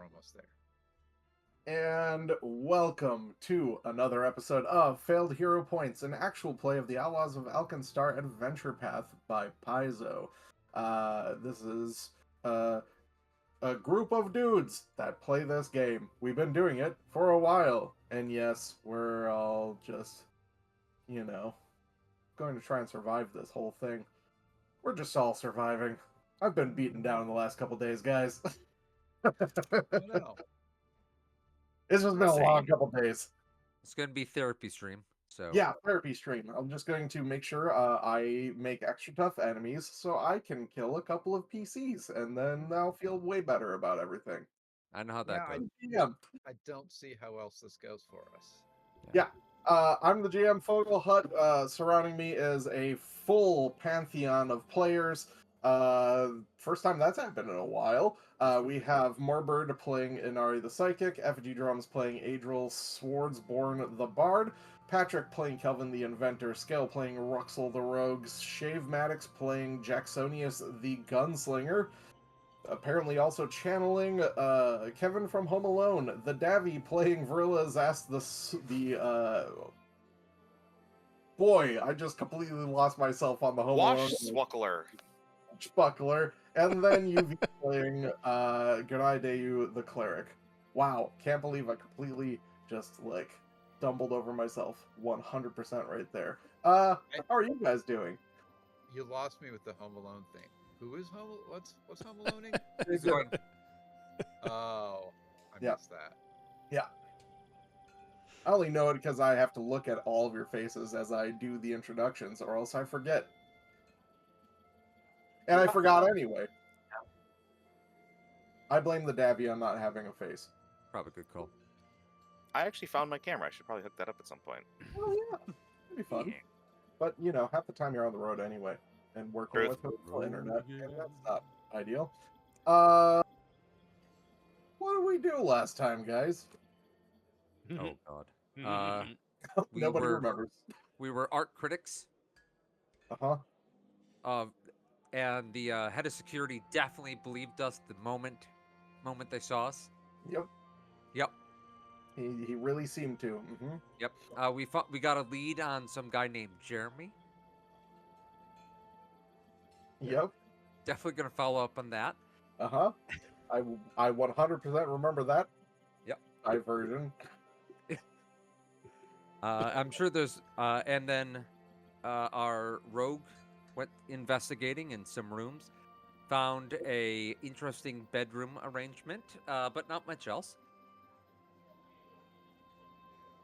almost there. And welcome to another episode of Failed Hero Points, an actual play of the Outlaws of Alkenstar Adventure Path by Paizo. This is a group of dudes that play this game. We've been doing it for a while, and yes, we're all just, going to try and survive this whole thing. We're just all surviving. I've been beaten down in the last couple days, guys. Oh no. This has been a long couple days. It's going to be therapy stream. So Yeah, therapy stream. I'm just going to make sure I make extra tough enemies so I can kill a couple of PCs, and then I'll feel way better about everything. I know how that Yeah, goes. Yeah. I don't see how else this goes for us. Yeah. I'm the GM Fogelhut. Surrounding me is a full pantheon of players. First time that's happened in a while. We have Morbird playing Inari the Psychic, Effigy Drums playing Adriel Swordsborn the Bard, Patrick playing Kelvin the Inventor, Scale playing Ruxel the Rogue, Shave Maddox playing Jacksonius the Gunslinger, apparently also channeling Kevin from Home Alone, the Davy playing Vrilla Zast boy, I just completely lost myself on the Home Alone. Swashbuckler. And then UV playing Ganaideu the Cleric. Wow, can't believe I completely just stumbled over myself 100% right there. How are you guys doing? You lost me with the Home Alone thing. Who is Home? What's Home Aloneing? Oh, I missed that. Yeah. I only know it because I have to look at all of your faces as I do the introductions, or else I forget. And I forgot anyway. I blame the Davy on not having a face. Probably good call. I actually found my camera. I should probably hook that up at some point. Oh yeah, it'd be fun. Yeah. But half the time you're on the road anyway, and working with the internet, and that's not ideal. What did we do last time, guys? Oh God. Nobody remembers. We were art critics. And the head of security definitely believed us the moment they saw us. Yep. He really seemed to. Mm-hmm. Yep. We got a lead on some guy named Jeremy. Yep. Definitely gonna follow up on that. I 100% remember that. Yep. Diversion. I'm sure there's and then our rogue went investigating in some rooms, found a interesting bedroom arrangement, but not much else.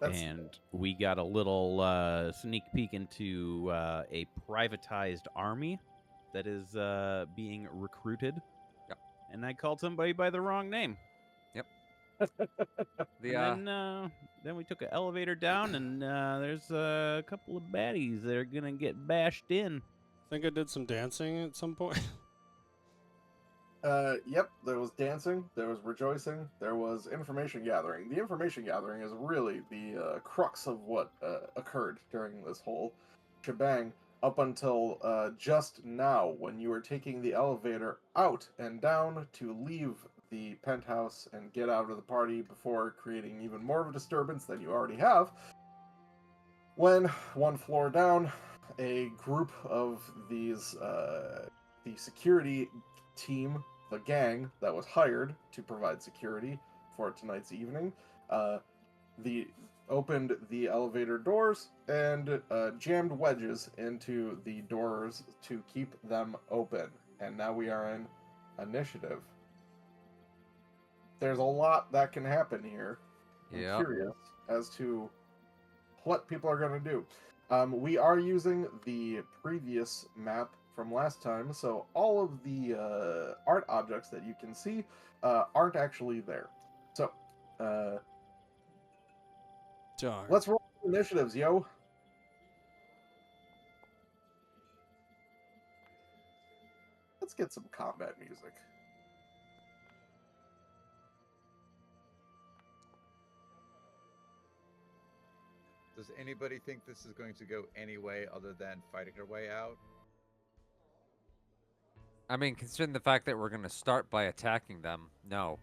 And we got a little sneak peek into a privatized army that is being recruited. Yep. And I called somebody by the wrong name. Yep. Then we took an elevator down, and there's a couple of baddies that are gonna get bashed in. I think I did some dancing at some point. Yep, there was dancing, there was rejoicing, there was information gathering. The information gathering is really the crux of what occurred during this whole shebang, up until just now, when you were taking the elevator out and down to leave the penthouse and get out of the party before creating even more of a disturbance than you already have. When, one floor down, a group of these, the security team, the gang that was hired to provide security for tonight's evening, opened the elevator doors and jammed wedges into the doors to keep them open. And now we are in initiative. There's a lot that can happen here. Yeah. I'm curious as to what people are going to do. We are using the previous map from last time, so all of the art objects that you can see aren't actually there. So, let's roll initiatives, yo. Let's get some combat music. Does anybody think this is going to go any way other than fighting our way out? I mean, considering the fact that we're going to start by attacking them, no.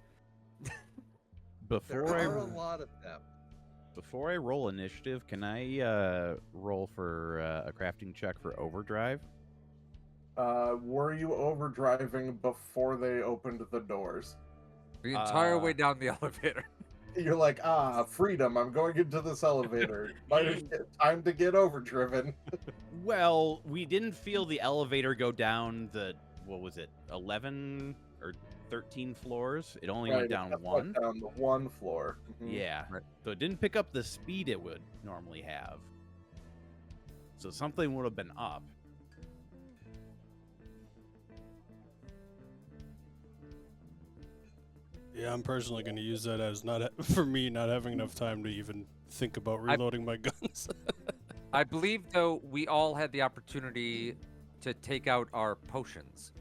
There Before I are a lot of them. before I roll initiative, can I roll for a crafting check for overdrive? Were you overdriving before they opened the doors? The entire way Uh, down the elevator. You're like, freedom, I'm going into this elevator. Time to get overdriven. Well, we didn't feel the elevator go down the, what was it, 11 or 13 floors? It only went Right, down it just one. went down the one floor. Mhm. Yeah. Right. So it didn't pick up the speed it would normally have. So something would have been up. Yeah, I'm personally going to use that as for me not having enough time to even think about reloading my guns. I believe, though, we all had the opportunity to take out our potions.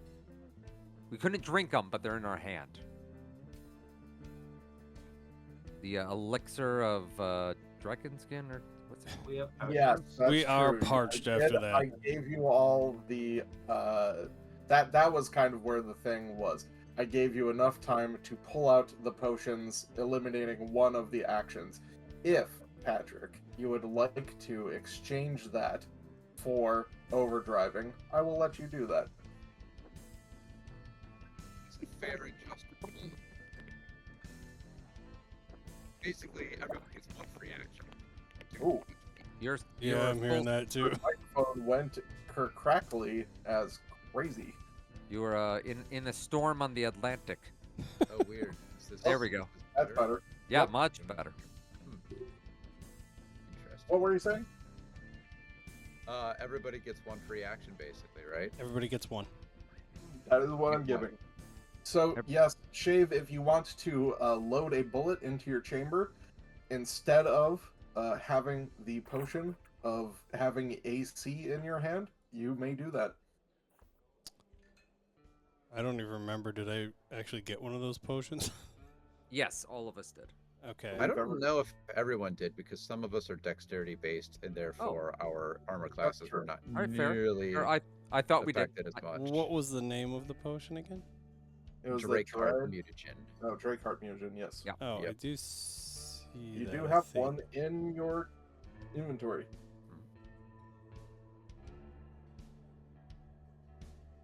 We couldn't drink them, but they're in our hand. The elixir of dragon skin, or what's it? We have Yes, that's We are true. parched I after did- that. I gave you all the that was kind of where the thing was. I gave you enough time to pull out the potions, eliminating one of the actions. If, Patrick, you would like to exchange that for overdriving, I will let you do that. It's fair and just. Basically, everyone gets one free action. Ooh, You're Yeah, I'm hearing that too. the microphone went crackly as crazy. You were in a storm on the Atlantic. Oh, weird. Is this- There we go. is this That's better. Yeah, Yep. much better. Interesting. What were you saying? Everybody gets one free action, basically, right? Everybody gets one. That is what I'm Good point. giving. So, Yep. yes, Shave, if you want to load a bullet into your chamber, instead of having the potion of having AC in your hand, you may do that. I don't even remember. Did I actually get one of those potions? Yes, all of us did. Okay. I Covered. don't know if everyone did, because some of us are dexterity based, and therefore our armor classes were true. not All right, fair. nearly Or I thought we did. affected as much. What was the name of the potion again? It was Drake the Heart Drake. Mutagen. Oh, Drake Heart Mutagen, yes. Yeah. Oh, I Yep. do see You that, do I have think. one in your inventory.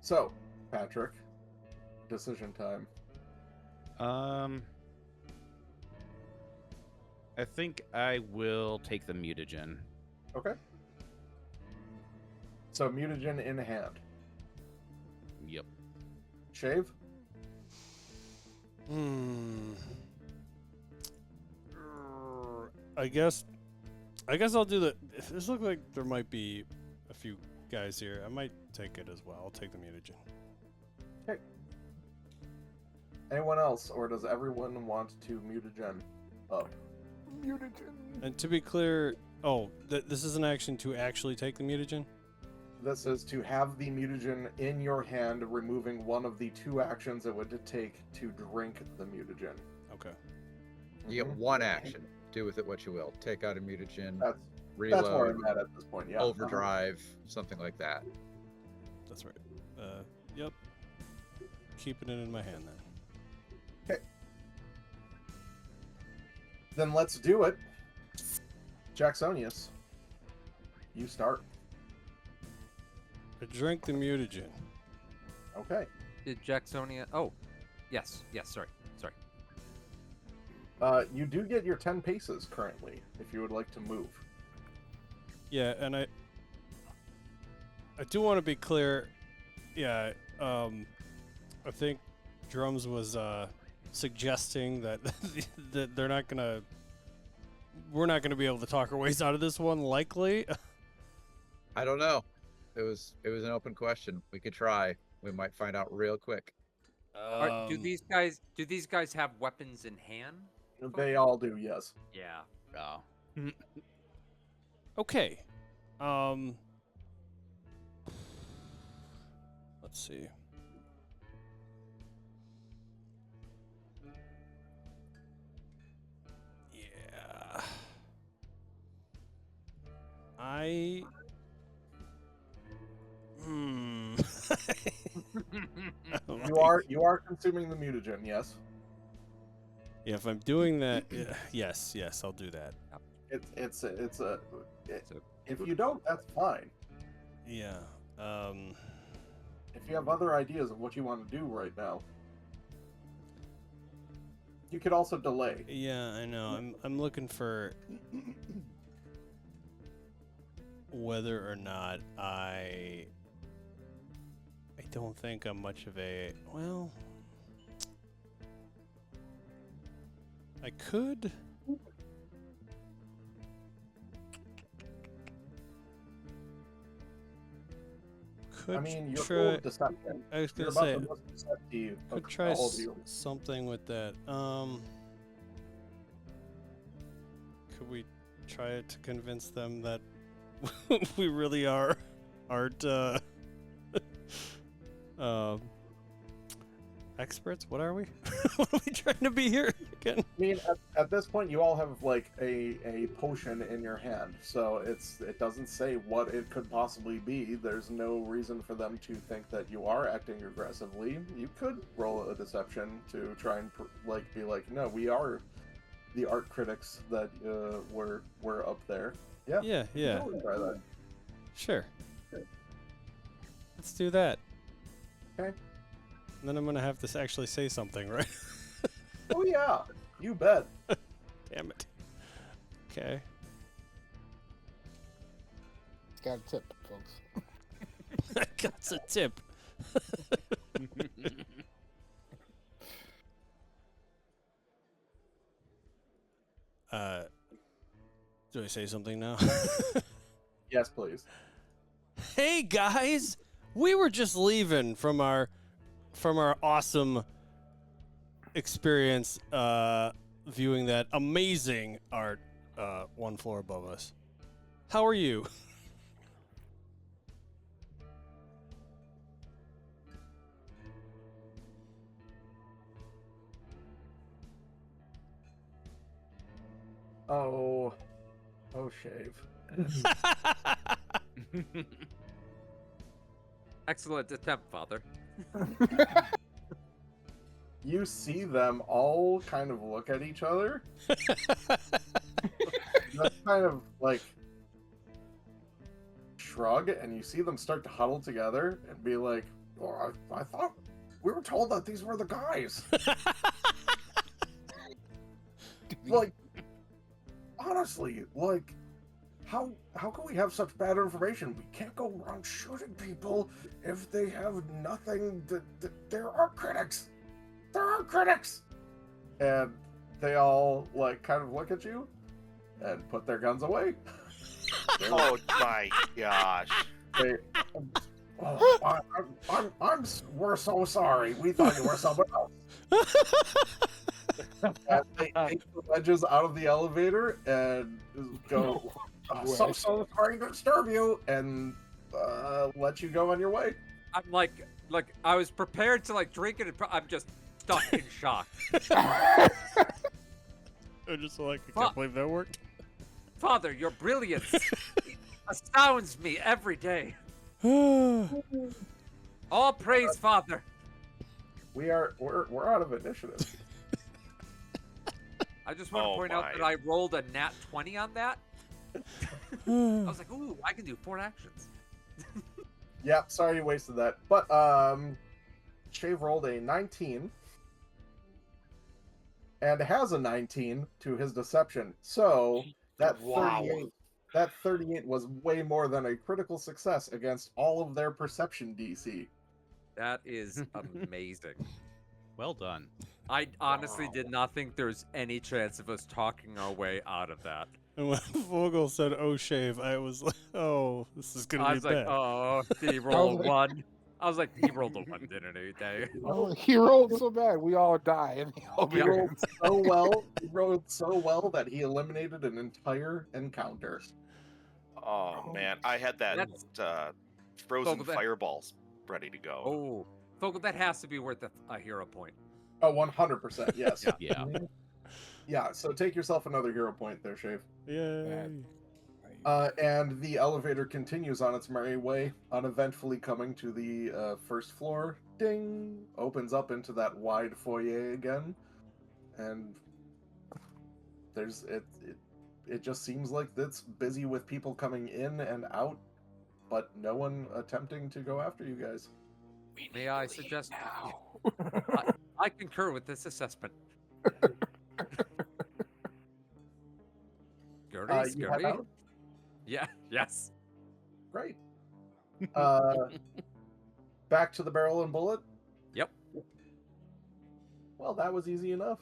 So, Patrick, decision time. I think I will take the mutagen. Okay. So, mutagen in hand. Yep. Shave? I guess I'll do the. This looks like there might be a few guys here. I might take it as well. I'll take the mutagen. Anyone else, or does everyone want to mutagen up? Mutagen. And to be clear, this is an action to actually take the mutagen. This is to have the mutagen in your hand, removing one of the two actions it would take to drink the mutagen. Okay. You get one action. Do with it what you will. Take out a mutagen, That's where reload, I'm at this point. Yeah. overdrive, something like that. That's right. Yep. Keeping it in my hand then. Then let's do it. Jacksonius, you start. I drink the mutagen. Okay. Did Jacksonia? Oh, yes. Sorry. You do get your 10 paces currently, if you would like to move. Yeah, and I do want to be clear. Yeah, I think Drums was suggesting that that we're not gonna be able to talk our ways out of this one, likely. I don't know. It was an open question. We could try. We might find out real quick. Do these guys have weapons in hand? They all do, yes. Yeah. Oh. Okay. Let's see. Yeah. You are consuming the mutagen, yes. Yeah, if I'm doing that, yes, I'll do that. If you don't, that's fine. Yeah. If you have other ideas of what you want to do right now, you could also delay. Yeah, I know. I'm looking for whether or not I don't think I'm much of a, well, I could I mean, you're try. full of deception. I was You're gonna say about the most deceptive could of try all of you. something with that. Could we try to convince them that we really aren't experts? What are we? What are we trying to be here again? I mean, at this point, you all have like a potion in your hand, so it doesn't say what it could possibly be. There's no reason for them to think that you are acting aggressively. You could roll a deception to try and be like, no, we are the art critics that were up there. Yeah. Yeah. Totally try that. Sure. Let's do that. Okay. And then I'm gonna have to actually say something, right? Oh yeah, you bet. Damn it. Okay. Got a tip, folks. I got a tip. Do I say something now? Yes, please. Hey guys, we were just leaving from our awesome experience viewing that amazing art one floor above us. How are you? Oh, Shave. Excellent attempt, Father. You see them all kind of look at each other. Just kind of like shrug, and you see them start to huddle together and be like, "Oh, I thought we were told that these were the guys." Like, honestly, like, how can we have such bad information? We can't go around shooting people if they have nothing. There are critics. There are critics. And they all like kind of look at you and put their guns away. Oh my gosh. They, we're so sorry. We thought you were someone else. And they take the wedges out of the elevator and go, so sorry to disturb you, and let you go on your way. I'm like I was prepared to like drink it. And I'm just stuck in shock. I just like I Fuck. can't believe that worked. Father, your brilliance astounds me every day. All praise, Father. We're out of initiative. I just want to Oh point out my. that I rolled a nat 20 on that. I was like, ooh, I can do 4 actions. Yeah, sorry you wasted that. But Shave rolled a 19 and has a 19 to his deception. So that 38 was way more than a critical success against all of their perception DC. That is amazing. Well done. I honestly did not think there was any chance of us talking our way out of that. And when Vogel said, "Oh, Shave," I was like, "Oh, this is gonna I be was bad." like, oh, did he roll a 1? I was like, he rolled a 1, didn't he? Dang. Oh, he rolled so bad, we all die. And he He rolled so well. He rolled so well that he eliminated an entire encounter. Oh man, I had that That's- frozen Well, that- fireballs ready to go. Oh, Fogel, that has to be worth a hero point. Oh, 100%. Yes. Yeah. Yeah. So take yourself another hero point there, Shave. Yay. And the elevator continues on its merry way, uneventfully coming to the first floor. Ding! Opens up into that wide foyer again. And There's it just seems like it's busy with people coming in and out, but no one attempting to go after you guys. May I suggest? I concur with this assessment. Scurry, You head scurry. out? Yeah. Yes. Great. Back to the Barrel and Bullet? Yep. Well, that was easy enough.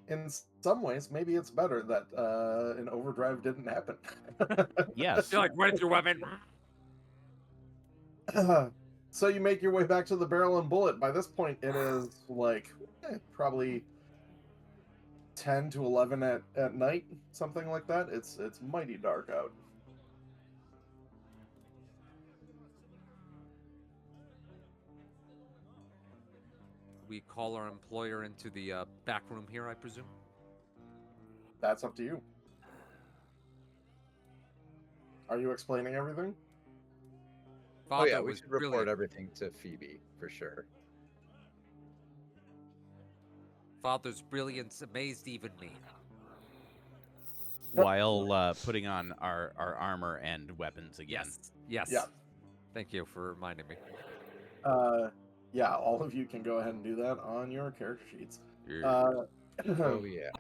In some ways, maybe it's better that an overdrive didn't happen. Yes. You're like, where's your weapon? So you make your way back to the Barrel and Bullet. By this point, it is like probably 10 to 11 at night, something like that. It's mighty dark out. We call our employer into the back room here, I presume. That's up to you. Are you explaining everything? Oh Father yeah, we was should report brilliant. everything to Phoebe for sure. Father's brilliance amazed even me. While putting on our armor and weapons again. Yes. Yes. Yeah. Thank you for reminding me. Yeah, all of you can go ahead and do that on your character sheets. Yeah. Oh yeah.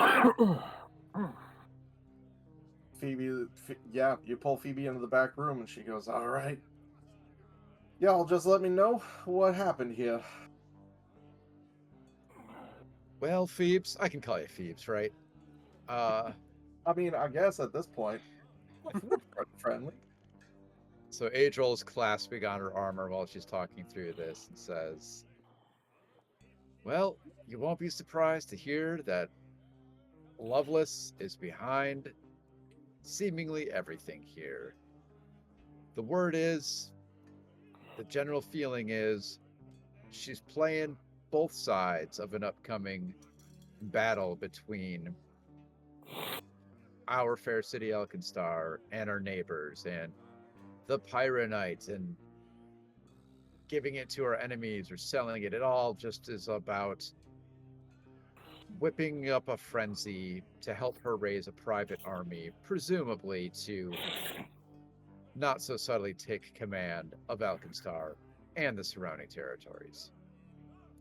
Phoebe, yeah, you pull Phoebe into the back room and she goes, all right. Y'all just let me know what happened here. Well, Phoebes, I can call you Phoebes, right? I mean, I guess at this point, friendly. So Adriel's clasping on her armor while she's talking through this and says, well, you won't be surprised to hear that Lovelace is behind seemingly everything here. The word is, the general feeling is, she's playing both sides of an upcoming battle between our fair city Elkinstar and our neighbors and the Pyronites, and giving it to our enemies or selling it. It all just is about whipping up a frenzy to help her raise a private army, presumably to not so subtly take command of Alkenstar and the surrounding territories.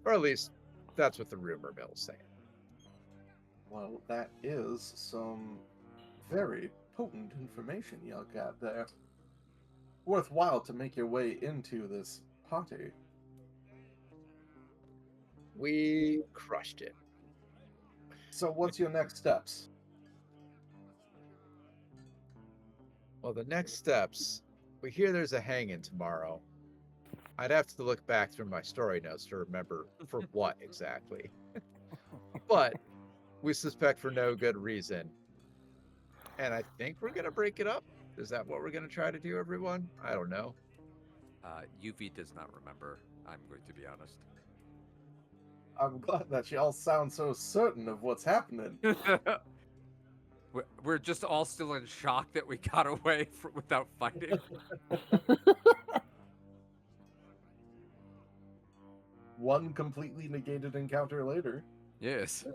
Or at least that's what the rumor mill's saying. Well, that is some very potent information y'all got there. Worthwhile to make your way into this party. We crushed it. So what's your next steps? Well, the next steps, we hear there's a hanging tomorrow. I'd have to look back through my story notes to remember for what exactly. But we suspect for no good reason. And I think we're going to break it up. Is that what we're going to try to do, everyone? I don't know. UV does not remember. I'm going to be honest. I'm glad that y'all sound so certain of what's happening. We're just all still in shock that we got away without fighting. One completely negated encounter later. Yes.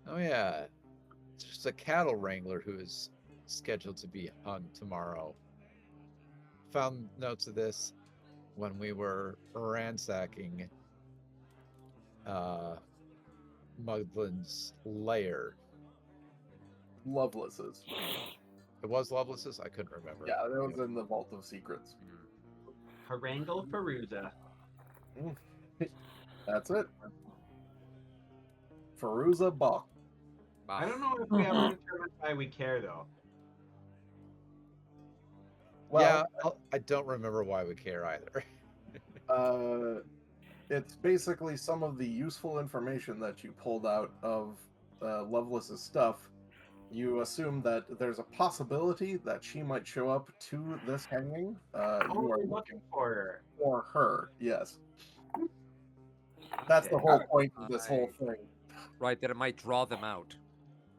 Oh, yeah. It's just a cattle wrangler who is scheduled to be hung tomorrow. Found notes of this when we were ransacking Muglin's lair. Lovelace's. It was Lovelace's? I couldn't remember. Yeah, that was in the Vault of Secrets. Harangle Perusa. That's it. Feruza Bach. I don't know if we ever determined why we care, though. Well, Yeah, I don't remember why we care either. it's basically some of the useful information that you pulled out of Lovelace's stuff. You assume that there's a possibility that she might show up to this hanging. You are We're looking for her. for her, yes. That's the whole point of this whole thing. Right, that it might draw them out.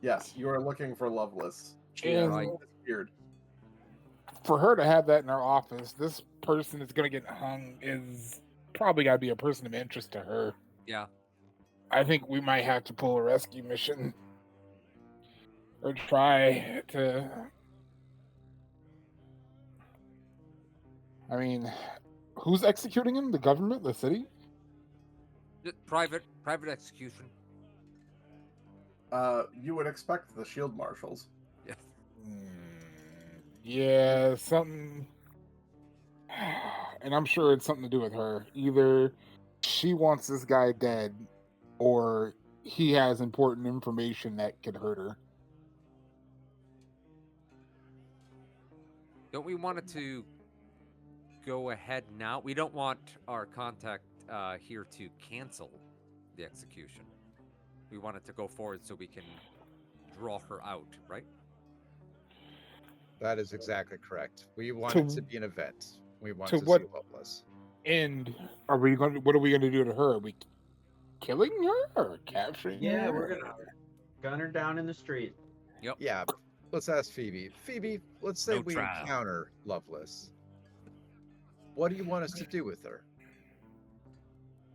Yes, you are looking for Lovelace. She And has disappeared. for her to have that in her office, this person that's going to get hung is probably got to be a person of interest to her. Yeah. I think we might have to pull a rescue mission or try to. I mean, who's executing him? The government, the city? Private execution. You would expect the shield marshals. Yeah. Yeah, something. And I'm sure it's something to do with her. Either she wants this guy dead, or he has important information that could hurt her. Don't we want it to go ahead now? We don't want our contact here to cancel the execution. We want it to go forward so we can draw her out, right? That is exactly correct. We want To- it to be an event. We want to to what- see Loveless. And are we going? What are we going to do to her? Are we killing her or capturing her? Yeah, we're gonna gun her down in the street. Yeah, let's ask Phoebe. Phoebe, let's say No we trial. encounter Loveless. What do you want us to do with her?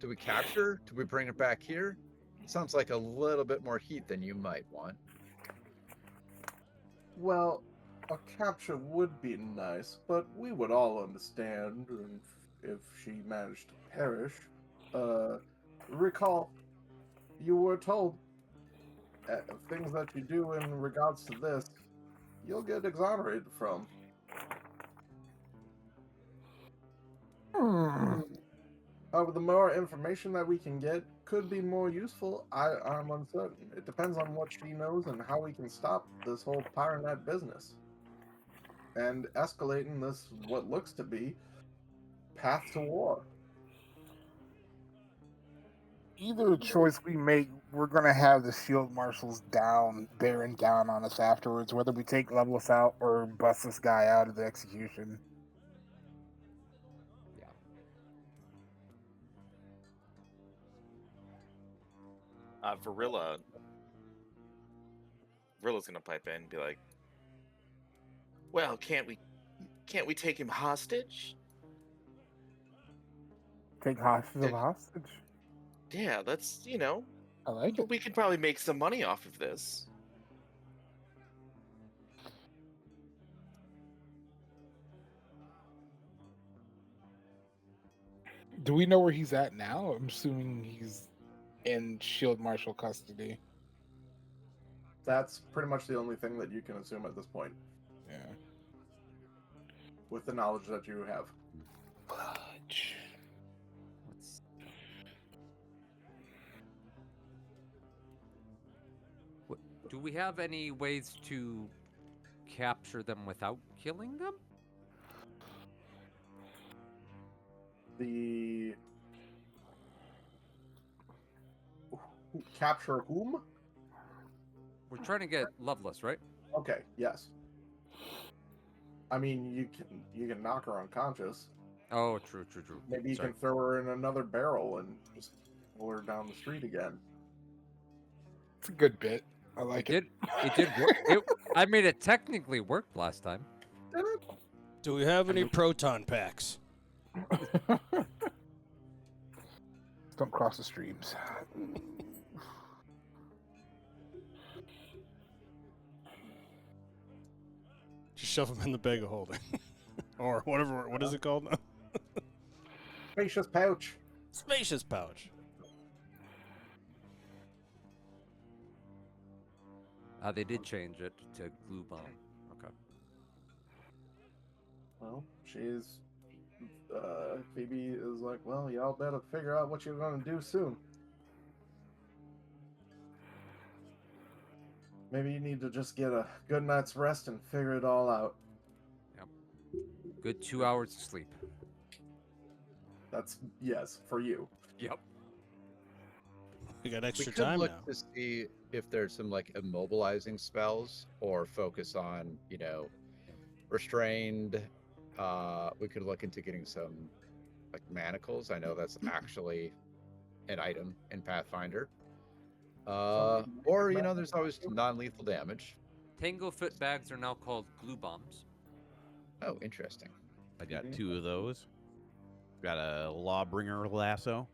Do we capture her? Do we bring her back here? Sounds like a little bit more heat than you might want. Well, a capture would be nice, but we would all understand if she managed to perish. Recall, you were told things that you do in regards to this, you'll get exonerated from. However, the more information that we can get could be more useful. I'm uncertain. It depends on what she knows and how we can stop this whole Pyronet business. And escalating this, what looks to be, path to war. Either choice we make, we're going to have the shield marshals bearing down on us afterwards, whether we take Loveless out or bust this guy out of the execution. Verilla's gonna pipe in and be like, "Well, can't we take him hostage? Take hostage of a hostage? Yeah, that's I like it. we could probably make some money off of this." Do we know where he's at now? I'm assuming he's in shield marshal custody. That's pretty much the only thing that you can assume at this point, Yeah. with the knowledge that you have. Fudge. Let's... Do we have any ways to capture them without killing them? The capture whom? We're trying to get Loveless, right? Okay, yes. I mean, you can knock her unconscious. Oh, true. Maybe you Sorry. can throw her in another barrel and just pull her down the street again. It's a good bit. I like it. It did work. I mean, it technically worked last time. Did it? Do we have any proton packs? Don't cross the streams. Just shove them in the bag of holding. Or whatever. What is it called now? Spacious pouch. Spacious pouch. They did change it to glue bomb. Okay. Well, Phoebe is like, well, y'all better figure out what you're gonna do soon. Maybe you need to just get a good night's rest and figure it all out. Good 2 hours of sleep. That's, yes, for you. Yep. We got We extra could time look now. to see if there's some like immobilizing spells or focus on, restrained. We could look into getting some like manacles. I know that's actually an item in Pathfinder. Or there's always non-lethal damage. Tango foot bags are now called glue bombs. Oh, interesting. I got 2 of those. Got a Lawbringer lasso.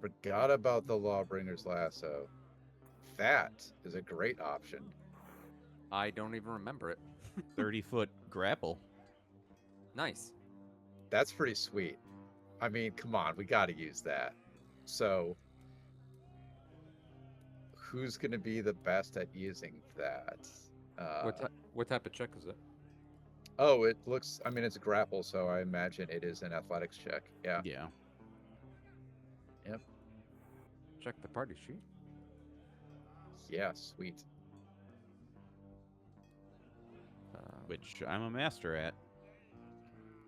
Forgot about the Lawbringer's lasso. That is a great option. I don't even remember it. 30-foot grapple. Nice. That's pretty sweet. I mean, come on, we got to use that. So, who's going to be the best at using that? What type of check is it? Oh, it looks. I mean, it's a grapple, so I imagine it is an athletics check. Yeah. Yeah. Check the party sheet. Yeah. Sweet. Which I'm a master at.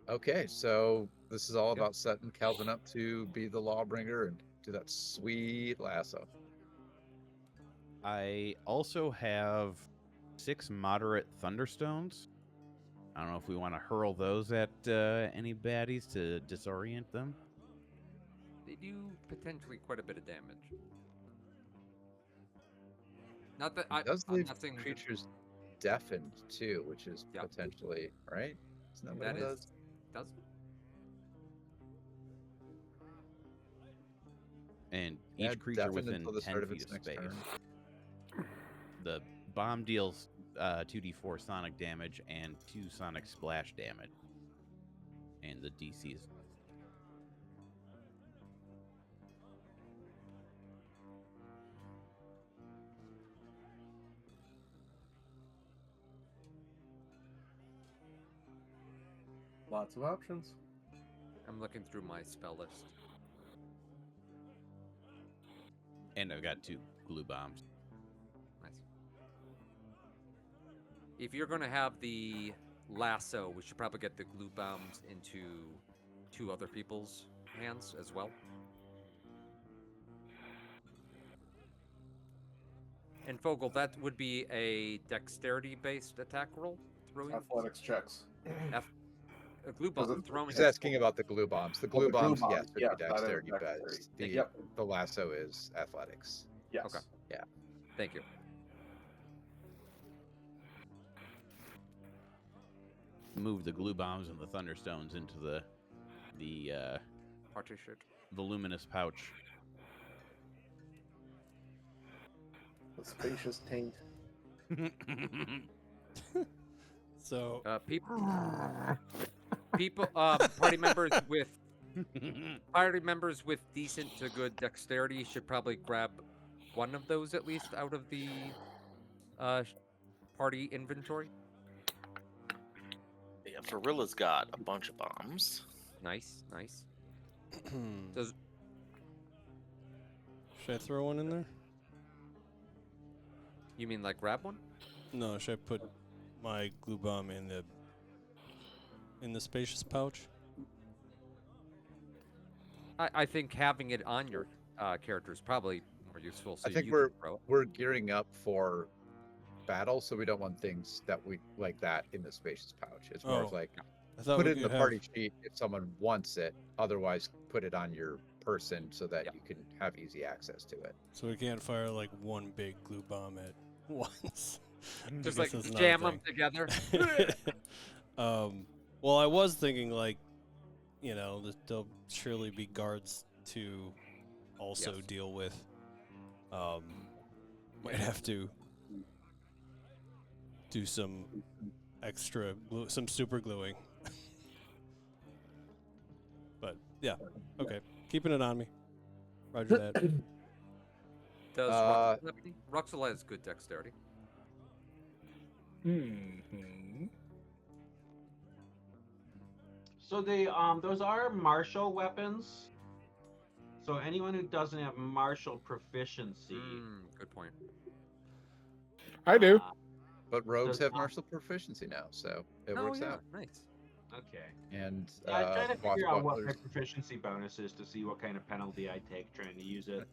Okay, so this is all about setting Kelvin up to be the Lawbringer and do that sweet lasso. I also have 6 moderate thunderstones. I don't know if we want to hurl those at any baddies to disorient them. They do potentially quite a bit of damage. Not that It does I'm leave not saying that- creatures deafened too, which is Yeah. potentially right. Isn't that what that it does? does. And Yeah, each creature deafened within until the 10 start of feet its of next space. turn. The bomb deals 2d4 sonic damage and 2 sonic splash damage. And the DC is Lots of options. I'm looking through my spell list. and I've got 2 glue bombs. Nice. If you're going to have the lasso, we should probably get the glue bombs into 2 other people's hands as well. And Fogel, that would be a dexterity-based attack roll? Throwing Athletics checks. a glue Does bomb it- throwing. He's asking about the glue bombs. The glue the glue bombs, bombs, yes, would yeah, be that is dexterity dexterity. based. The, Yep. the lasso is athletics. Yes. Okay. Thank you. Move the glue bombs and the thunderstones into the Party shirt. voluminous pouch. The spacious taint. So People, party members with decent to good dexterity should probably grab one of those at least out of the party inventory. Yeah, Verilla's got a bunch of bombs. Nice. should I throw one in there? You mean like grab one? No, should I put my glue bomb in the spacious pouch? I think having it on your character is probably more useful. So I think you we're can throw it. we're gearing up for battle, so we don't want things that we like that in the spacious pouch. It's more of Oh, like I thought put we it in the could party sheet if someone wants it. Otherwise, put it on your person so that Yeah. you can have easy access to it. So we can't fire like one big glue bomb at once. I Just guess like that's not a jam them thing. together. Well, I was thinking like, there'll surely be guards to also Yes. deal with. Might have to do some extra glue, some super gluing. But yeah, okay, keeping it on me. Roger that. Does Uh, Ruxel have any? Ruxel has good dexterity. So those are martial weapons. So anyone who doesn't have martial proficiency, Good point. I do. But rogues Does have not- martial proficiency now, so it Oh works yeah, out. nice. Okay. And Yeah, I'm trying to figure out what my swashbucklers- proficiency bonus is to see what kind of penalty I take trying to use it.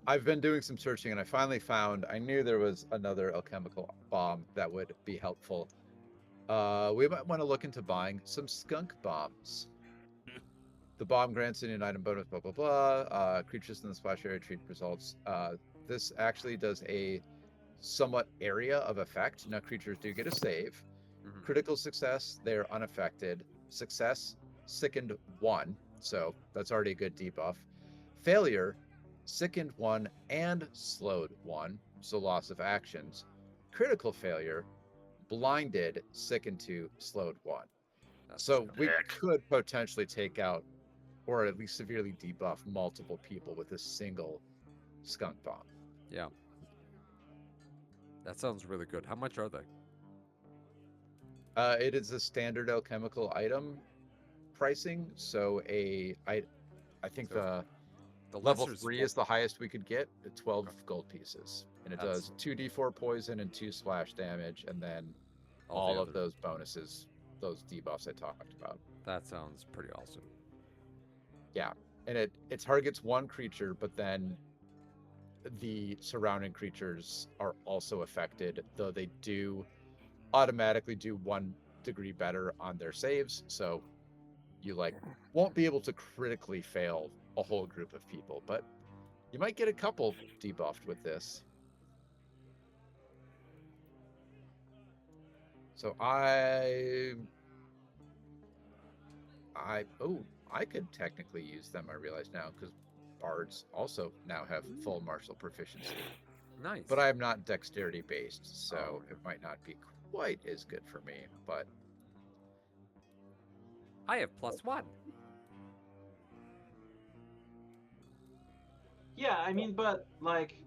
I've been doing some searching and I finally found. I knew there was another alchemical bomb that would be helpful. We might want to look into buying some skunk bombs. The bomb grants an item bonus, blah blah blah. Creatures in the splash area treat results. This actually does a somewhat area of effect. Now creatures do get a save. Mhm. Critical success, they are unaffected. Success, sickened 1, so that's already a good debuff. Failure, sickened 1 and slowed 1, so loss of actions. Critical failure, blinded, sickened 2, slowed 1. That's So we Heck. could potentially take out, or at least severely debuff, multiple people with a single skunk bomb. yeah. That sounds really good. How much are they? It is a standard alchemical item pricing, so I think So the The level lesser's 3 full- is the highest we could get at 12 gold pieces, and it That's- does 2d4 poison and 2 splash damage, and then all the all of other- those bonuses, those debuffs I talked about. That sounds pretty awesome. And it targets one creature, but then the surrounding creatures are also affected, though they do automatically do 1 degree better on their saves, so you won't be able to critically fail a whole group of people, but you might get a couple debuffed with this. So I could technically use them, I realize now, because bards also now have full martial proficiency. Nice. But I am not dexterity based, so Oh, it might not be quite as good for me. But I have +1. Yeah, I mean, but like,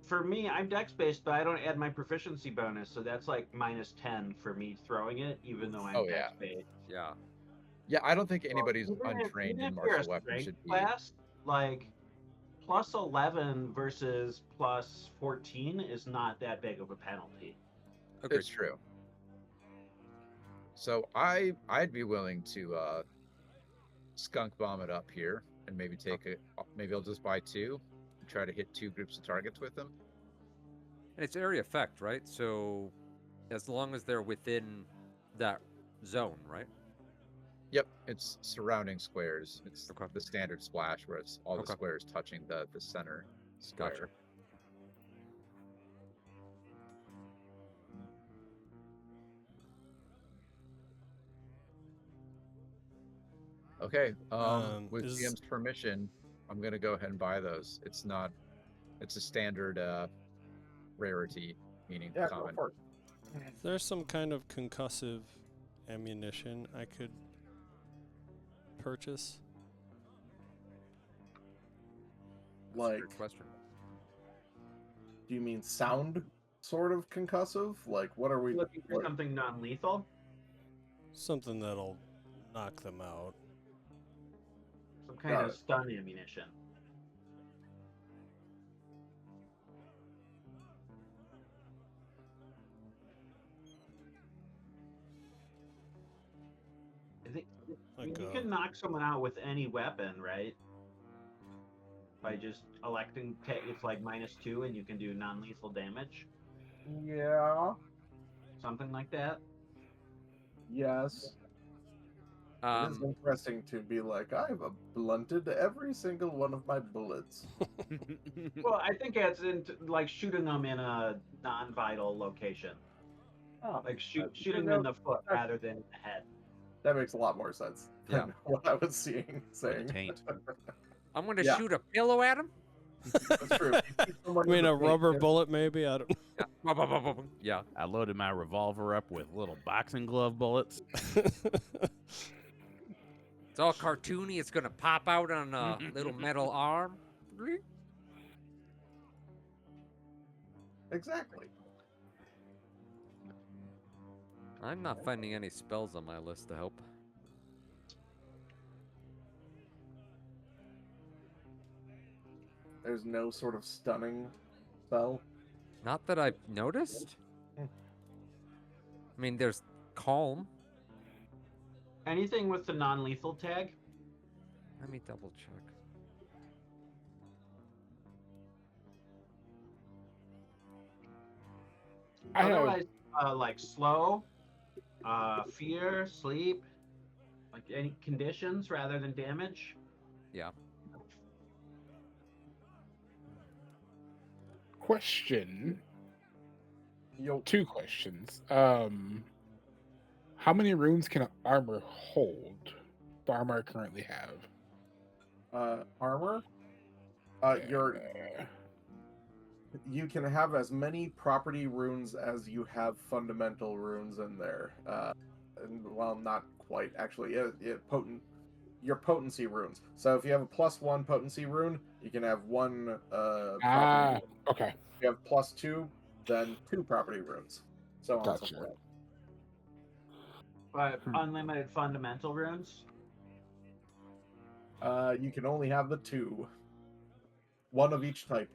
for me, I'm dex based, but I don't add my proficiency bonus, so that's like -10 for me throwing it, even though I'm Oh, dex yeah. based. Yeah. yeah, I don't think anybody's Even if- untrained even in if you're a martial weapons strength should be. class, like +11 versus +14 is not that big of a penalty. Agreed. It's true. So I'd be willing to skunk bomb it up here and maybe take it. Maybe I'll just buy 2 and try to hit 2 groups of targets with them. And it's area effect, right? So as long as they're within that zone, right? Yep, it's surrounding squares. It's Okay. the standard splash where it's all the Okay. squares touching the center square. Gotcha. Okay. With Is- GM's permission, I'm gonna go ahead and buy those. It's a standard rarity, meaning Yeah, go common. for it. There's some kind of concussive ammunition I could purchase. That's a Like, great question. do you mean sound sort of concussive? Like, what are we? Looking for what- something non-lethal, Something that'll knock them out. some kind Got of it. stun ammunition. I think I mean, Like you a, can knock someone out with any weapon, right? By just electing, it's like -2, and you can do non-lethal damage, Yeah. something like that. Yes. It is interesting to be like, I've blunted every single one of my bullets. Well, I think it's into like shooting them in a non-vital location, Oh, like That- shooting no, them in the foot that- rather than in the head. that makes a lot more sense than Yeah. what I was seeing. With a Saying taint. I'm gonna Yeah. shoot a pillow at him. that's true. You shoot I someone mean, with a rubber taint, bullet, maybe? I don't Yeah. I loaded my revolver up with little boxing glove bullets. It's all cartoony. It's gonna pop out on a little metal arm. Exactly. I'm not finding any spells on my list to help. There's no sort of stunning spell. Not that I've noticed. Hmm. I mean, there's calm. Anything with the non-lethal tag? Let me double check. I have Otherwise, like slow, fear, sleep, like any conditions rather than damage. question. Yo, 2 questions. How many runes can armor hold? The armor I currently have. Armor. You can have as many property runes as you have fundamental runes in there. Well, not quite actually. Your potency runes. So if you have a +1 potency rune, you can have one property rune. Okay. If you have +2, then 2 property runes. So on and so Gotcha. forth. But unlimited fundamental runes. You can only have the 2. One of each type.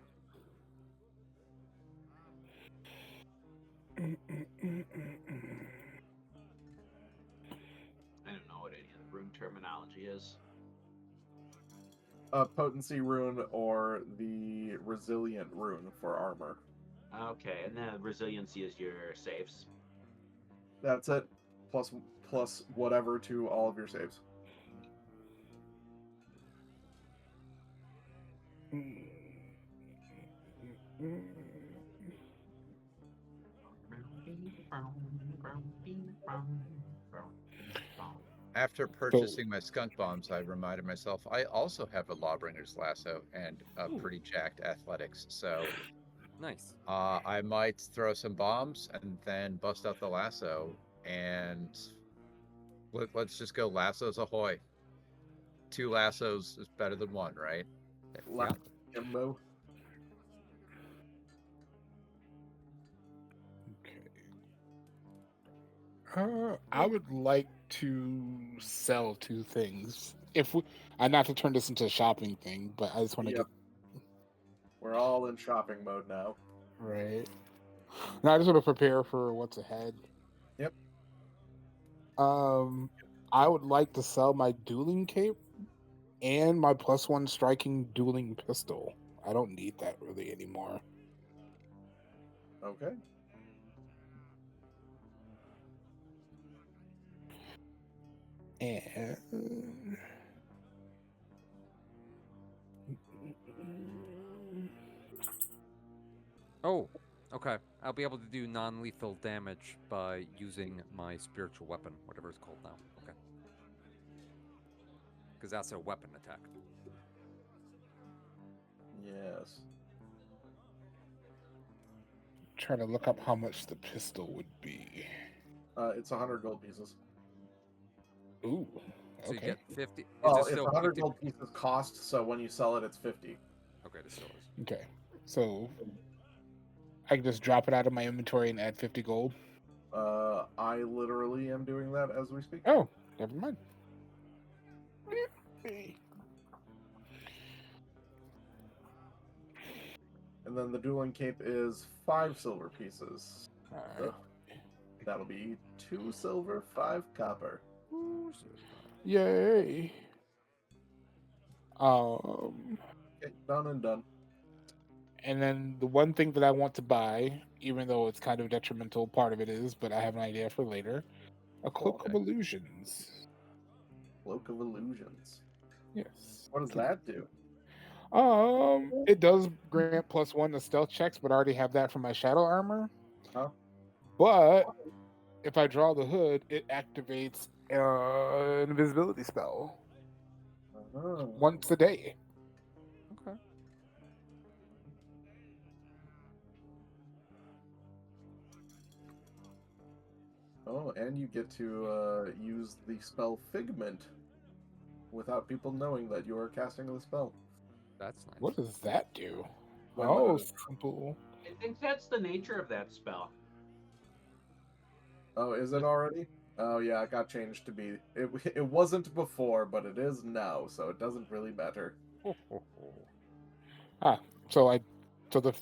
I don't know what any of the rune terminology is. A potency rune or the resilient rune for armor. Okay, and then resiliency is your saves. That's it. Plus whatever to all of your saves. After purchasing my skunk bombs, I reminded myself I also have a Lawbringer's lasso and a pretty jacked athletics. So Nice. I might throw some bombs and then bust out the lasso, and let's just go lassos ahoy. 2 lassos is better than 1, right? Yeah. Jimbo. I would like to sell 2 things. If we, not to turn this into a shopping thing, but I just want to Yep. We're all in shopping mode now. get right. Now I just want to prepare for what's ahead. Yep. I would like to sell my dueling cape and my +1 striking dueling pistol. I don't need that really anymore. Okay. And Oh, okay. I'll be able to do non-lethal damage by using my spiritual weapon, whatever it's called now. Okay. Because that's a weapon attack. Yes. trying to look up how much the pistol would be. It's 100 gold pieces. Ooh. So you Okay. get 50. Is Well, it it's still 100 50? gold pieces cost, so when you sell it, it's 50. Okay, this still is. Okay. So I can just drop it out of my inventory and add 50 gold. I literally am doing that as we speak. Oh, never mind. And then the dueling cape is 5 silver pieces. Alright. So that'll be 2 silver, 5 copper. Yay. Okay, done and done. And then the one thing that I want to buy, even though it's kind of detrimental, part of it is, but I have an idea for later. A cloak of Okay. illusions. Cloak of Illusions. Yes. What does that do? It does grant +1 to stealth checks, but I already have that from my shadow armor. Huh? But if I draw the hood, it activates an invisibility spell Oh. once a day. Okay. Oh, and you get to use the spell Figment without people knowing that you are casting the spell. That's nice. What does that do? When Oh, the- simple. I think that's the nature of that spell. Oh, is it already? Oh yeah, it got changed to be. It wasn't before, but it is now, so it doesn't really matter. So the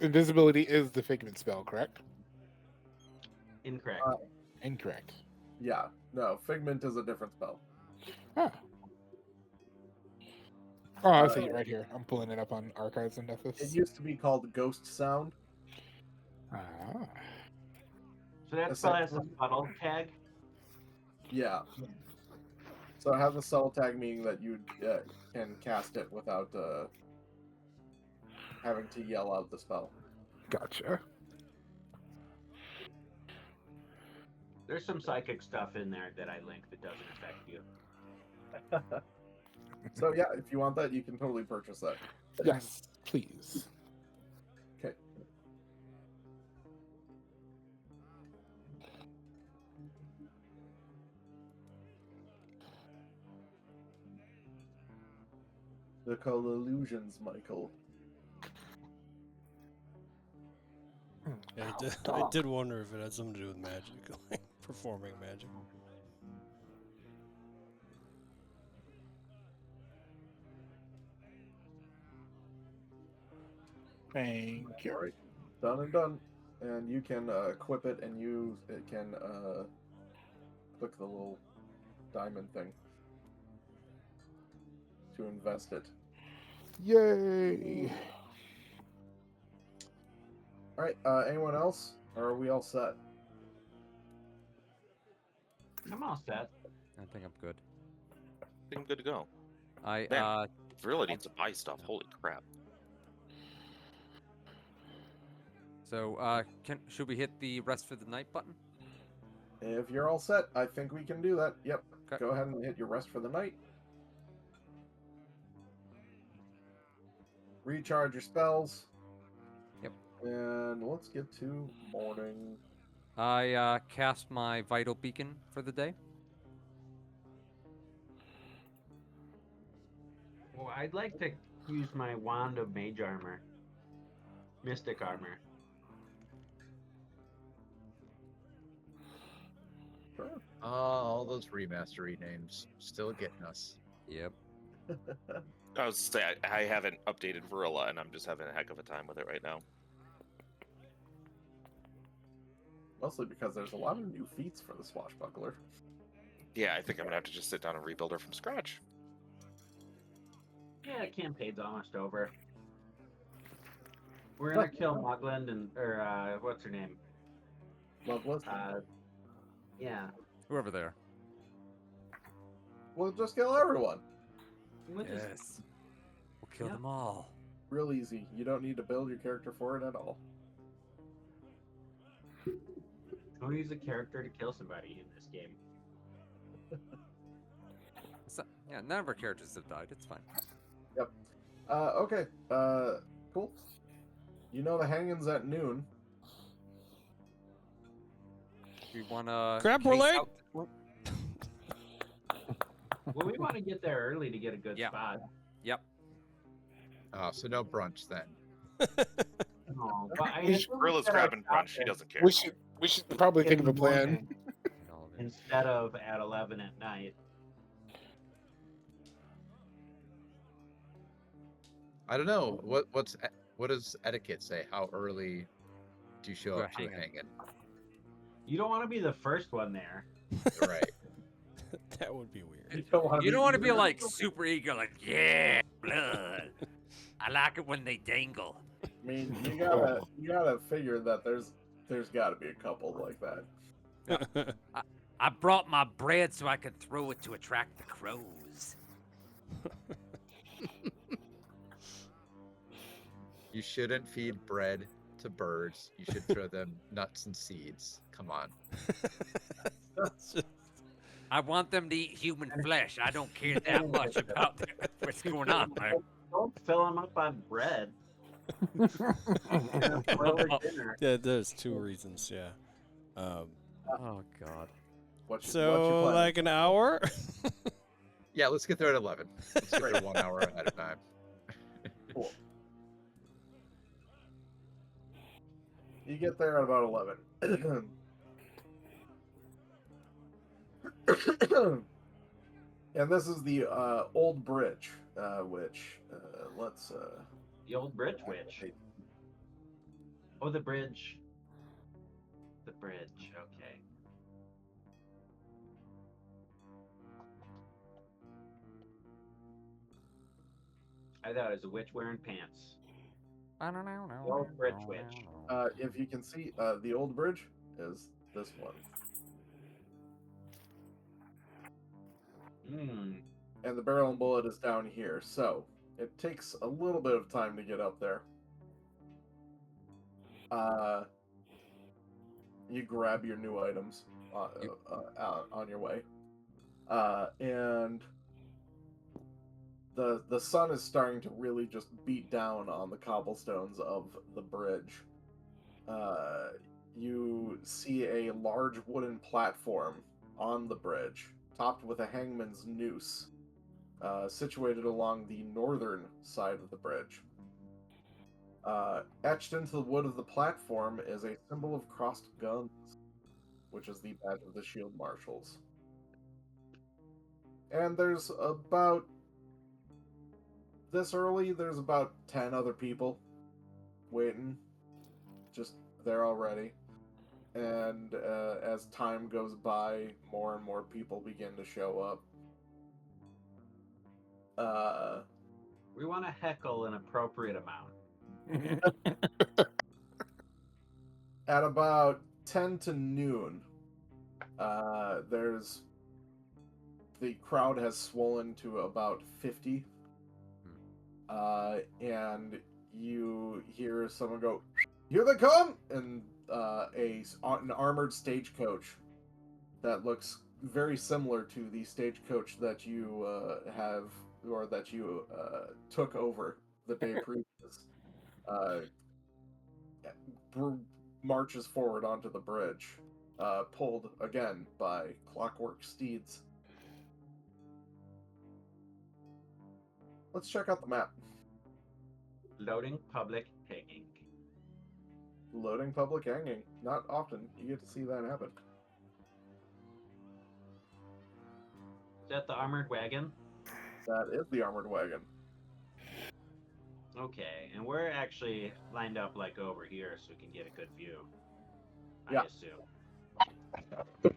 invisibility is the Figment spell, correct? Incorrect. Incorrect. Yeah, no, Figment is a different spell. Ah. Oh, I see it right here. I'm pulling it up on Archives and It Nethys. used to be called Ghost Sound. Ah. So that spell has a funnel tag. Yeah. So it has a subtle tag, meaning that you can cast it without having to yell out the spell. Gotcha. There's some psychic stuff in there that I linked that doesn't affect you. So yeah, if you want that, you can totally purchase that. Yes, please. Okay. They're called illusions, Michael. Yeah, Ow, I dog. did wonder if it had something to do with magic, like performing magic. Thank you. All right, done and done. And you can equip it, and it can click the little diamond thing to invest it. Yay! All right. Anyone else? Or are we all set? I'm all set. I think I'm good. I think I'm good to go. I Man. Really need to buy stuff. Holy crap. So should we hit the rest for the night button? If you're all set, I think we can do that. Yep. Okay. Go ahead and hit your rest for the night. Recharge your spells. Yep. And let's get to morning. I cast my vital beacon for the day. Well, I'd like to use my wand of mage armor, mystic armor. Sure. All those remastery names still getting us. Yep. I was say I haven't updated Varilla, and I'm just having a heck of a time with it right now. Mostly because there's a lot of new feats for the swashbuckler. Yeah, I think I'm gonna have to just sit down and rebuild her from scratch. Yeah, the campaign's almost over. We're gonna kill Mugland or what's her name? Loveless. Yeah. Whoever they are. We'll just kill everyone. We'll just- Yes. We'll kill Yep. them all. Real easy. You don't need to build your character for it at all. Don't use a character to kill somebody in this game. Yeah, none of our characters have died. It's fine. Okay. Cool. You know the hanging's at noon. We wanna Crap, we're late. Well, we want to get there early to get a good Yeah. spot. Yep. So no brunch then. No, but I We assume we Gorilla's said grabbing our brunch. She stop doesn't care. We should probably think in of a the plan. morning instead of at 11 at night. I don't know. What does etiquette say? How early do you show Go up to a hanging. hanging? You don't want to be the first one there. Right. That would be weird. You don't want to be like super eager, like yeah, blood. I like it when they dangle. I mean, you gotta figure that there's got to be a couple like that. I brought my bread so I could throw it to attract the crows. You shouldn't feed bread to birds. You should throw them nuts and seeds. Come on. I want them to eat human flesh. I don't care that much about what's going on there. Don't fill them up on bread. Spoil their dinner. Yeah, there's two reasons. Yeah. Oh God. What's your So plan? like an hour. Yeah, let's get there at 11. Let's get there 1 hour ahead of time. Cool. You get there at about 11. And this is the old bridge, which let's The old bridge witch. Oh, the bridge. The bridge. Okay. I thought it was a witch wearing pants. I don't know. The old bridge witch. if you can see, the old bridge is this one, Hmm. and the barrel and bullet is down here. So it takes a little bit of time to get up there. You grab your new items on your way, and the sun is starting to really just beat down on the cobblestones of the bridge. You see a large wooden platform on the bridge, topped with a hangman's noose, situated along the northern side of the bridge. Etched into the wood of the platform is a symbol of crossed guns, which is the badge of the Shield Marshals. And there's about, this early, there's about 10 other people waiting, just there already. And as time goes by, more and more people begin to show up. We want to heckle an appropriate amount. At about 10 to noon, the crowd has swollen to about 50. And you hear someone go, "Here they come!" And an armored stagecoach that looks very similar to the stagecoach that you took over the day previous, marches forward onto the bridge, pulled again by clockwork steeds. Let's check out the map. Loading public hanging. Loading public hanging. Not often you get to see that happen. Is that the armored wagon? That is the armored wagon. Okay, and we're actually lined up like over here so we can get a good view. Yeah. I assume.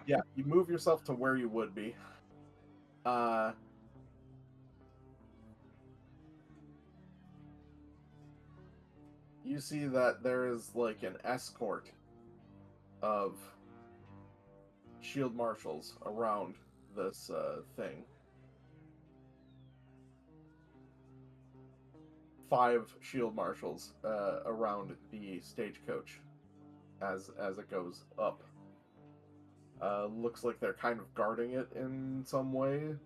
Yeah, you move yourself to where you would be. You see that there is like an escort of shield marshals around this thing. 5 shield marshals around the stagecoach as it goes up. Looks like they're kind of guarding it in some way.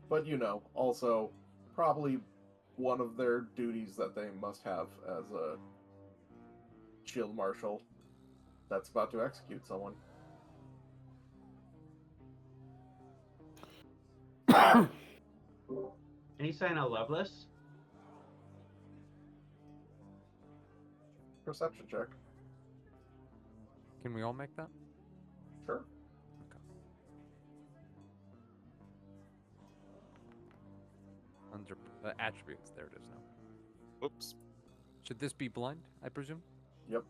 But also probably one of their duties that they must have as a shield marshal that's about to execute someone. Any sign of Loveless? Perception check. Can we all make that? Sure. Under attributes, there it is now. Oops. Should this be blind, I presume? Yep.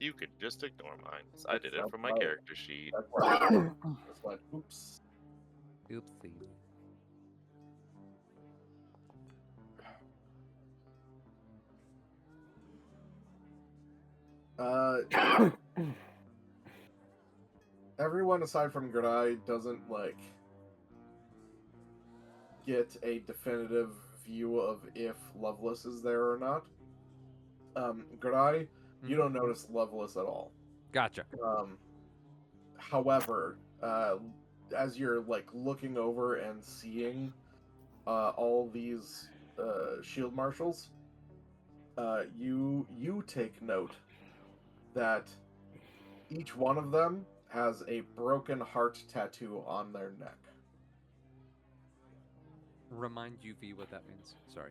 You could just ignore mine. I did it That's from my right. character sheet. That's why. That's why. Oops. Oopsie. Everyone aside from Gradai doesn't get a definitive view of if Loveless is there or not. Gradai, you don't notice Loveless at all. Gotcha. However, as you're looking over and seeing all these shield marshals, you take note that each one of them has a broken heart tattoo on their neck. Remind UV what that means. Sorry.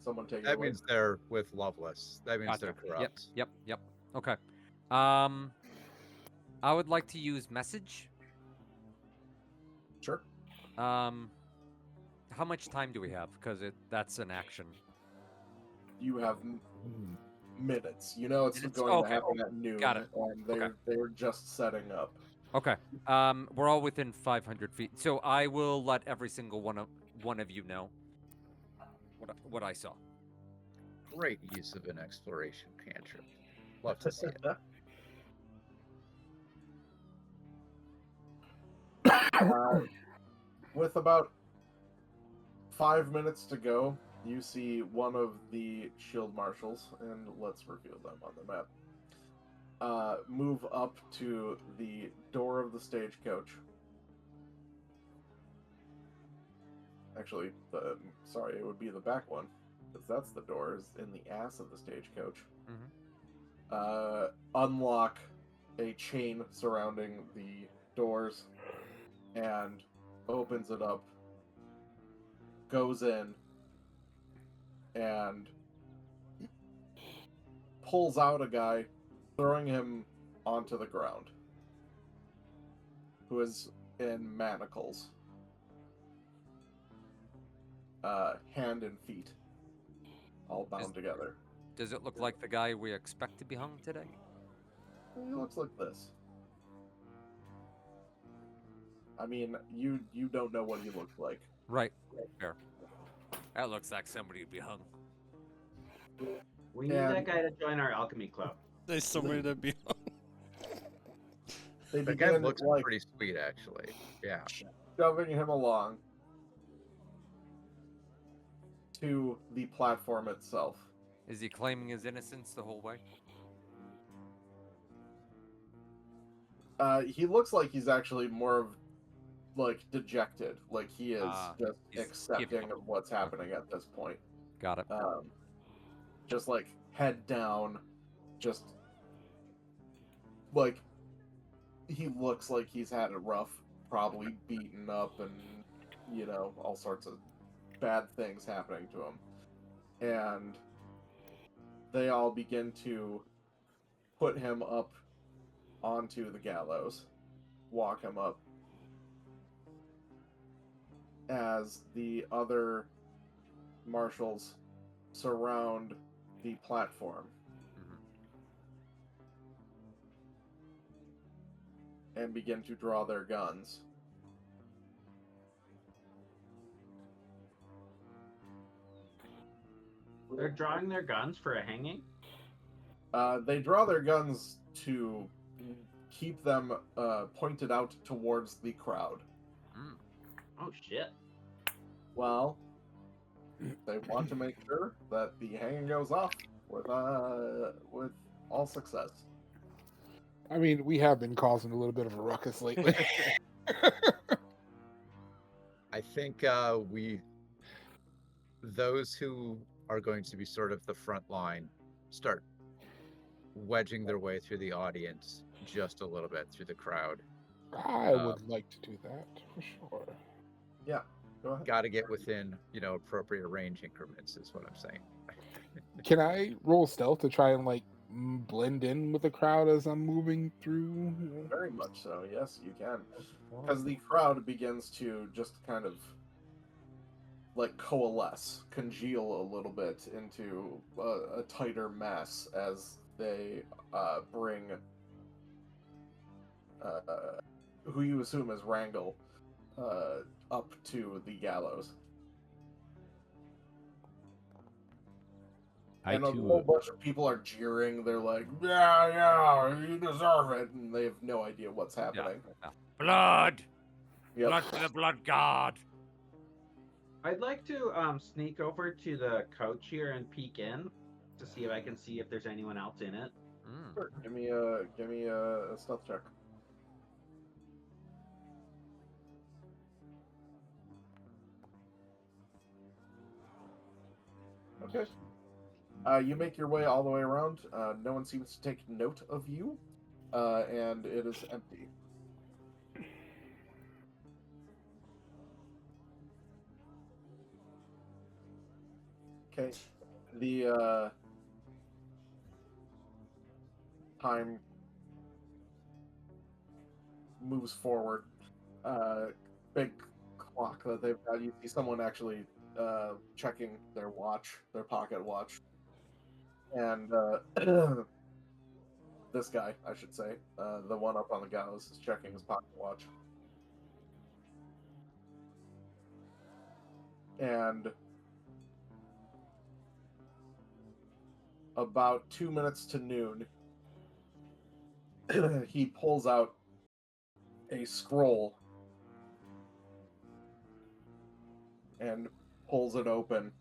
Someone take it That away. means they're with Loveless. That means they're Gotcha. corrupt. Yep. Okay. I would like to use message. Sure. How much time do we have? Because that's an action. You have minutes. You know it's Minutes? going to Okay. happen at noon. Got it. And they're just setting up. Okay. We're all within 500 feet, so I will let every single one of you know what I saw. Great use of an exploration cantrip. Love to see it. With about 5 minutes to go, you see one of the shield marshals, and let's reveal them on the map, move up to the door of the stagecoach Actually, sorry, it would be the back one, because that's the doors in the ass of the stagecoach. Unlock a chain surrounding the doors and opens it up, goes in, and pulls out a guy, throwing him onto the ground, who is in manacles, hand and feet, all bound together. Does it look like the guy we expect to be hung today? He looks like this. I mean, you don't know what he looks like. Right. Fair. That looks like somebody would be hung. We need that guy to join our alchemy club. There's somebody to be. They The guy begin looks like pretty sweet, actually. Yeah. shoving him along to the platform itself. Is he claiming his innocence the whole way? He looks like he's actually more of like dejected, like he is just he's accepting giving up. of what's happening at this point. Got it. Just like head down, just like he looks like he's had it rough, probably beaten up, and all sorts of bad things happening to him. And they all begin to put him up onto the gallows, walk him up, as the other marshals surround the platform and begin to draw their guns. They're drawing their guns for a hanging? They draw their guns to keep them pointed out towards the crowd. Oh, shit. Well, they want to make sure that the hanging goes off with all success. I mean, we have been causing a little bit of a ruckus lately. I think those who are going to be sort of the front line start wedging their way through the audience just a little bit through the crowd. I would like to do that for sure. Yeah, go ahead. Got to get within, appropriate range increments is what I'm saying. Can I roll stealth to try and like blend in with the crowd as I'm moving through? Very much so. Yes, you can. Because the crowd begins to just kind of like coalesce, congeal a little bit into a tighter mass as they bring who you assume is Wrangle up to the gallows. And a whole bunch of people are jeering. They're like, yeah, you deserve it. And they have no idea what's happening. Yeah. Blood! Yep. Blood for the blood god! I'd like to sneak over to the coach here and peek in to see if I can see if there's anyone else in it. Sure. Give me a stealth check. Okay. You make your way all the way around. No one seems to take note of you, and it is empty. Okay. The time moves forward. Big clock that they've got. You see someone actually checking their watch, their pocket watch. And this guy, I should say, the one up on the gallows, is checking his pocket watch. And about 2 minutes to noon, he pulls out a scroll and pulls it open.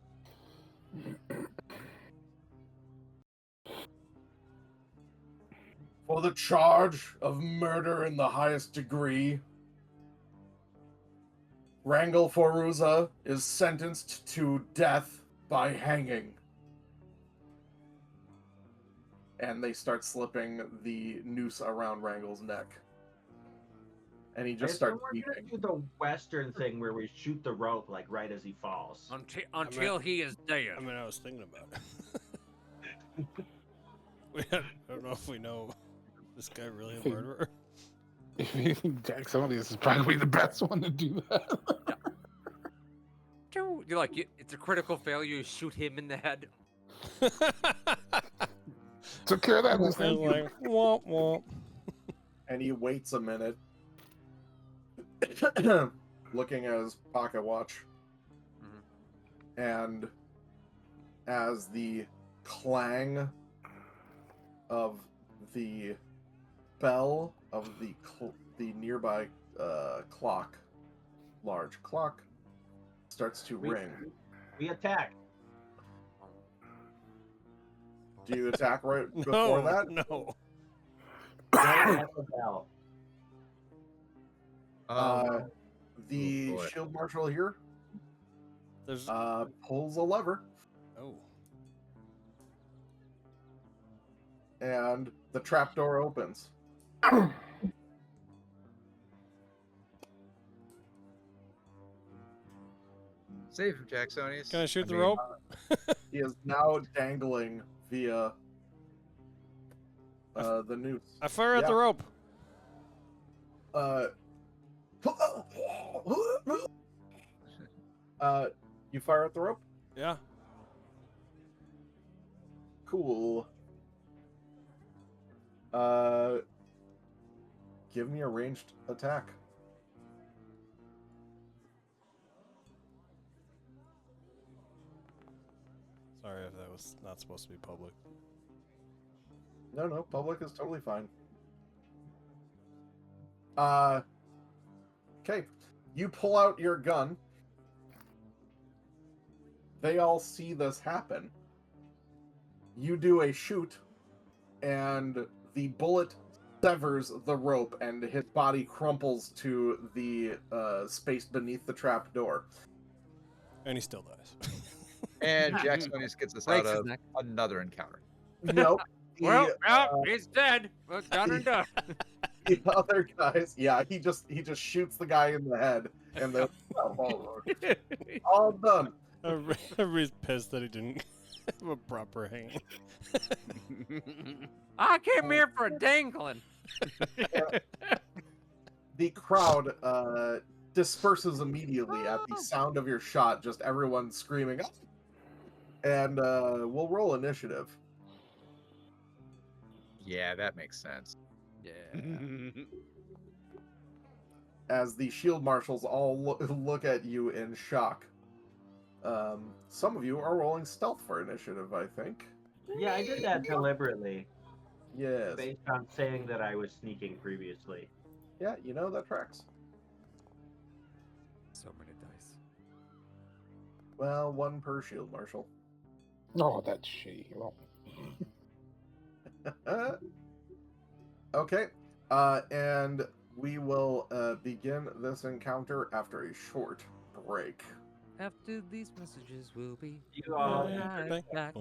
For the charge of murder in the highest degree, Rangel Foruza is sentenced to death by hanging. And they start slipping the noose around Rangel's neck. And he I just assume starts we're gonna weeping. do the Western thing where we shoot the rope like right as he falls. Until he is dead. I mean, I was thinking about it. I don't know if we know this guy really a murderer. Jacksonius is probably the best one to do that. You're like, it's a critical failure. You shoot him in the head. Took care of that. Just And thank you. like, womp womp. And he waits a minute, looking at his pocket watch. And as the clang of the bell of the nearby clock, large clock, starts to ring. We attack. Do you attack right before No, that? no. Right at the bell. The boy. shield marshal here There's pulls a lever, oh. and the trapdoor opens. Save him, Jacksonius. Can I shoot the mean, rope? He is now dangling via the noose. I fire at the yeah. rope. You fire at the rope? Yeah. Cool. Give me a ranged attack. Sorry if that was not supposed to be public. No, public is totally fine. Okay. You pull out your gun. They all see this happen. You do a shoot, and the bullet severs the rope, and his body crumples to the space beneath the trap door. And he still dies. And Jacksonius gets us out Breaks his of neck. another encounter. Nope. Well, The, he's dead. Well, done and done. the other guys, yeah, he just shoots the guy in the head, and then all done. Everybody's pissed that he didn't have a proper hanging. I came here for a dangling. The crowd disperses immediately at the sound of your shot, just everyone screaming. And we'll roll initiative. Yeah, that makes sense. Yeah. As the shield marshals all look at you in shock. Some of you are rolling stealth for initiative, I think. Yeah, I did that deliberately, Yes. based on saying that I was sneaking previously. Yeah, you know, that tracks. So many dice. Well, one per shield marshal. Oh, that's shitty. Well, Okay. And we will begin this encounter after a short break. After these messages, we'll be You all. right back.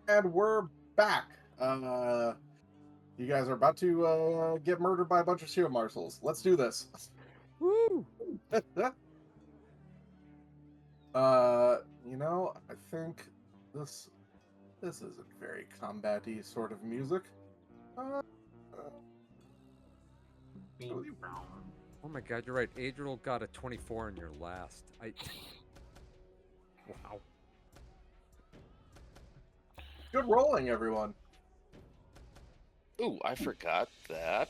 And we're back. You guys are about to get murdered by a bunch of shield marshals. Let's do this. Woo! You know, I think this isn't very combat-y sort of music. Oh my god, you're right. Adriel got a 24 in your last. Wow. Good rolling, everyone. Ooh, I forgot that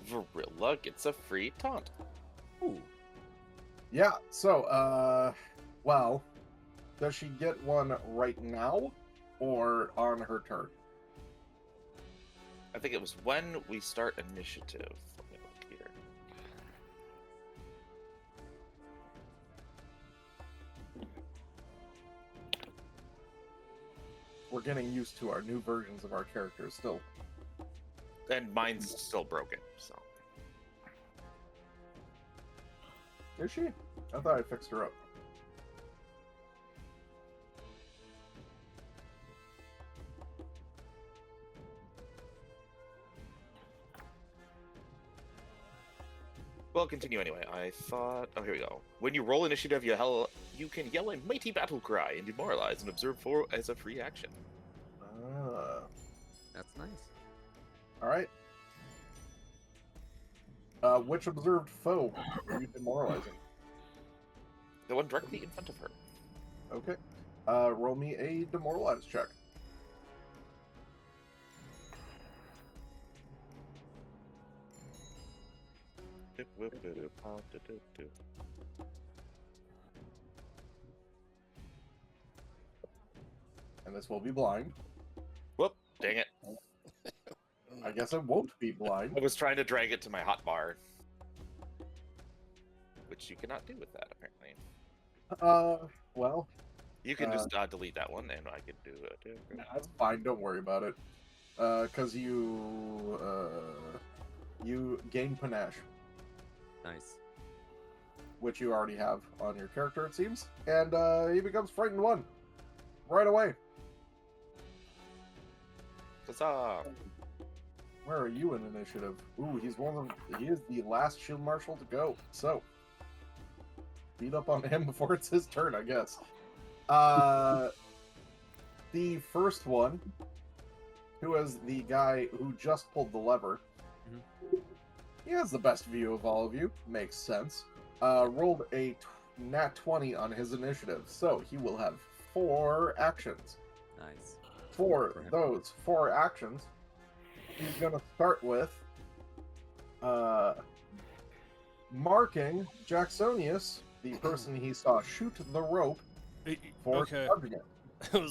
Varilla gets a free taunt. Ooh. Yeah, so, well, does she get one right now or on her turn? I think it was when we start initiative. Let me look here. We're getting used to our new versions of our characters still. And mine's still broken, so. Is she? I thought I fixed her up. Well, continue anyway. I thought. Oh, here we go. When you roll initiative, you can yell a mighty battle cry and demoralize and observe 4 as a free action. That's nice. All right. Which observed foe are you demoralizing? The one directly in front of her. Okay. Roll me a demoralize check. And this will be blind. Whoop! Dang it! I guess it won't be blind. I was trying to drag it to my hotbar, which you cannot do with that apparently. Well, You can just delete that one, and I can do it. that's fine. Don't worry about it. Because you gain panache, Nice. which you already have on your character, it seems, and he becomes frightened 1 right away. Huzzah! Where are you in initiative? Ooh, he is the last shield marshal to go. So, beat up on him before it's his turn, I guess. The first one, who is the guy who just pulled the lever, he has the best view of all of you. Makes sense. Rolled a nat 20 on his initiative, so he will have 4 actions. Nice. For For him. those 4 actions, he's going to start with marking Jacksonius, the person he saw shoot the rope, for Okay. charging it.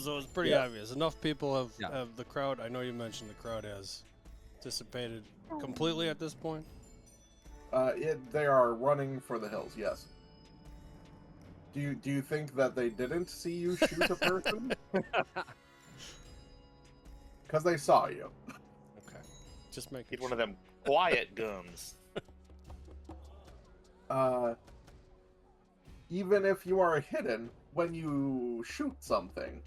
So it's pretty Yeah. obvious. Enough people Yeah. have the crowd. I know you mentioned the crowd has dissipated completely at this point. They are running for the hills, yes. Do you think that they didn't see you shoot a person? Because they saw you. Okay. Just making Get one of them quiet guns. Even if you are hidden, when you shoot something,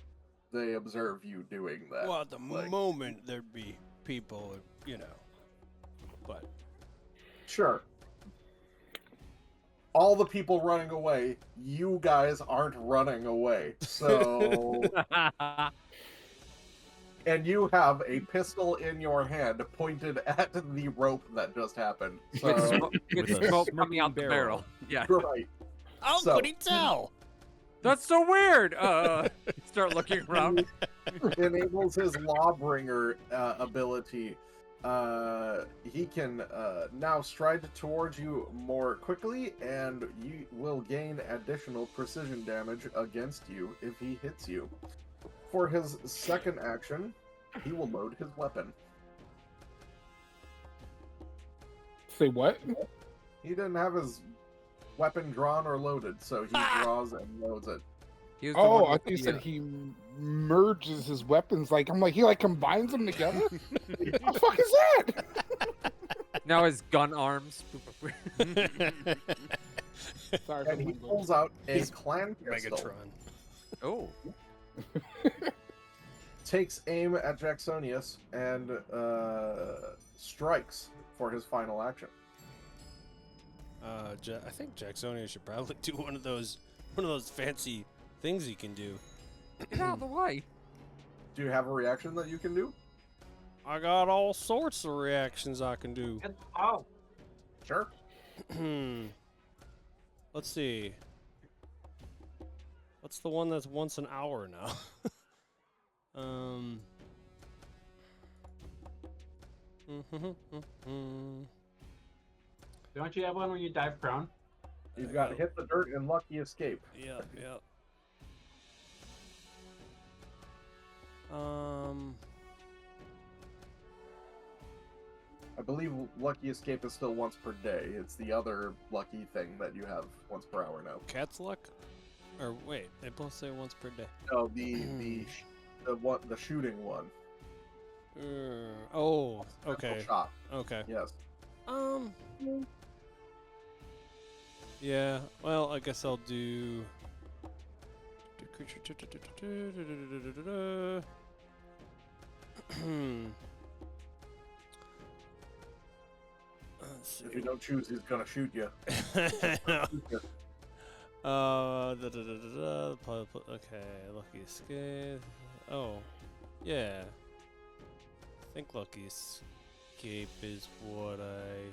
they observe you doing that. Well, at the like- moment, there'd be people, but Sure. All the people running away, you guys aren't running away. So, and you have a pistol in your hand pointed at the rope that just happened. With So, smoke, with With a smoke smoking coming out the barrel. Yeah. right. how So- could he tell? That's so weird. Start looking around. Enables his Lawbringer ability. He can now stride towards you more quickly, and you will gain additional precision damage against you if he hits you. For his second action, he will load his weapon. Say what? He didn't have his weapon drawn or loaded, so he draws and loads it. He was the Oh, one I with thought you the, said he merges his weapons. Like I'm like he combines them together. What the fuck is that? Now his gun arms. Sorry, And he someone pulls out a He's clan pistol Megatron. Oh. takes aim at Jacksonius and strikes for his final action. I think Jacksonia should probably do one of those fancy things he can do. Get out of the way. Do you have a reaction that you can do? I got all sorts of reactions I can do. Oh, Sure. Let's see. What's the one that's once an hour now? don't you have one when you dive prone? You've got hit the dirt and lucky escape. Yeah. I believe lucky escape is still once per day. It's the other lucky thing that you have once per hour now. Cat's luck? Or wait, they both say once per day. No, the shooting one. Oh, Special okay. Shot. Okay. Yes. Yeah, well, I guess I'll do. Let's see. If you don't choose, he's gonna shoot you. Okay, lucky escape. Oh, yeah. I think lucky escape is what I.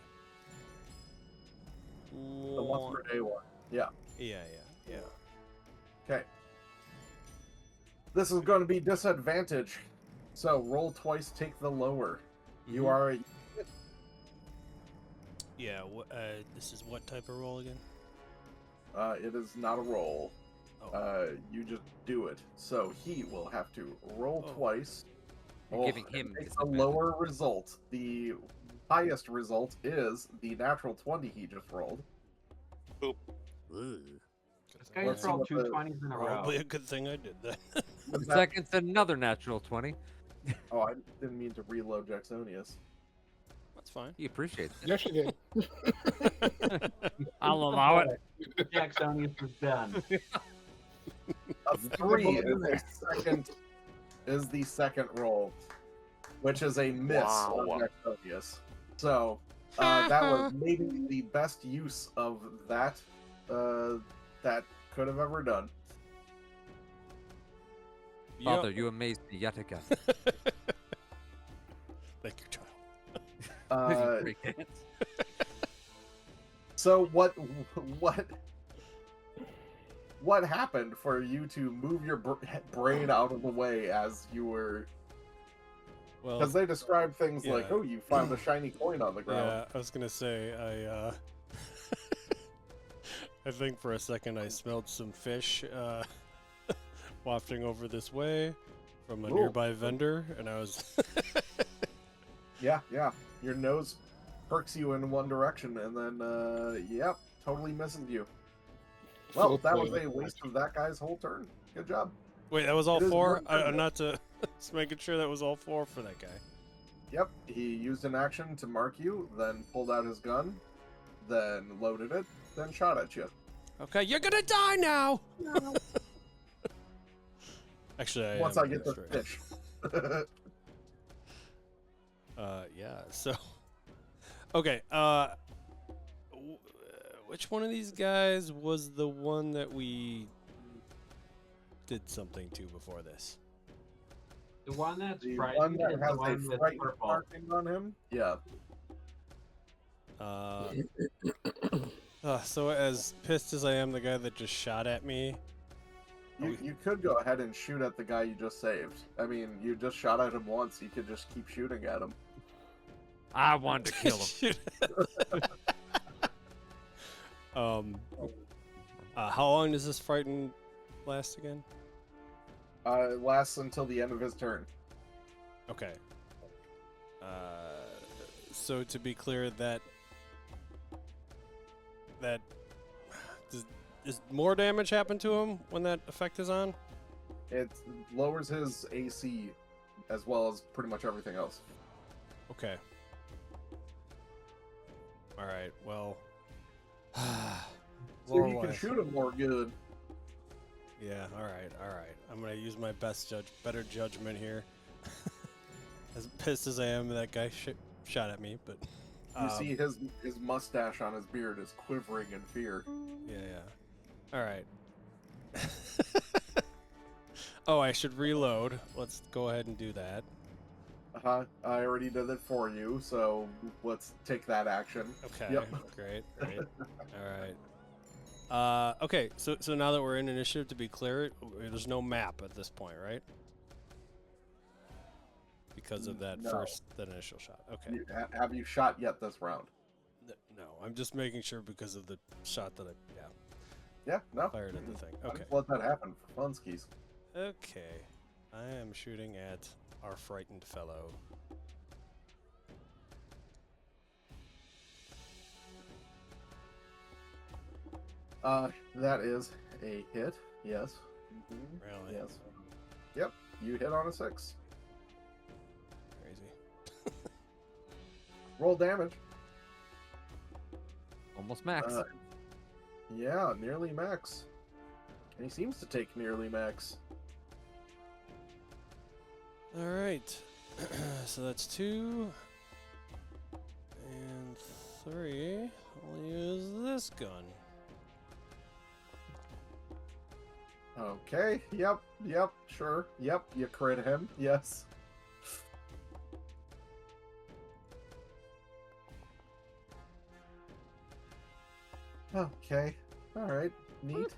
The once per day one. Yeah. Yeah. Okay. This is going to be disadvantage. So roll twice, take the lower. You are. Yeah. This is what type of roll again? It is not a roll. Oh. You just do it. So he will have to roll twice. You're giving and him take a disadvantage. lower result. The highest result is the natural 20 he just rolled. This guy Let's just see rolled what two the- 20s in a row. Probably a good thing I did that. Was that- Second's another natural 20. Oh, I didn't mean to reload Jacksonius. That's fine. He appreciates it. Yes, you did. I'll allow it. Jacksonius is done. A 3 is the second roll, which is a miss Wow. on Jacksonius. So that was maybe the best use of that that could have ever done. Father, you amaze me yet again. Thank you, child. So what happened for you to move your brain out of the way as you were? Well, Because they describe things like, yeah. "Oh, you found a shiny coin on the ground." yeah, I was gonna say I. I think for a second I smelled some fish wafting over this way from a Ooh. nearby vendor, and I was. Yeah. Your nose perks you in one direction, and then, yep, totally misses you. Well, that was a waste of that guy's whole turn. Good job. Wait, that was all It is four? your turn, I'm though. not to. Just making sure that was all four for that guy. Yep, he used an action to mark you, then pulled out his gun, then loaded it, then shot at you. Okay, you're gonna die now. Actually, Once am I get the gonna fish. Yeah. So. Okay. Which one of these guys was the one that we did something to before this? The one that's The frightened one that is the has one a with frightened purple. marking on him? Yeah. So as pissed as I am, the guy that just shot at me. You could go ahead and shoot at the guy you just saved. I mean, you just shot at him once, you could just keep shooting at him. I wanted to kill him. Shoot. How long does this frighten last again? It lasts until the end of his turn. Okay. So to be clear, that does more damage happen to him when that effect is on? It lowers his AC as well as pretty much everything else. Okay. All right. Well. So you can shoot him more good. Yeah. All right. I'm gonna use my better judgment here. As pissed as I am, that guy shot at me, but You see his mustache on his beard is quivering in fear. Yeah. All right. Oh, I should reload. Let's go ahead and do that. I already did it for you, so let's take that action. Okay. Yep. Great. All right. Okay. So now that we're in initiative, to be clear, there's no map at this point, right? Because of that No. that initial shot. Okay. Have you shot yet this round? No, I'm just making sure because of the shot that I Yeah, no. fired at the thing. I'll Okay. just let that happen for funskis. Okay. I am shooting at our frightened fellow. That is a hit. Yes. Really? Yes. Yep. You hit on a 6. Crazy. Roll damage. Almost max. Yeah, nearly max. And he seems to take nearly max. All right. So that's 2 and 3. I'll use this gun. Okay. Yep. Sure. Yep. You crit him. Yes. Okay. All right. Neat.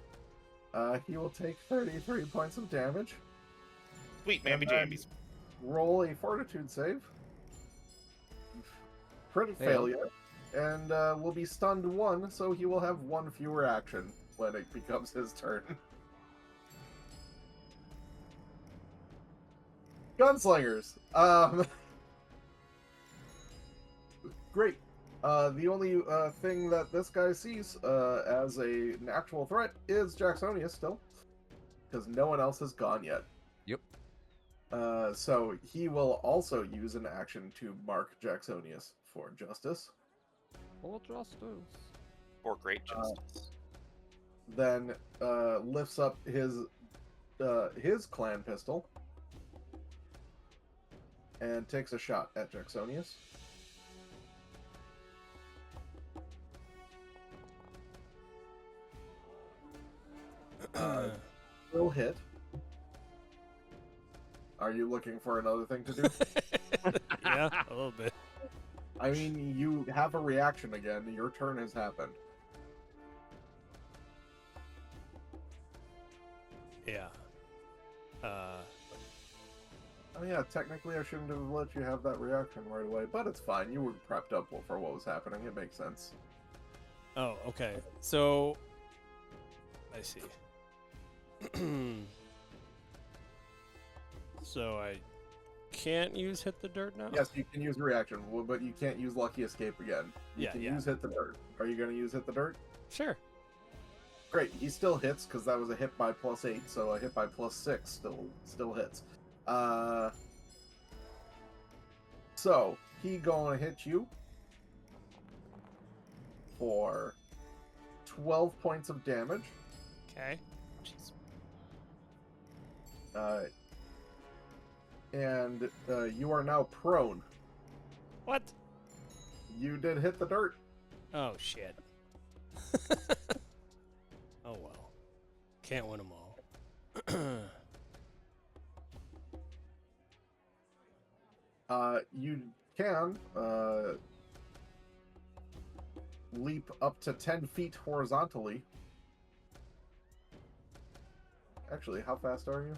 He will take 33 points of damage. Sweet, mammy then jammies. Roll a fortitude save. Crit Fail. failure. And will be stunned 1, so he will have 1 fewer action when it becomes his turn. Gunslingers. Great. The only thing that this guy sees as an actual threat is Jacksonius still, because no one else has gone yet. Yep. So he will also use an action to mark Jacksonius for justice. For justice. For great justice. Then lifts up his clan pistol and takes a shot at Jacksonius. Will hit. Are you looking for another thing to do? Yeah, a little bit. I mean, you have a reaction again. Your turn has happened. Yeah. Oh yeah, technically I shouldn't have let you have that reaction right away, but it's fine. You were prepped up for what was happening. It makes sense. Oh, okay. So I see. So I can't use hit the dirt now? Yes, you can use reaction, but you can't use lucky escape again. You Yeah, can yeah. use hit the dirt. Are you going to use hit the dirt? Sure. Great. He still hits because that was a hit by +8, so a hit by +6 still hits. So he gonna hit you for 12 points of damage. Okay. And you are now prone. What? You did hit the dirt. Oh, shit. Oh, well. Can't win them all. You can leap up to 10 feet horizontally. Actually, how fast are you?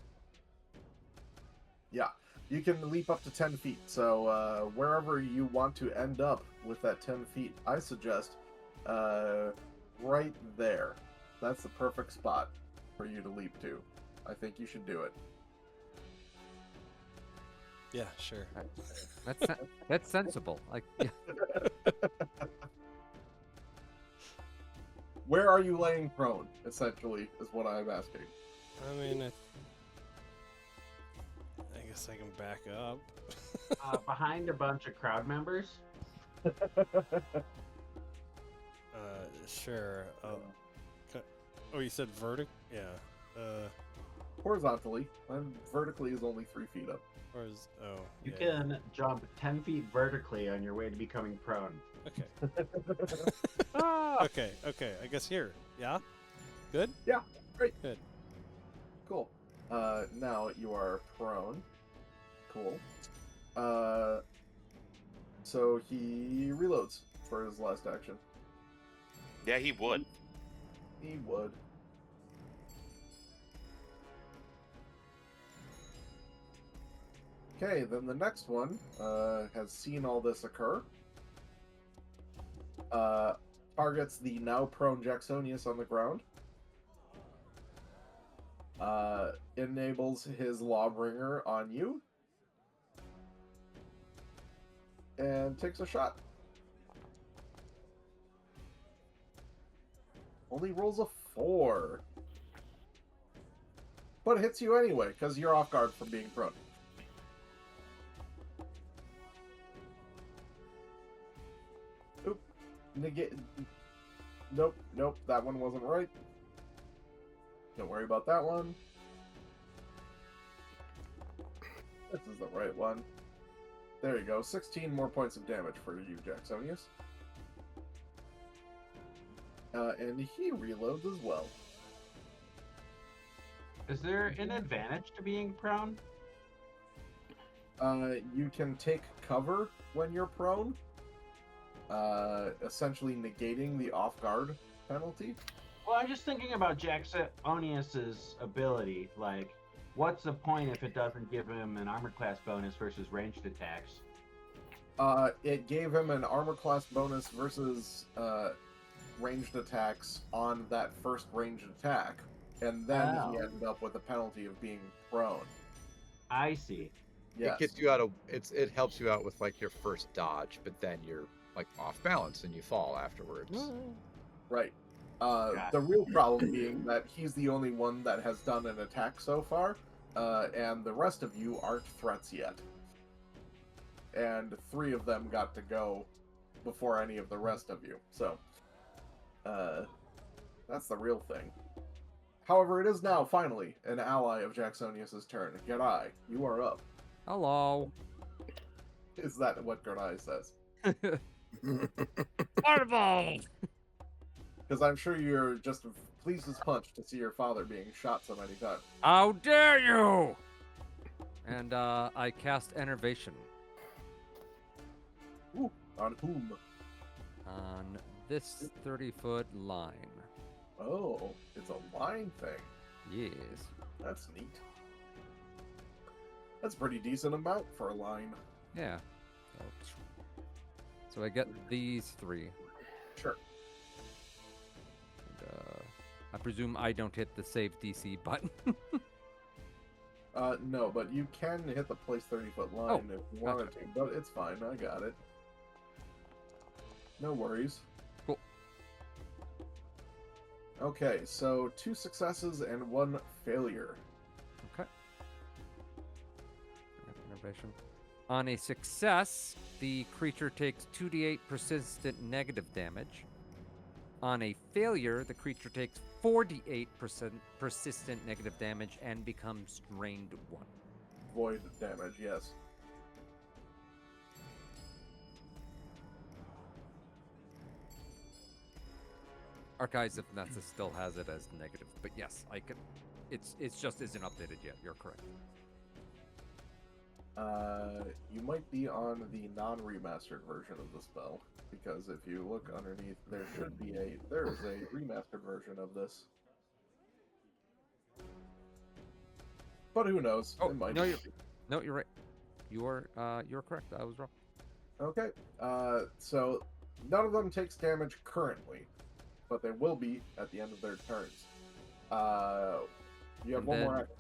Yeah, you can leap up to 10 feet. So wherever you want to end up with that 10 feet, I suggest right there. That's the perfect spot for you to leap to. I think you should do it. Yeah, sure. That's sensible. Like, yeah. Where are you laying prone, essentially, is what I'm asking. I mean, I guess I can back up. Behind a bunch of crowd members. Sure. Oh, you said vertic? Yeah. Horizontally, and vertically is only 3 feet up. Or is You yeah. can jump 10 feet vertically on your way to becoming prone. Okay. Okay. I guess here. Yeah. Good. Cool. Now you are prone. Cool. So he reloads for his last action. Yeah, he would. He would. Okay, then the next one has seen all this occur. Targets the now prone Jacksonius on the ground. Enables his Lawbringer on you. And takes a shot. Only rolls a 4. But hits you anyway, because you're off guard from being prone. Oop. Negate. Nope, that one wasn't right. Don't worry about that one. This is the right one. There you go. 16 more points of damage for you, Jacksonius. And he reloads as well. Is there an advantage to being prone? You can take cover when you're prone, essentially negating the off-guard penalty. Well, I'm just thinking about Jacksonius's ability. Like, what's the point if it doesn't give him an armor class bonus versus ranged attacks? It gave him an armor class bonus versus ranged attacks on that first ranged attack, and then he ended up with a penalty of being prone. I see. Yes. It gets you out of it helps you out with like your first dodge, but then you're like off balance and you fall afterwards. Right. The real problem being that he's the only one that has done an attack so far, and the rest of you aren't threats yet. And 3 of them got to go before any of the rest of you. So, that's the real thing. However, it is now, finally, an ally of Jacksonius' turn. Garai, you are up. Hello. Is that what Garai says? Fireball! Because I'm sure you're just pleased as punch to see your father being shot so many times. How dare you! And I cast Enervation Ooh, on whom? on this 30-foot line. Oh, it's a line thing. Yes. That's neat. That's a pretty decent amount for a line. Yeah. So I get these 3. Sure. And, I presume I don't hit the save DC button. No, but you can hit the place 30-foot line if you wanted to, but it's fine. I got it. No worries. Cool. Okay, so 2 successes and 1 failure. Okay. Innovation. On a success, the creature takes 2d8 persistent negative damage. On a failure, the creature takes 4d8 persistent negative damage and becomes drained 1. Void damage, yes. Archives of Nessus still has it as negative, but yes, I can. It's just isn't updated yet. You're correct. You might be on the non-remastered version of the spell, because if you look underneath, there is a remastered version of this. But who knows? Oh, It might no, be. you're right. You're correct. I was wrong. Okay. So none of them takes damage currently, but they will be at the end of their turns. You have And one more then- action.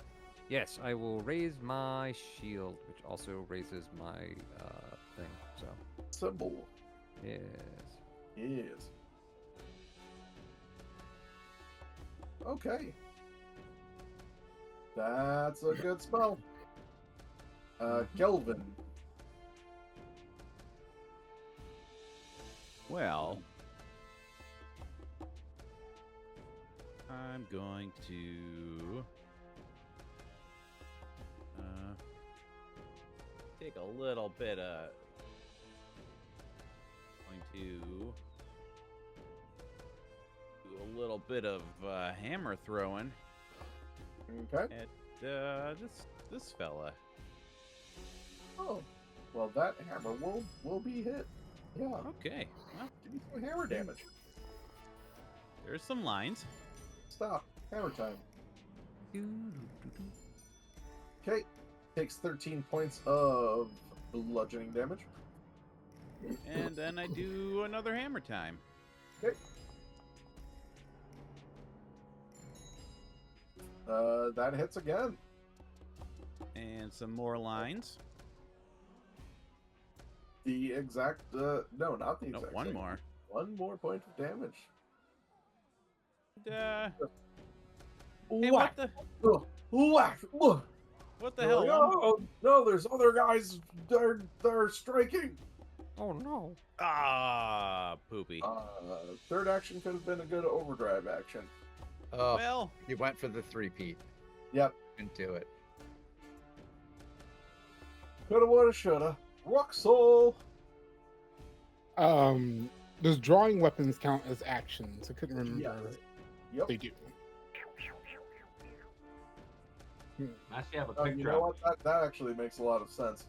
Yes, I will raise my shield, which also raises my thing. So Symbol. yes. Yes. Okay. That's a good spell. Kelvin. Well, I'm going to take a little bit of. Going to do a little bit of hammer throwing Okay. at this fella. Oh, well, that hammer will be hit. Yeah. Okay. Well, Give me some hammer damage. there's some lines. Stop. Hammer time. Okay. Takes 13 points of bludgeoning damage. And then I do another hammer time. Okay. That hits again. And some more lines. The exact, no, not the No, exact. one same. more. One more point of damage. Hey, Whack! Whack! Ugh. what the hell? Oh, no, there's other guys. They're striking. Oh no. Ah, poopy. Third action could have been a good overdrive action. Oh, Well, you went for the three-peat. Yep. Didn't do it. Coulda, woulda, shoulda. Ruxel. Does drawing weapons count as actions? I couldn't remember. Yes. Yep. They do. I see. Have a quick You drop. know what? That actually makes a lot of sense.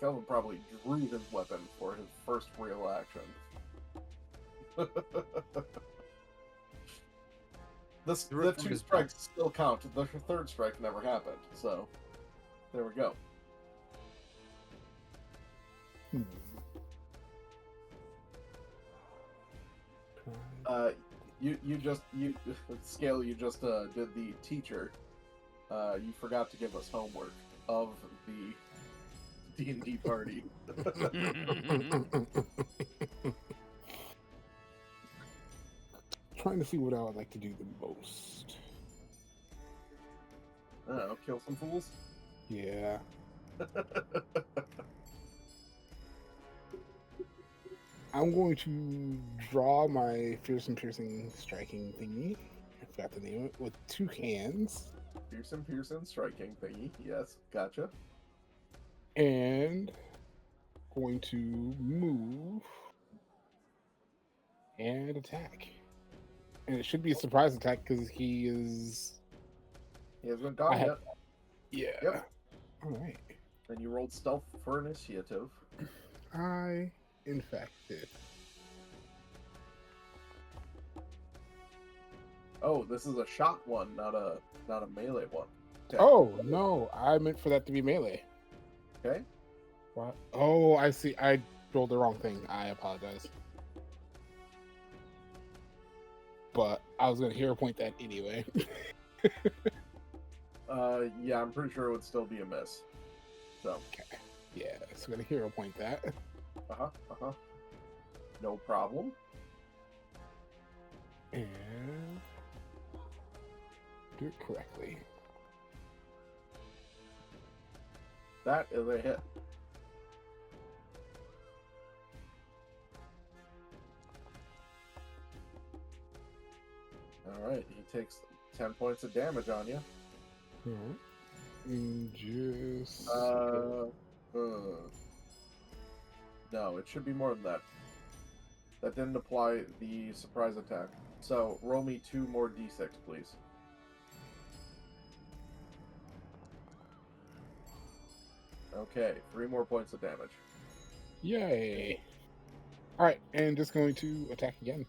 Kelvin probably drew his weapon for his first real action. The from two his strikes still count. The third strike never happened. So, there we go. Hmm. You just Scale. You just did the teacher. You forgot to give us homework of the D&D party. Trying to see what I would like to do the most. I don't know, kill some fools. Yeah. I'm going to draw my fearsome piercing striking thingy. I forgot the name of it. With two hands. Pearson, striking thingy. Yes, gotcha. And going to move and attack. And it should be a surprise attack because he is. He hasn't gone I yet. have- Yeah. Yep. Alright. And you rolled stealth for initiative. I, in fact, did. Oh, this is a shot one, not a melee one. Okay. Oh, no. I meant for that to be melee. Okay. What? Oh, I see. I rolled the wrong thing. I apologize. But I was going to hero point that anyway. Yeah, I'm pretty sure it would still be a miss. So, Yeah, so I'm going to hero point that. no problem. And do it correctly. That is a hit. Alright, he takes 10 points of damage on you. Alright. And just. No, it should be more than that. That didn't apply the surprise attack. So, roll me 2 more d6, please. Okay, 3 more points of damage. Yay. Alright, and just going to attack again.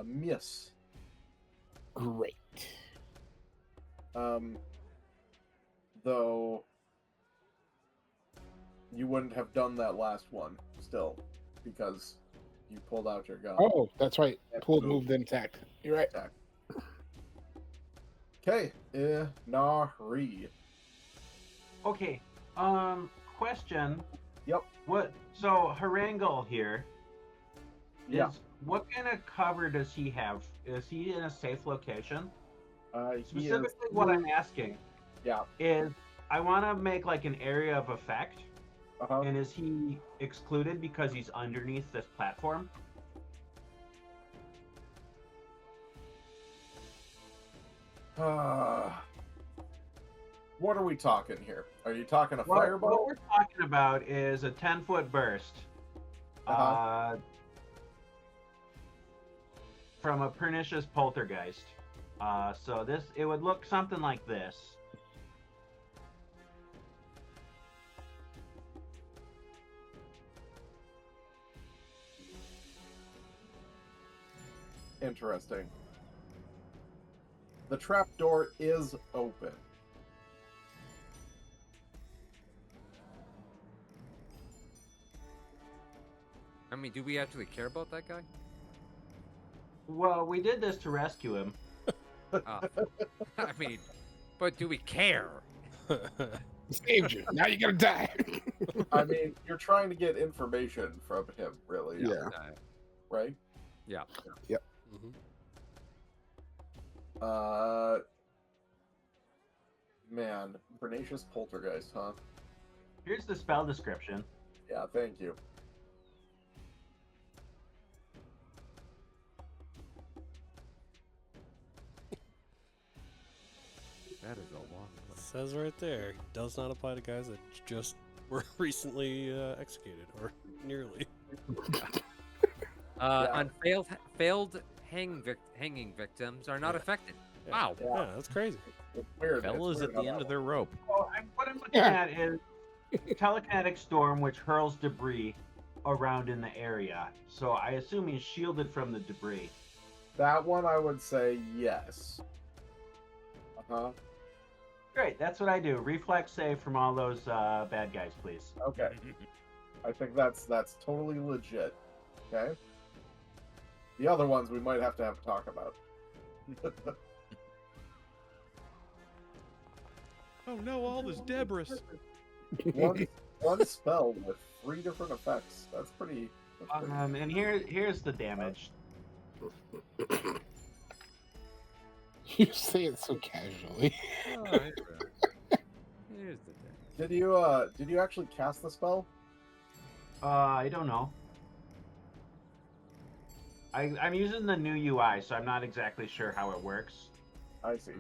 Miss. Great. Though you wouldn't have done that last one still, because you pulled out your gun. Oh, that's right. Yeah, Pulled, move. moved, then attacked. You're right. Okay, Nari. Okay. Question. Yep. What? So Harangle here. Yeah. What kind of cover does he have? Is he in a safe location? He is, Specifically, what I'm asking yeah. is, I want to make like an area of effect, Uh-huh. and is he excluded because he's underneath this platform? What are we talking here? Are you talking a What fireball? we're talking about is a 10-foot burst from a pernicious poltergeist. So it would look something like this. Interesting. The trapdoor is open. I mean, do we actually care about that guy? Well, we did this to rescue him. I mean, but do we care? Saved you. Now you gotta die. I mean, you're trying to get information from him, really. Yeah. Right? Yeah. Mhm. Man, Pernicious Poltergeist, huh? Here's the spell description. Yeah, thank you. That is a long one. Says right there, does not apply to guys that just were recently executed or nearly. On failed hanging victims are not affected. Yeah. Wow. Yeah, that's crazy. It's weird. Fellas it's at weird the how end that of their rope. Well, what I'm looking at is telekinetic storm, which hurls debris around in the area. So I assume he's shielded from the debris. That one, I would say yes. Uh-huh. Great, that's what I do. Reflex save from all those bad guys, please. Okay. I think that's totally legit. Okay. The other ones we might have to talk about. Oh no, all this debris. one spell with 3 different effects. That's pretty. And here's the damage. You say it so casually. Here's the thing. Did you actually cast the spell? I don't know. I'm using the new UI, so I'm not exactly sure how it works. I see.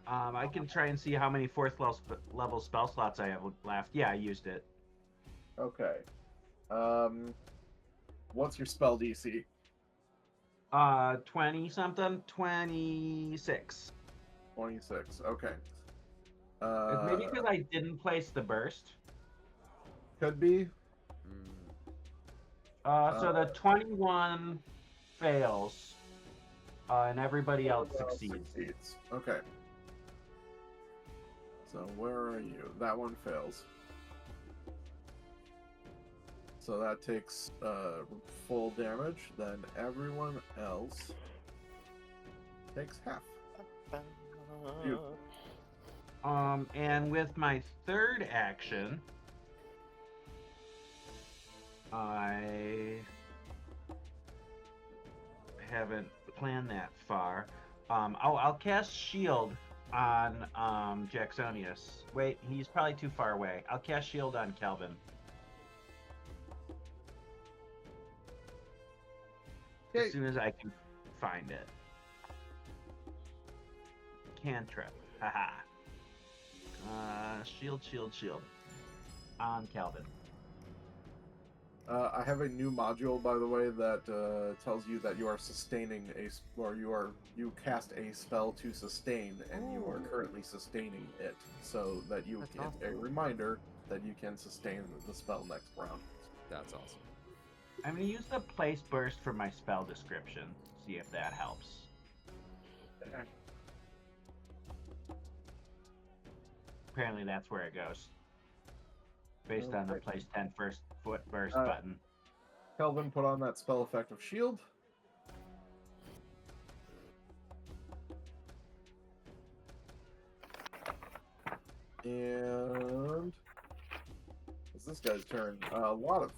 I can try and see how many 4th level spell slots I have left. Yeah, I used it. Okay. What's your spell DC? 20 something, 26. 26. Okay. Maybe because I didn't place the burst. Could be. So the 21 fails, and everybody else succeeds. Okay. So where are you? That one fails. So that takes full damage. Then everyone else takes half. Beautiful. And with my 3rd action, I haven't planned that far. I'll cast Shield on Jacksonius. Wait, he's probably too far away. I'll cast Shield on Kelvin. As soon as I can find it. Cantrip. Haha. Shield. On Kelvin. I have a new module, by the way, that tells you that you are sustaining you cast a spell to sustain, and you are currently sustaining it, so that you That's get a awesome. reminder that you can sustain the spell next round. That's awesome. I'm gonna use the place burst for my spell description. See if that helps. Apparently that's where it goes. Based on the Okay. place 10 first foot burst Uh, button. Kelvin, put on that spell effect of shield. And it's this guy's turn. A lot of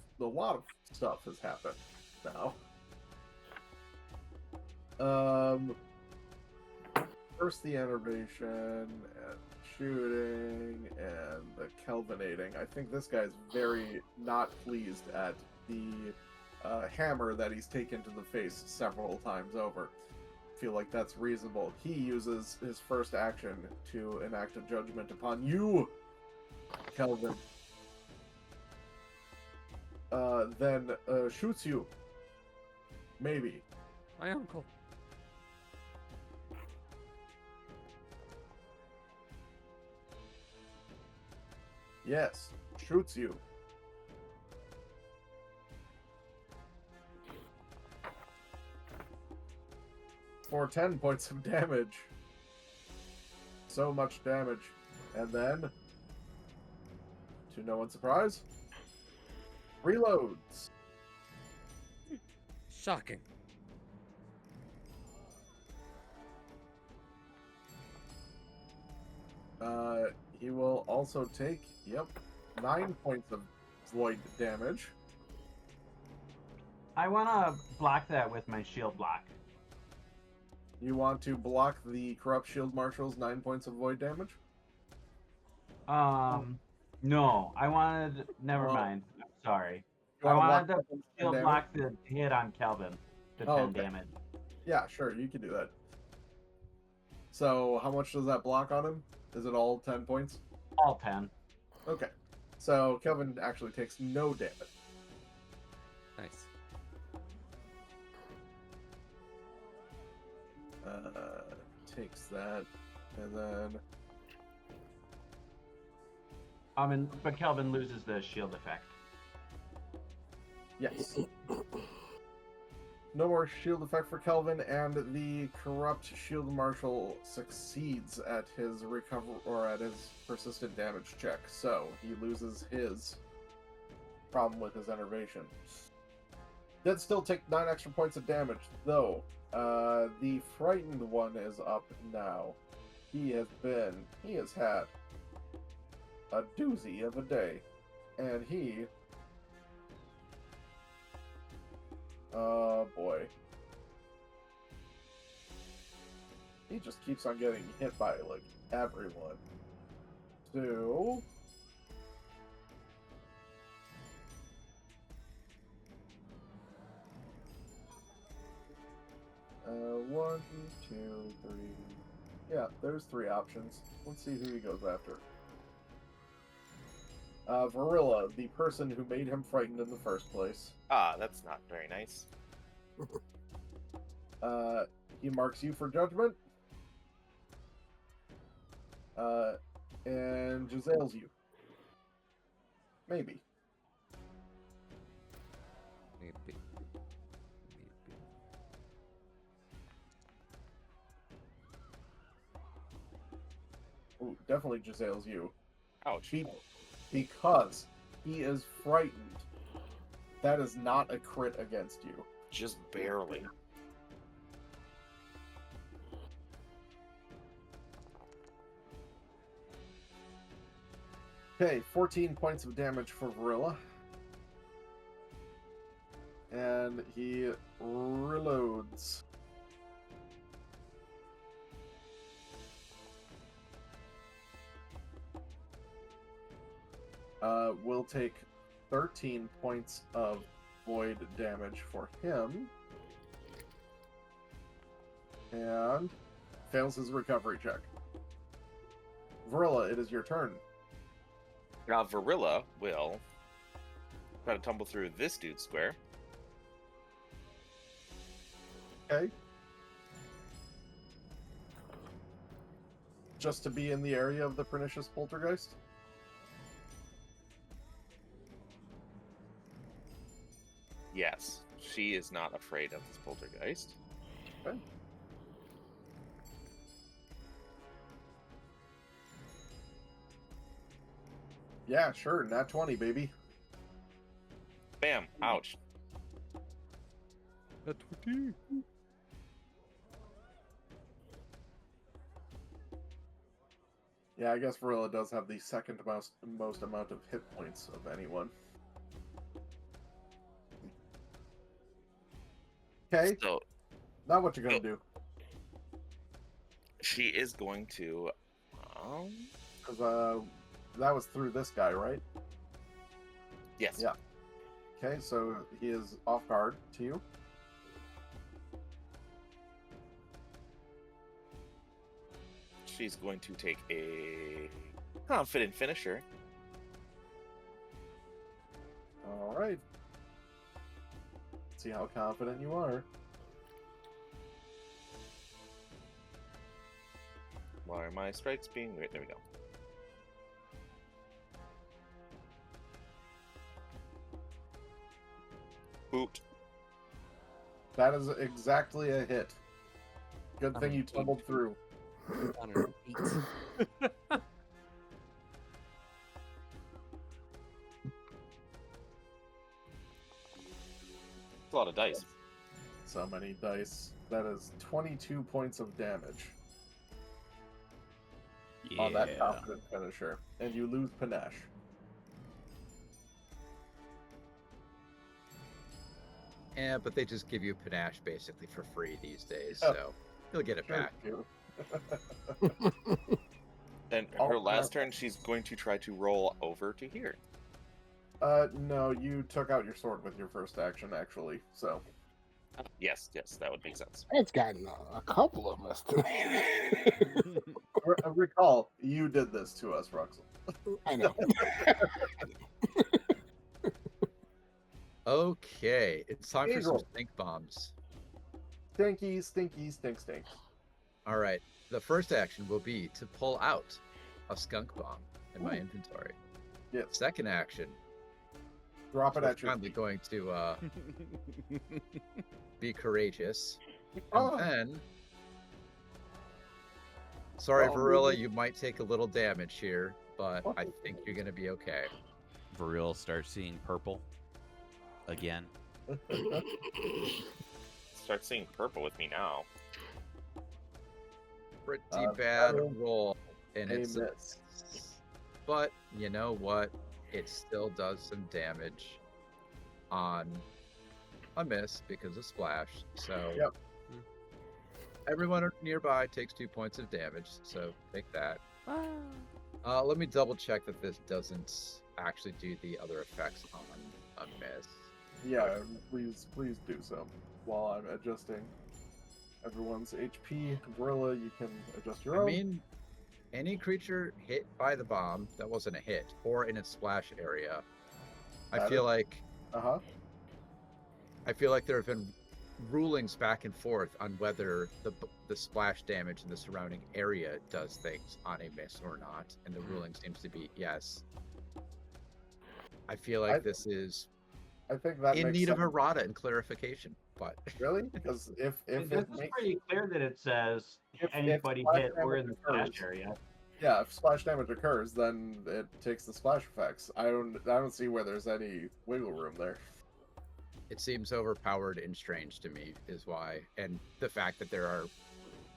stuff has happened now. First the enervation and shooting and the Kelvinating. I think this guy's very not pleased at the hammer that he's taken to the face several times over. feel like that's reasonable. He uses his first action to enact a judgment upon you, Kelvin. Then shoots you. Maybe. My uncle. Yes, shoots you. For 10 points of damage. So much damage. And then, to no one's surprise, reloads. Shocking. He will also take, 9 points of void damage. I want to block that with my shield block. You want to block the Corrupt Shield Marshal's 9 points of void damage? No, I wanted. Never Oh. mind. I'm sorry. You I wanna wanted block to Kelvin's 10 shield damage? block the hit on Kelvin. The 10 okay. damage. Yeah, sure, you can do that. So, how much does that block on him? Is it all 10 points? All 10. Okay. So, Kelvin actually takes no damage. Nice. Takes that, and then But Kelvin loses the shield effect. yes. No more shield effect for Kelvin, and the Corrupt Shield Marshal succeeds at his persistent damage check. So he loses his problem with his enervation. Did still take 9 extra points of damage, though. The frightened one is up now. He has had a doozy of a day, and he. Oh boy. He just keeps on getting hit by, like, everyone. So... 1, 2, 3... Yeah, there's 3 options. Let's see who he goes after. Varilla, the person who made him frightened in the first place. Ah, that's not very nice. He marks you for judgment. And Gisele's you. Maybe. Maybe. Ooh, definitely Gisele's you. Ouch. Because he is frightened. That is not a crit against you. Just barely. Okay, 14 points of damage for Varilla. And he reloads. Will take 13 points of void damage for him. And fails his recovery check. Varilla, it is your turn. Now, Varilla will try to tumble through this dude's square. Okay. Just to be in the area of the pernicious poltergeist? Yes, she is not afraid of this poltergeist. Okay. Yeah, sure. Nat 20, baby. Bam! Ouch. Yeah, I guess Varilla does have the second most amount of hit points of anyone. Okay, So now what you gonna do? she is going to. Because that was through this guy, right? Yes. Yeah. Okay, so he is off guard to you. she's going to take a confident finisher. All right. See how confident you are. Why are my strikes being weird? There we go. Boot. That is exactly a hit. Good thing you tumbled through. On an 8. It's a lot of dice. So many dice. That is 22 points of damage on that confident finisher. And you lose panache. Yeah, but they just give you panache basically for free these days, Oh. so you'll get it Sure back. you And Oh, her last turn, she's going to try to roll over to here. No, you took out your sword with your first action, actually. So, Yes, that would make sense. It's gotten a couple of us today. recall, you did this to us, Ruxel. I know. Okay, it's time for some Angel. stink bombs. Stinky, stinky, stink, stink. All right, the first action will be to pull out a skunk bomb in my Ooh. inventory. Yes. Second action, Drop it we're at your finally feet. going to be courageous. And Oh. then, sorry, Well, Varilla, maybe- you might take a little damage here, but What? I think you're gonna be okay. Varil starts seeing purple again. Start seeing purple with me now. Pretty that bad is roll, and a it's miss. but you know what? It still does some damage on a miss because of splash. So Yep. everyone nearby takes 2 points of damage. So take that. Let me double check that this doesn't actually do the other effects on a miss. Yeah, please do so. While I'm adjusting everyone's HP. Gorilla, you can adjust your I own. mean, any creature hit by the bomb that wasn't a hit or in its splash area, I That feel is- like Uh-huh. there have been rulings back and forth on whether the splash damage in the surrounding area does things on a miss or not, and the ruling seems to be yes. I feel like I- this is I think that in makes need of sense. errata and clarification, but Really? Because if This it is makes pretty clear that it says if anybody splash hit or in the damage splash occurs- area. Yeah, if splash damage occurs, then it takes the splash effects. I don't see where there's any wiggle room there. it seems overpowered and strange to me is why, and the fact that there are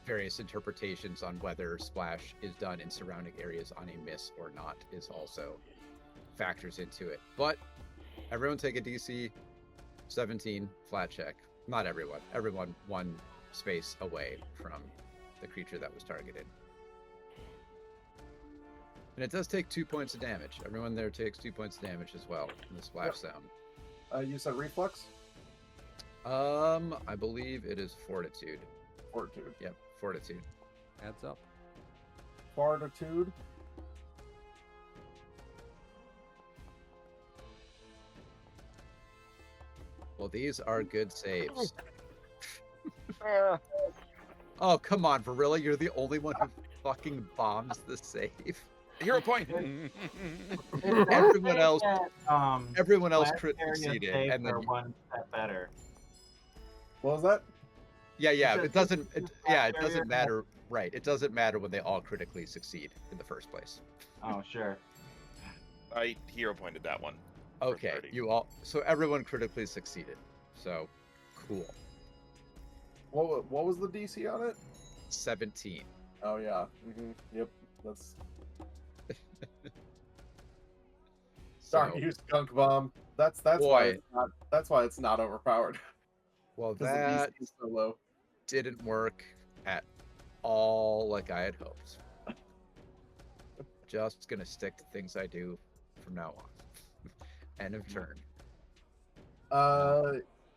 various interpretations on whether splash is done in surrounding areas on a miss or not is also factors into it. But everyone take a DC 17 flat check. Not everyone. Everyone one space away from the creature that was targeted. And it does take 2 points of damage. Everyone there takes 2 points of damage as well in the splash sound. You said reflex? I believe it is fortitude. Fortitude. Yep, fortitude. Adds up. Fortitude. Well, these are good saves. Oh, come on, Varilla. You're the only one who fucking bombs the save. Hero point. Everyone else- That, Everyone else splash crit area succeeded, saves and then are one step better. What was that? yeah, Because it doesn't. this It, is yeah, it splash doesn't area- matter. Right, it doesn't matter when they all critically succeed in the first place. Oh, sure. I hero pointed that one. For Okay, 30. you all. So everyone critically succeeded. So, cool. What was the DC on it? 17. Oh yeah. Yep. That's darn So, you, skunk bomb. That's why Boy. it's not. That's why it's not overpowered. well, Because that the DC is so low. didn't work at all like I had hoped. Just gonna stick to things I do from now on. End of turn.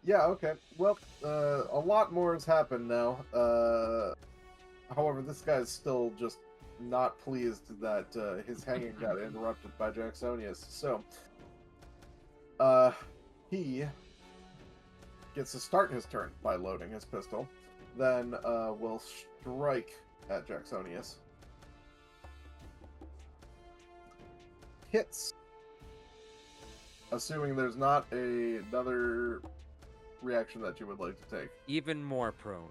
Yeah. Okay. Well, a lot more has happened now. However, this guy's still just not pleased that his hanging got interrupted by Jacksonius. So, he gets to start his turn by loading his pistol, then will strike at Jacksonius. Hits. Assuming there's not another reaction that you would like to take. Even more prone.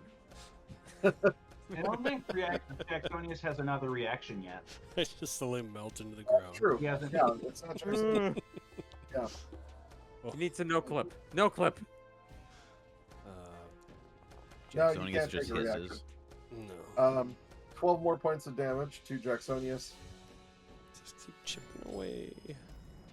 I don't think Jacksonius has another reaction yet. It's just slowly melt into the ground. True. He hasn't. Yeah, it's not true. Yeah. He needs a no clip. No clip. No, you Jacksonius can't just take a reaction. hisses. No. 12 more points of damage to Jacksonius, Just keep chipping away.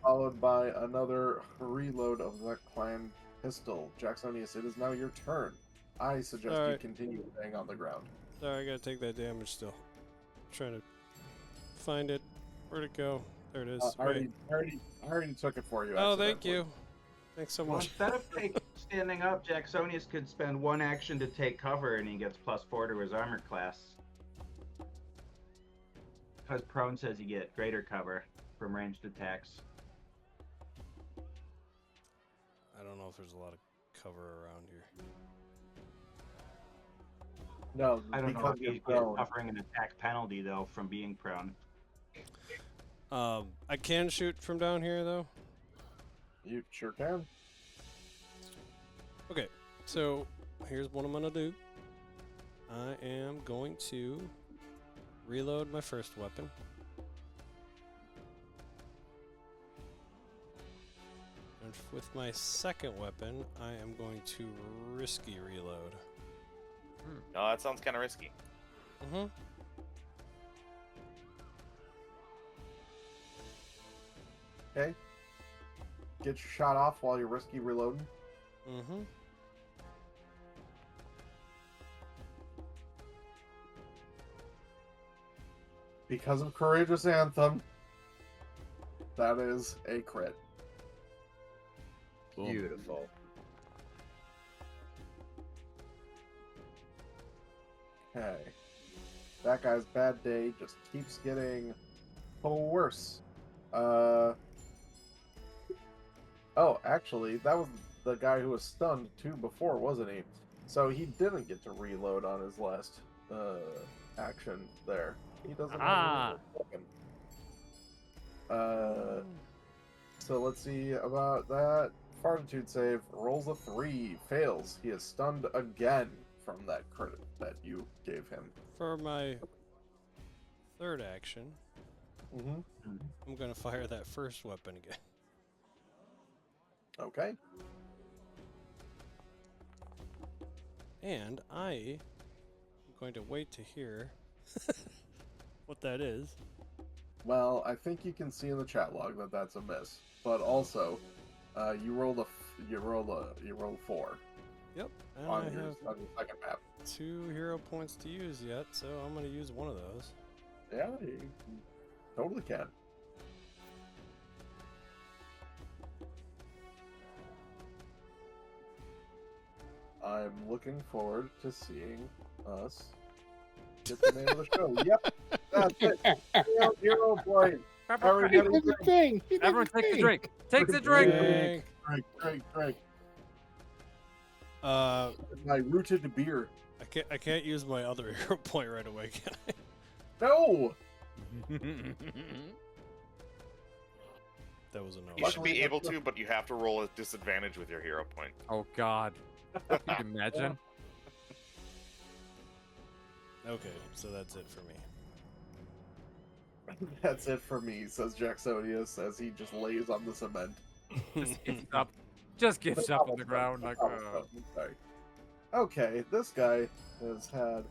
followed by another reload of the clan pistol. Jacksonius, it is now your turn. I suggest you Alright. continue staying on the ground. Sorry, I gotta take that damage still. trying to find it. Where'd it go? There it is. I Right. already took it for you. Oh, thank accidentally. you. Thanks so Well, much. instead of standing up, Jacksonius could spend one action to take cover, and he gets +4 to his armor class. Because prone says you get greater cover from ranged attacks. I don't know if there's a lot of cover around here. No, I don't know because if you're he's prone. suffering an attack penalty though from being prone. I can shoot from down here though. You sure can. Okay, so here's what I'm gonna do. I am going to reload my first weapon. And with my second weapon, I am going to risky reload. No, that sounds kind of risky. Mm-hmm. Okay. Get your shot off while you're risky reloading. Mm-hmm. Because of Courageous Anthem, that is a crit. Boom. Beautiful. Okay. That guy's bad day just keeps getting worse. Oh, actually, that was the guy who was stunned too before, wasn't he? So he didn't get to reload on his last action there. He doesn't have a weapon. So let's see about that. Fortitude save rolls a 3, fails. He is stunned again from that crit that you gave him. For my third action, Mm-hmm. I'm gonna fire that first weapon again. Okay. And I am going to wait to hear what that is. Well, I think you can see in the chat log that that's a miss. But also, you rolled 4 Yep. And on I your have second map. 2 hero points to use yet, so I'm gonna use one of those. Yeah, you totally can. I'm looking forward to seeing us get the name of the show. Yep, that's it. Hero point. Everybody He did the thing. He did Everyone the take the thing. drink. Take the drink. Drink. Drink. Uh, My rooted beer. I can't use my other hero point right away, can I? No! That was a no. You should be able to, but you have to roll a disadvantage with your hero point. Oh God. Can you imagine? Okay, so that's it for me. That's it for me, says Jacksonius as he just lays on the cement. Just gives up. Just gives up on the ground like. Sorry. Okay, this guy has had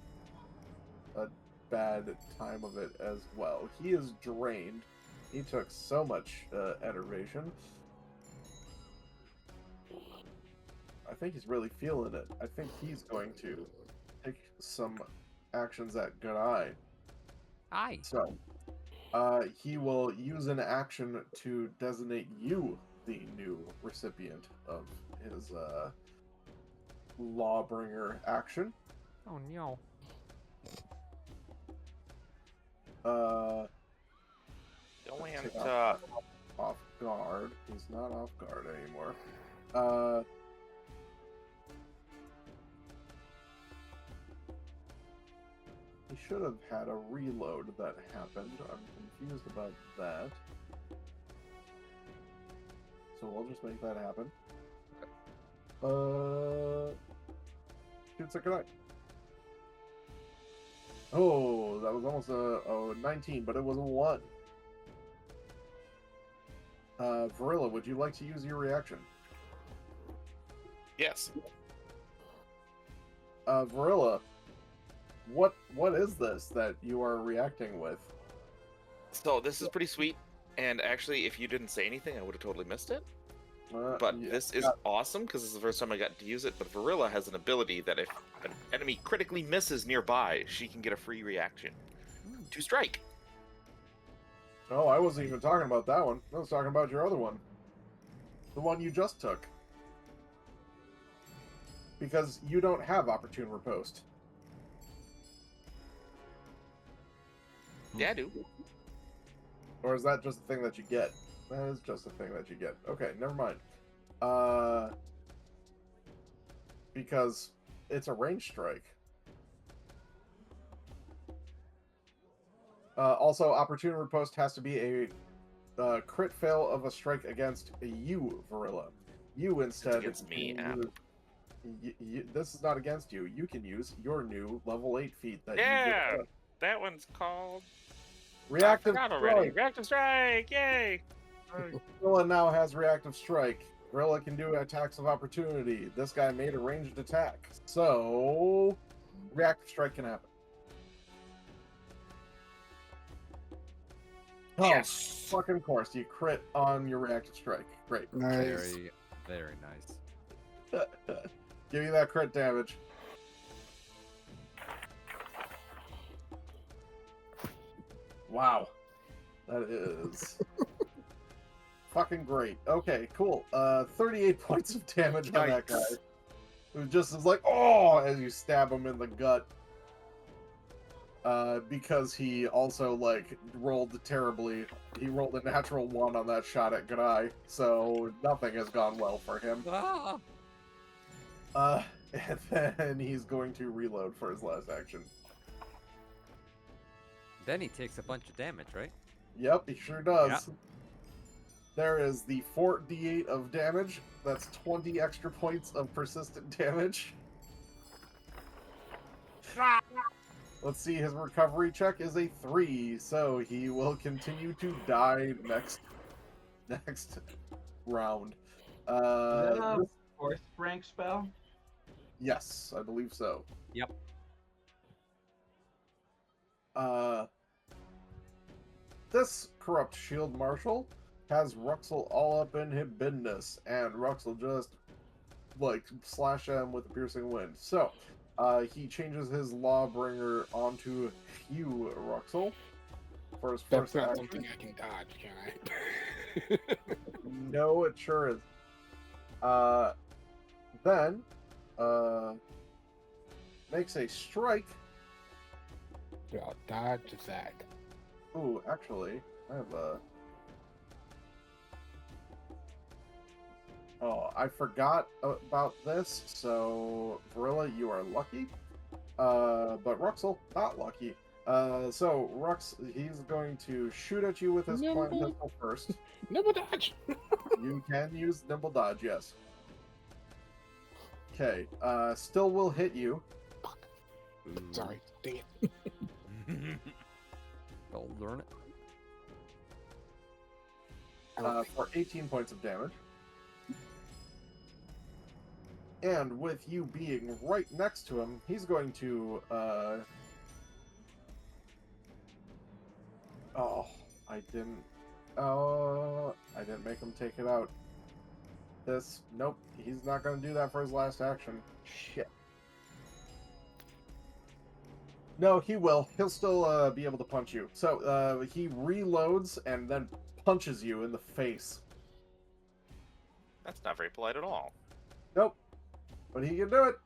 a bad time of it as well. He is drained. He took so much enervation. I think he's really feeling it. I think he's going to take some actions at Good Eye. Aye. So, he will use an action to designate you the new recipient of his Lawbringer action. Oh no. Delant, take off guard. He's not off guard anymore. He should have had a reload that happened. I'm confused about that. So we'll just make that happen. Shoot second eye. Oh, that was almost a 19, but it was a 1. Varilla, would you like to use your reaction? Yes. Varilla, what is this that you are reacting with? So this is pretty sweet, and actually, if you didn't say anything, I would have totally missed it. But Yeah. this is awesome because this is the first time I got to use it. But Varilla has an ability that if an enemy critically misses nearby, she can get a free reaction to strike. Oh, I wasn't even talking about that one. I was talking about your other one. The one you just took. Because you don't have opportune riposte. Yeah, I do. Or is that just a thing that you get? That is just a thing that you get. Okay, never mind. Because it's a range strike. Also, opportune riposte has to be a crit fail of a strike against you, Varilla. You instead. against me, can use- this is not against you. You can use your new level 8 feat that you Yeah, get. that one's called. Reactive I forgot already. strike. Reactive strike! Yay! Gorilla now has reactive strike. Gorilla can do attacks of opportunity. This guy made a ranged attack. So, reactive strike can happen. Oh, Yes. fucking course. You crit on your reactive strike. Great. Nice. Very, very nice. Give you that crit damage. Wow. That is fucking great. Okay, cool. 38 points of damage on that guy. Yikes. Who just is like, oh, as you stab him in the gut. Because he also, like, rolled terribly. He rolled a natural 1 on that shot at Grai, so nothing has gone well for him. Ah! And then he's going to reload for his last action. Then he takes a bunch of damage, right? Yep, he sure does. Yeah. There is the 4d8 of damage. That's 20 extra points of persistent damage. Let's see, his recovery check is a 3, so he will continue to die next round. Is that a This- 4th rank spell? yes, I believe so. Yep. This corrupt shield marshal has Ruxel all up in his business, and Ruxel just like slash at him with a piercing wind. So, he changes his Lawbringer onto Hugh Ruxel for his That's first not action. something I can dodge, can I? No, it sure is. Then, makes a strike. Well, dodge that. Ooh, actually, I have a. Oh, I forgot about this. So, Varilla, you are lucky. But Ruxel, not lucky. So Rux, he's going to shoot at you with his plant pistol first. Nimble dodge. You can use nimble dodge, yes. Okay, still will hit you. Sorry, dang it. I'll learn it. For 18 points of damage. And with you being right next to him, he's going to, oh, I didn't make him take it out. Nope, he's not going to do that for his last action. Shit. No, he will. He'll still be able to punch you. So, he reloads and then punches you in the face. That's not very polite at all. Nope. But he can do it.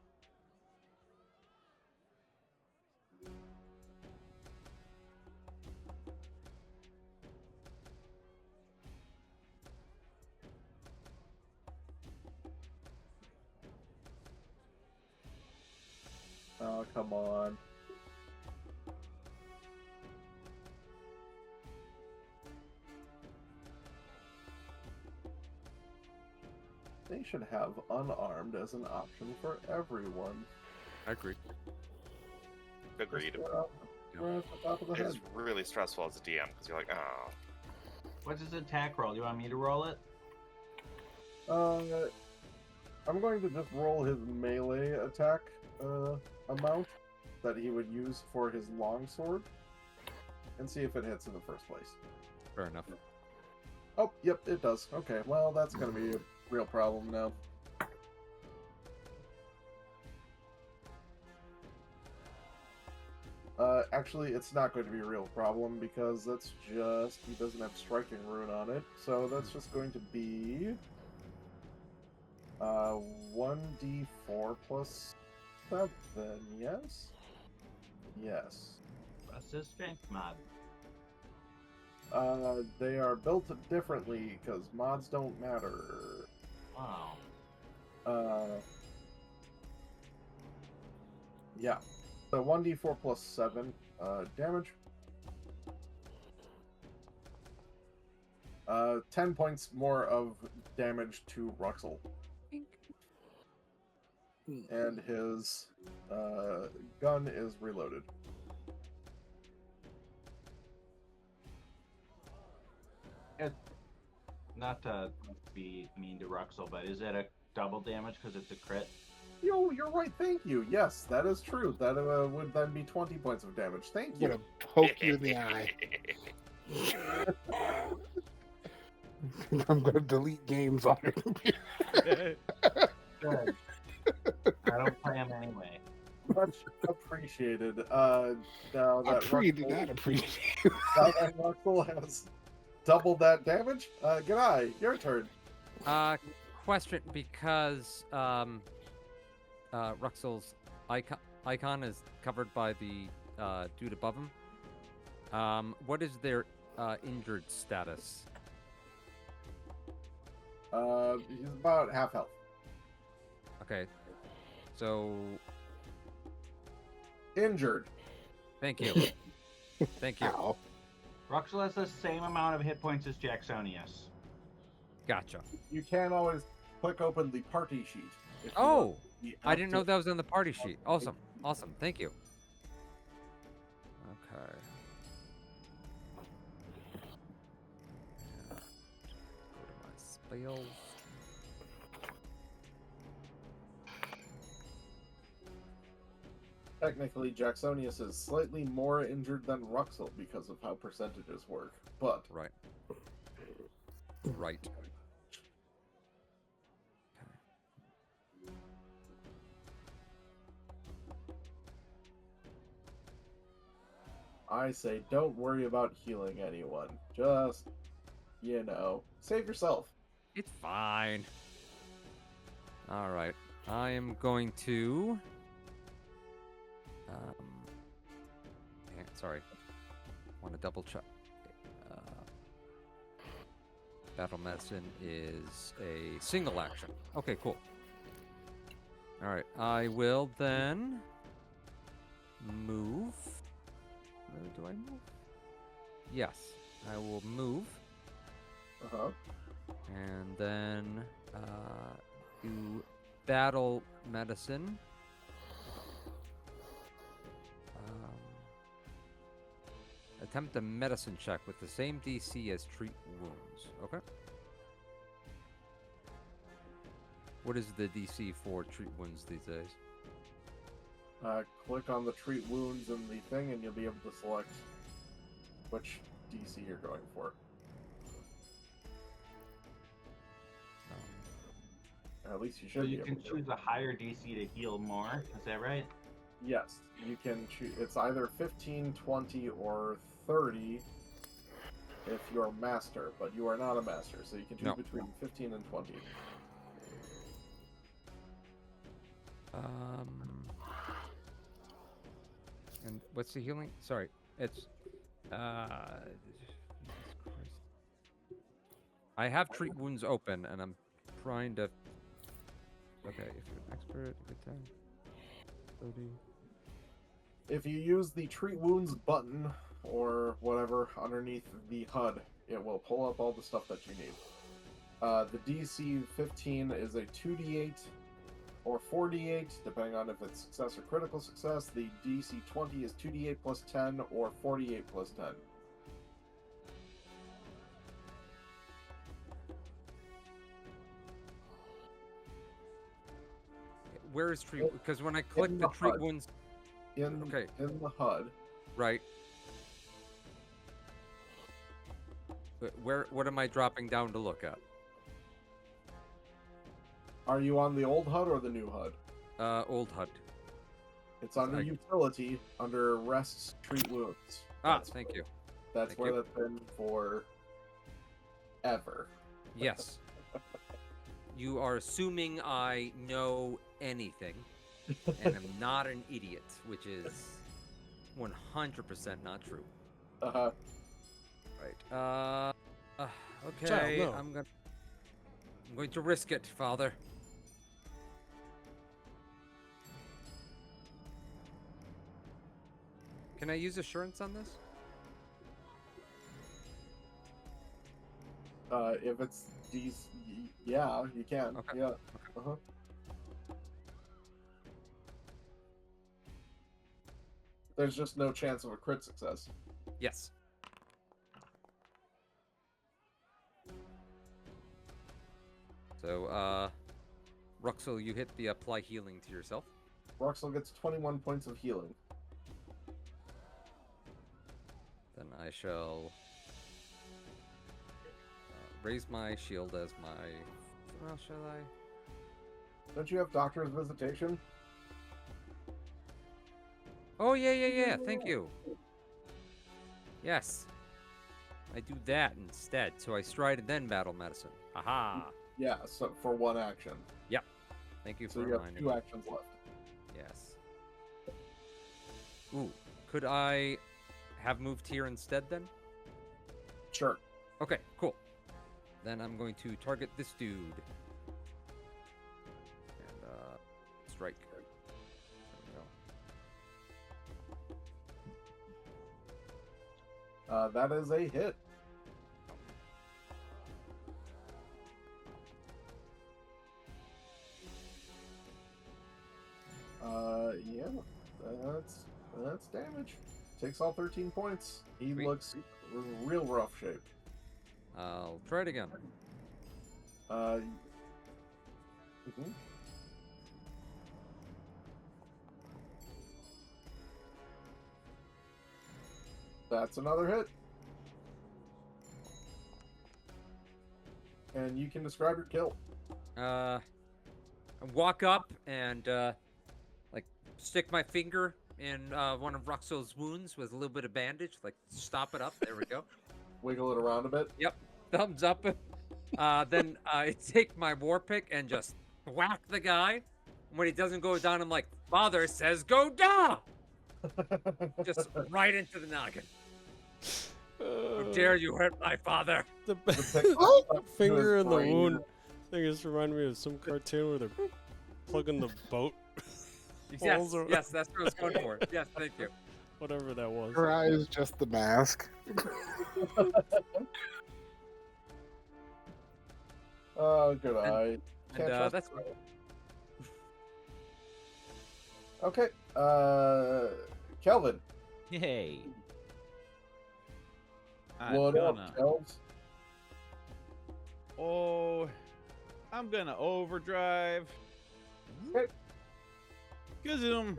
Oh, come on. They should have unarmed as an option for everyone. I agree. Agreed. Right at the top of the head. It's really stressful as a DM because you're like, oh. What's his attack roll? Do you want me to roll it? I'm going to just roll his melee attack amount that he would use for his longsword and see if it hits in the first place. Fair enough. Oh, yep, it does. Okay, well, that's going to be a real problem now. Actually, it's not going to be a real problem because that's just... he doesn't have Striking Rune on it, so that's just going to be... 1d4 plus 7, yes? Yes. That's his strength mod. They are built differently because mods don't matter. Wow. Yeah. So 1d4 plus 7 damage. 10 points more of damage to Ruxel. And his gun is reloaded. Not to be mean to Ruxel, but is that a double damage because it's a crit? Yo, you're right, thank you. Yes, that is true. That would then be 20 points of damage. Thank I'm you. gonna poke you in the eye. I'm gonna delete games on your computer. Good. I don't play him anyway. Much appreciated. Now that Appreciate, Ruxel, not appreciate. now that Ruxel has doubled that damage, G'day, your turn. Question, because Ruxel's icon is covered by the dude above him. What is their injured status? He's about half health. Okay, so Injured. thank you, thank you. Ow. Ruxel has the same amount of hit points as Jacksonius. Gotcha. You can always click open the party sheet. if you Oh, want the I didn't know active- that was on the party sheet. Awesome, awesome. Thank you. Okay. Go to my spells. Technically, Jacksonius is slightly more injured than Ruxel because of how percentages work, but Right. Right. I say don't worry about healing anyone. Just, save yourself. It's fine. All right. I am going to. Sorry. Want to double check. Battle medicine is a single action. Okay, cool. All right. I will then move. Do I move? Yes, I will move. Uh-huh. And then do battle medicine. Attempt a medicine check with the same DC as treat wounds. Okay. What is the DC for treat wounds these days? Click on the treat wounds in the thing and you'll be able to select which DC you're going for. At least you should So be you able can to. choose a higher DC to heal more. Is that right? Yes, you can choose. It's either 15, 20, or 30 if you're master, but you are not a master, so you can choose No. between 15 and 20. And what's the healing? Sorry, it's Jesus Christ. I have treat wounds open, and I'm trying to. Okay, if you're an expert, good time. 30. If you use the treat wounds button or whatever underneath the HUD, it will pull up all the stuff that you need. The DC 15 is a 2d8 or 4d8, depending on if it's success or critical success. The DC 20 is 2d8 plus 10 or 48 plus 10. Where is treat? Because when I click In the the treat HUD. wounds, In Okay. in the HUD, right? Where? What am I dropping down to look at? are you on the old HUD or the new HUD? Old HUD. It's under I- utility, under rests, treat wounds. Ah, That's thank you. That's Thank where you. that's been for ever. Yes. You are assuming I know anything, and I'm not an idiot, which is 100% not true. Uh, Right. Okay. no. I'm going to risk it, Father. Can I use assurance on this? if it's these, yeah, you can. Okay. Yeah. Uh-huh. There's just no chance of a crit success. Yes. So, Ruxel, you hit the apply healing to yourself. Roxel gets 21 points of healing. Then I shall raise my shield as my. Well, shall I? Don't you have Doctor's Visitation? Oh yeah. Thank you. Yes. I do that instead. So I stride and then battle medicine. Aha. Yeah, so for one action. Thank you So for you have reminding 2 me. actions left. Yes. Ooh, could I have moved here instead then? Sure. Okay, cool. Then I'm going to target this dude. And, strike. There we go. That is a hit. Yeah, that's damage. Takes all 13 points. He Sweet. looks in real rough shape. I'll try it again. Mhm. That's another hit. And you can describe your kill. I walk up and like stick my finger in one of Ruxel's wounds with a little bit of bandage, like stop it up. There we go. Wiggle it around a bit. Thumbs up. Then I take my war pick and just whack the guy. When he doesn't go down, I'm like, Father says go down. Just right into the noggin. How dare you hurt my father? The pick- finger in the brain. wound thing just reminded me of some cartoon where they're plugging the boat. Yes, Balls are- yes, that's what I was going for. Yes, thank you. Whatever that was. Her eye is just the mask. Oh, good eye. And Can't trust that's it. Okay. Kelvin. Yay. I'm Blood gonna, up, Kelvs. I'm gonna overdrive. Okay. Gazoom.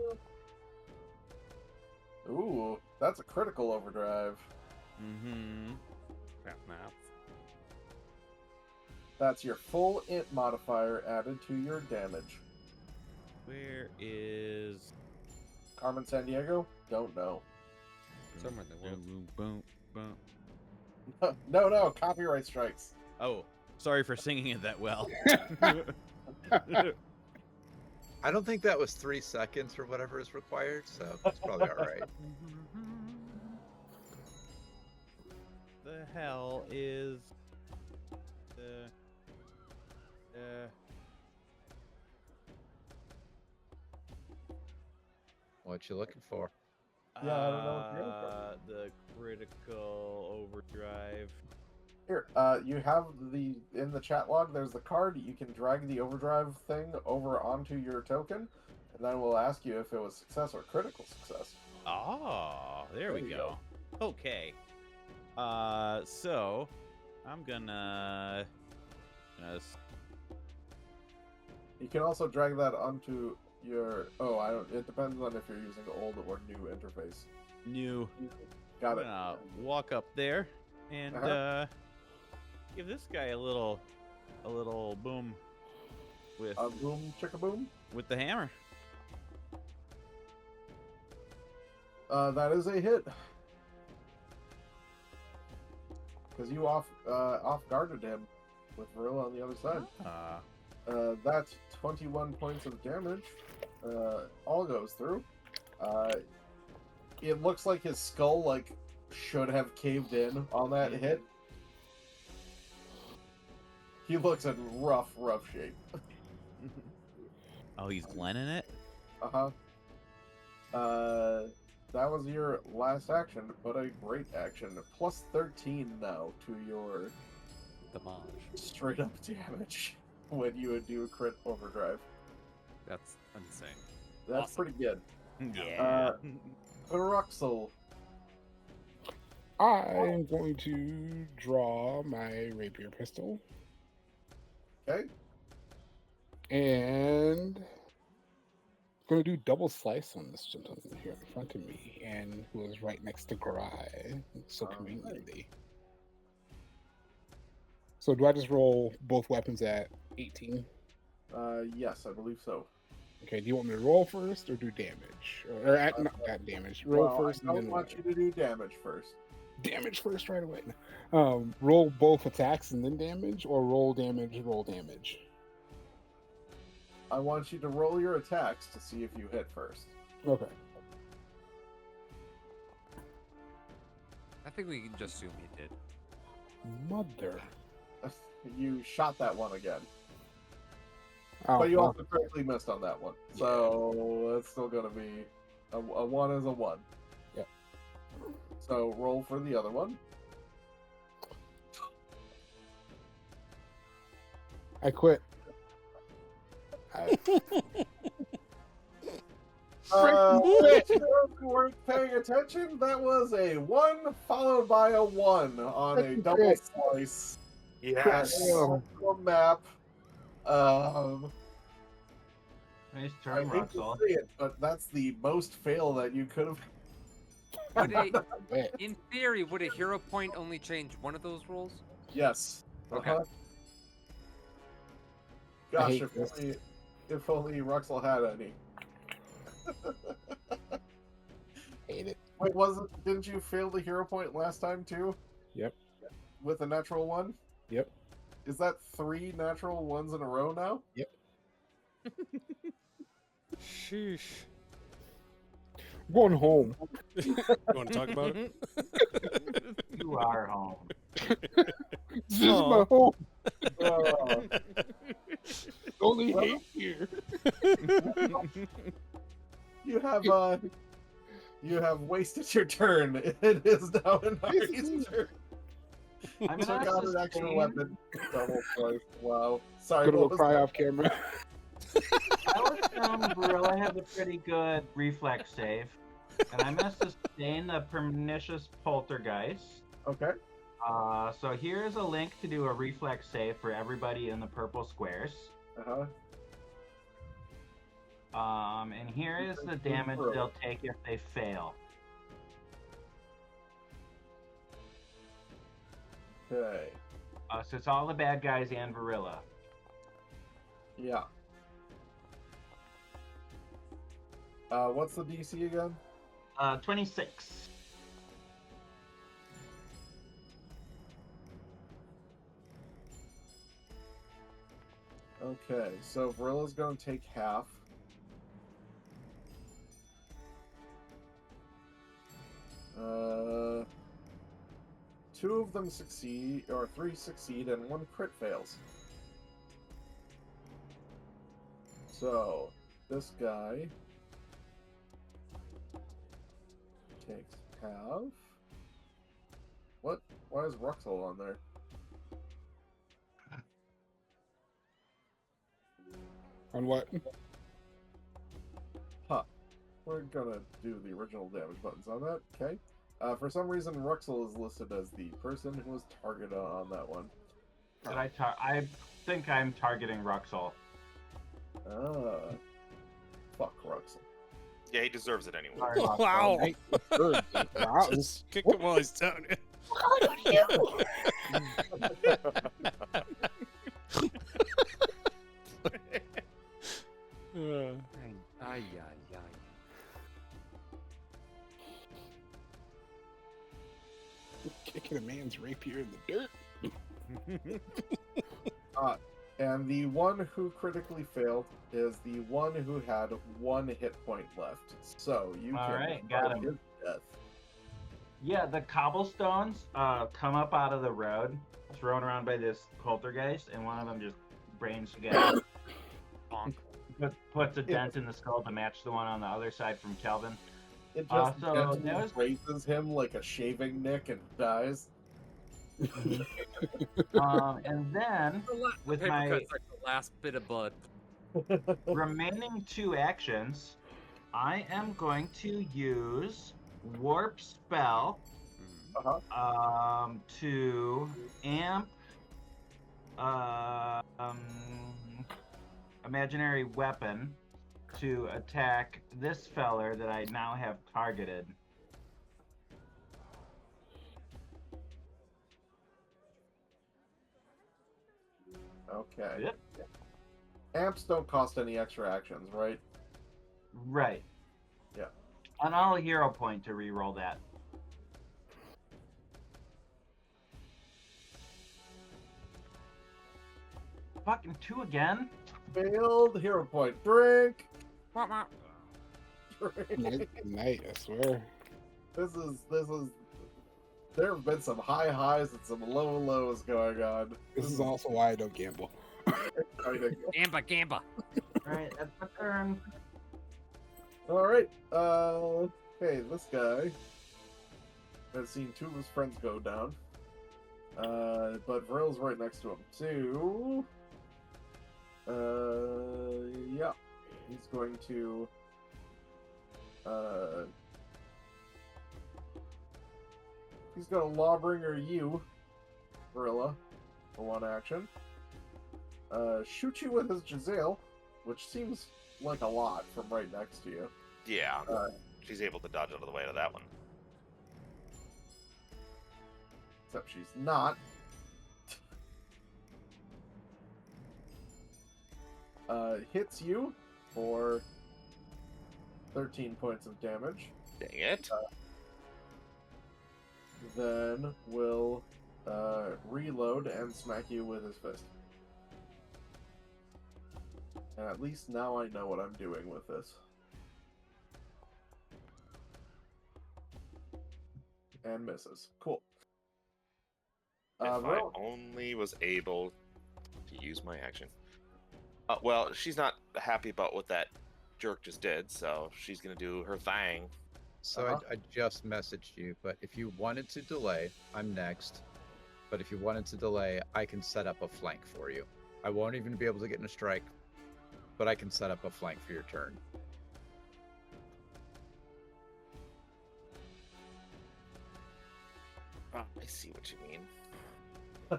Ooh, that's a critical overdrive. Mm-hmm. crap math. That's your full int modifier added to your damage. Where is Carmen Sandiego? Don't know. Somewhere in the world. boom, boom, boom. No, copyright strikes. Oh, sorry for singing it that well. I don't think that was 3 seconds or whatever is required, so it's probably all right. The hell is the What you looking for? Yeah, I don't know what you're going for. The critical overdrive. Here, you have in the chat log. There's the card. You can drag the overdrive thing over onto your token, and then we'll ask you if it was success or critical success. Oh, there we There you go. Okay. So I'm gonna You can also drag that onto your. Oh, I don't. It depends on if you're using old or new interface. new. Got I'm it. gonna walk up there and give this guy a little boom with Boom, chicka boom. with the hammer. That is a hit. Because you off guarded him with Varilla on the other side. That's 21 points of damage. All goes through. It looks like his skull should have caved in on that hit. He looks in rough shape. Oh, he's Glenning it. That was your last action, but a great action. Plus 13 now to your straight up damage when you would do a crit overdrive. That's insane. That's Awesome. pretty good. Yeah. Ruxel. I am going to draw my rapier pistol Okay. and going to do double slice on this gentleman here in front of me, and who is right next to Garai, so Alright. conveniently. So do I just roll both weapons at 18? Yes, I believe so. Okay, do you want me to roll first or do damage? Or not that damage. Roll Well, first I and don't then want you to do damage first. damage first right away. Roll both attacks and then damage, or roll damage, roll damage. I want you to roll your attacks to see if you hit first. Okay. I think we can just assume he did. Mother. You shot that one again. Oh, But you well, also correctly missed on that one. So it's still going to be a 1 is a 1. Yep. So roll for the other one. I quit. If you weren't paying attention, that was a 1 followed by a 1 on a double slice. Yes. Map. Nice I turn, hate to Ruxel. say it, but that's the most fail that you could have. Would a, Bet. in theory, would a hero point only change one of those rolls? Yes. Okay. I Gosh, hate if only Ruxel had any. Hate it. Wait, didn't you fail the hero point last time too? Yep. With a natural 1? Yep. Is that 3 natural 1s in a row now? Yep. Sheesh. I'm going home. You want to talk about it? You are home. This is my Aw. home. Uh, Only Well- hate here. you have wasted your turn. It is now Inari's turn. I'm Took not out an extra sustained. weapon. Double slice. Wow. Sorry, Gonna what go was cry that? off camera. I was telling Gorilla has a pretty good reflex save, and I must sustain the pernicious poltergeist. Okay. So here's a link to do a reflex save for everybody in the purple squares. Uh-huh. And here is the damage they'll take if they fail. Okay. So it's all the bad guys and Varilla. Yeah. What's the DC again? 26. Okay, so Varilla's gonna take half. Two of them succeed, or 3 succeed, and 1 crit fails. So, this guy takes half. What? Why is Ruxel on there? On what? Huh. We're gonna do the original damage buttons on that, okay? For some reason, Ruxel is listed as the person who was targeted on that one. Did I think I'm targeting Ruxel. Ah. Fuck Ruxel. Yeah, he deserves it anyway. Sorry, Ruxel. Wow. Wow. Just kick him while he's down. Ay, ay, ay. Kicking a man's rapier in the dirt. And the one who critically failed is the one who had 1 hit point left. So you All can right, got him. his death. Yeah, the cobblestones come up out of the road, thrown around by this poltergeist, and one of them just brains together. Bonk. Puts a dent in the skull to match the one on the other side from Kelvin. It just So gently that was- raises him like a shaving nick and dies. And then, with Paper my cut's like the last bit of blood. remaining 2 actions, I am going to use Warp Spell to amp imaginary weapon to attack this feller that I now have targeted. Okay. Yep. Amps don't cost any extra actions, right? Right. Yeah. And I'll hero point to reroll that. Fucking 2 again? Failed hero point. Drink. Wah, wah. Drink. Night, I swear. This is. There have been some high highs and some low lows going on. This is also why I don't gamble. exciting. Gamba, gamba. Alright, that's my turn. All right. Hey, this guy has seen 2 of his friends go down. But Vrill's right next to him. So, yeah, he's going to, he's gonna Lawbringer you, Vrilla, for 1 action. Shoot you with his Giselle, which seems like a lot from right next to you. Yeah, Uh, she's able to dodge out of the way to that one. Except she's not. Hits you for 13 points of damage. Dang it. Then will reload and smack you with his fist. And at least now I know what I'm doing with this. And misses. Cool. If I Vril, only was able to use my action. Well, she's not happy about what that jerk just did, so she's gonna do her thing. So I just messaged you, but if you wanted to delay, I'm next. But if you wanted to delay, I can set up a flank for you. I won't even be able to get in a strike, but I can set up a flank for your turn. I see what you mean.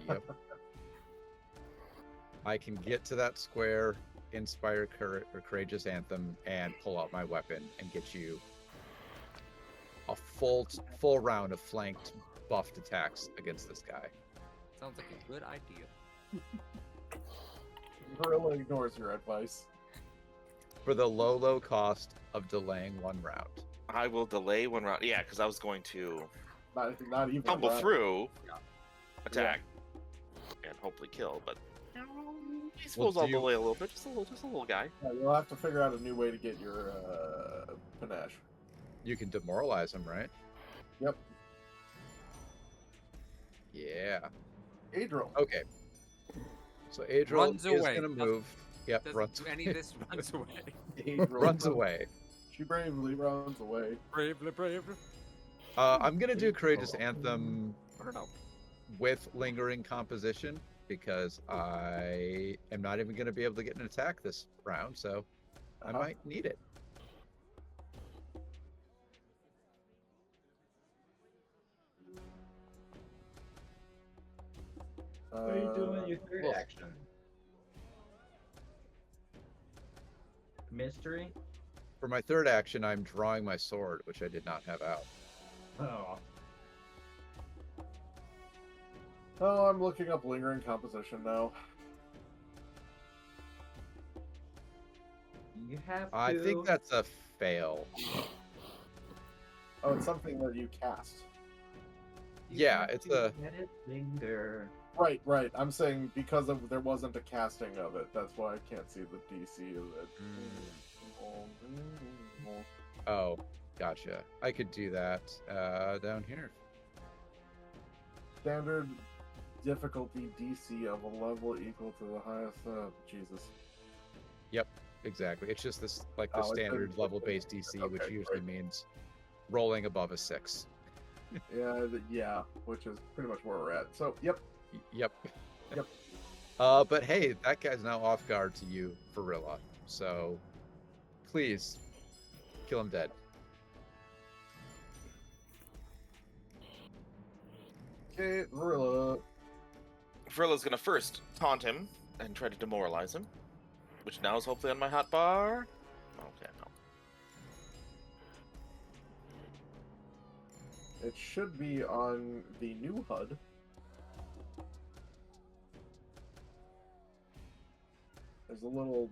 Yep. I can get to that square, inspire Courageous Anthem, and pull out my weapon and get you a full round of flanked buffed attacks against this guy. Sounds like a good idea. Vril ignores your advice. For the low cost of delaying 1 round. I will delay 1 round. Yeah, because I was going to Not even tumble that. through, attack, and hopefully kill. But I suppose do I'll you- delay a little bit. Just a little guy. Yeah, you'll have to figure out a new way to get your panache. You can demoralize him, right? Yep. Yeah. Adriel. Okay. So Adriel Runs is away. gonna move. Yep, Doesn't runs do any of this, runs away. Adriel runs away. She bravely runs away. Bravely, bravely. I'm gonna do Courageous Anthem with Lingering Composition because I am not even gonna be able to get an attack this round, so I might need it. What are you doing in your third well- action? Mystery? For my third action, I'm drawing my sword, which I did not have out. Oh. Oh, I'm looking up lingering composition now. You have to. I think that's a fail. Oh, it's something that you cast. You Yeah, have it's to a- let it linger. Right, right. I'm saying because there wasn't a casting of it. That's why I can't see the DC of it. Oh, gotcha. I could do that down here. Standard difficulty DC of a level equal to the highest. Jesus. Exactly. It's just this like the Oh, it's standard a- level-based DC, which okay, usually great. means rolling above a 6. Yeah, which is pretty much where we're at. So, yep. Yep. Yep. But hey, that guy's now off guard to you, Farilla. So please kill him dead. Okay, Gorilla. Vrilla's gonna first taunt him and try to demoralize him, which now is hopefully on my hotbar. Okay, no. It should be on the new HUD. There's a little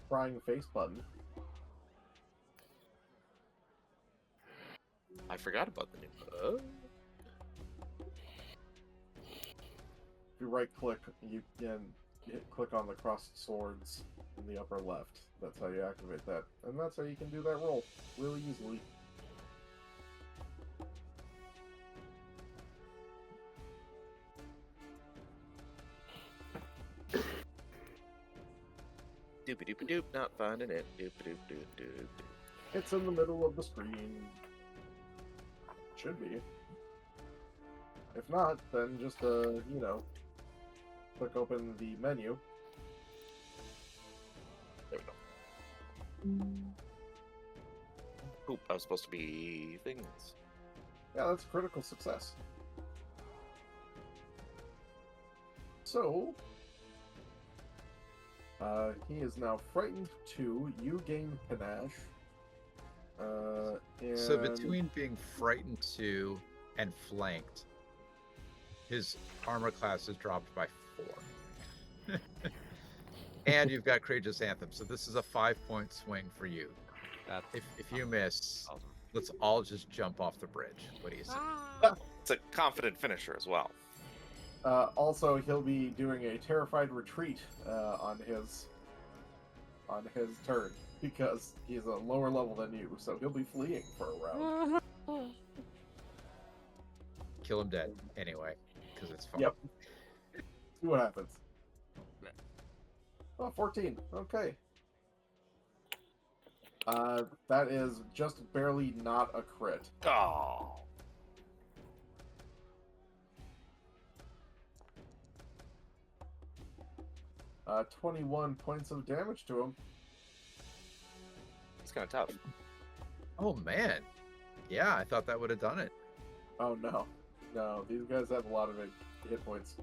crying face button. I forgot about the new. If you right click, you can click on the crossed swords in the upper left. That's how you activate that. And that's how you can do that roll really easily. Doopy doopy doop, not finding it. Doopy doop doop doop doop. It's in the middle of the screen. Should be. If not, then just, click open the menu. There we go. Oop, I was supposed to be things. Yeah, that's a critical success. So, he is now frightened 2. You gain panache. So And between being frightened 2 and flanked, his armor class is dropped by 4. And you've got Courageous Anthem, so this is a 5-point swing for you. That's If you miss, awesome. let's all just jump off the bridge. What do you say? It's a confident finisher as well. also, he'll be doing a terrified retreat on his turn because he's a lower level than you, so he'll be fleeing for a round. Kill him dead anyway, because it's fun. Yep. See what happens. Oh, 14. Okay. That is just barely not a crit. Oh. 21 points of damage to him. It's kind of tough. Oh man, yeah, I thought that would have done it. Oh no. No, these guys have a lot of hit points.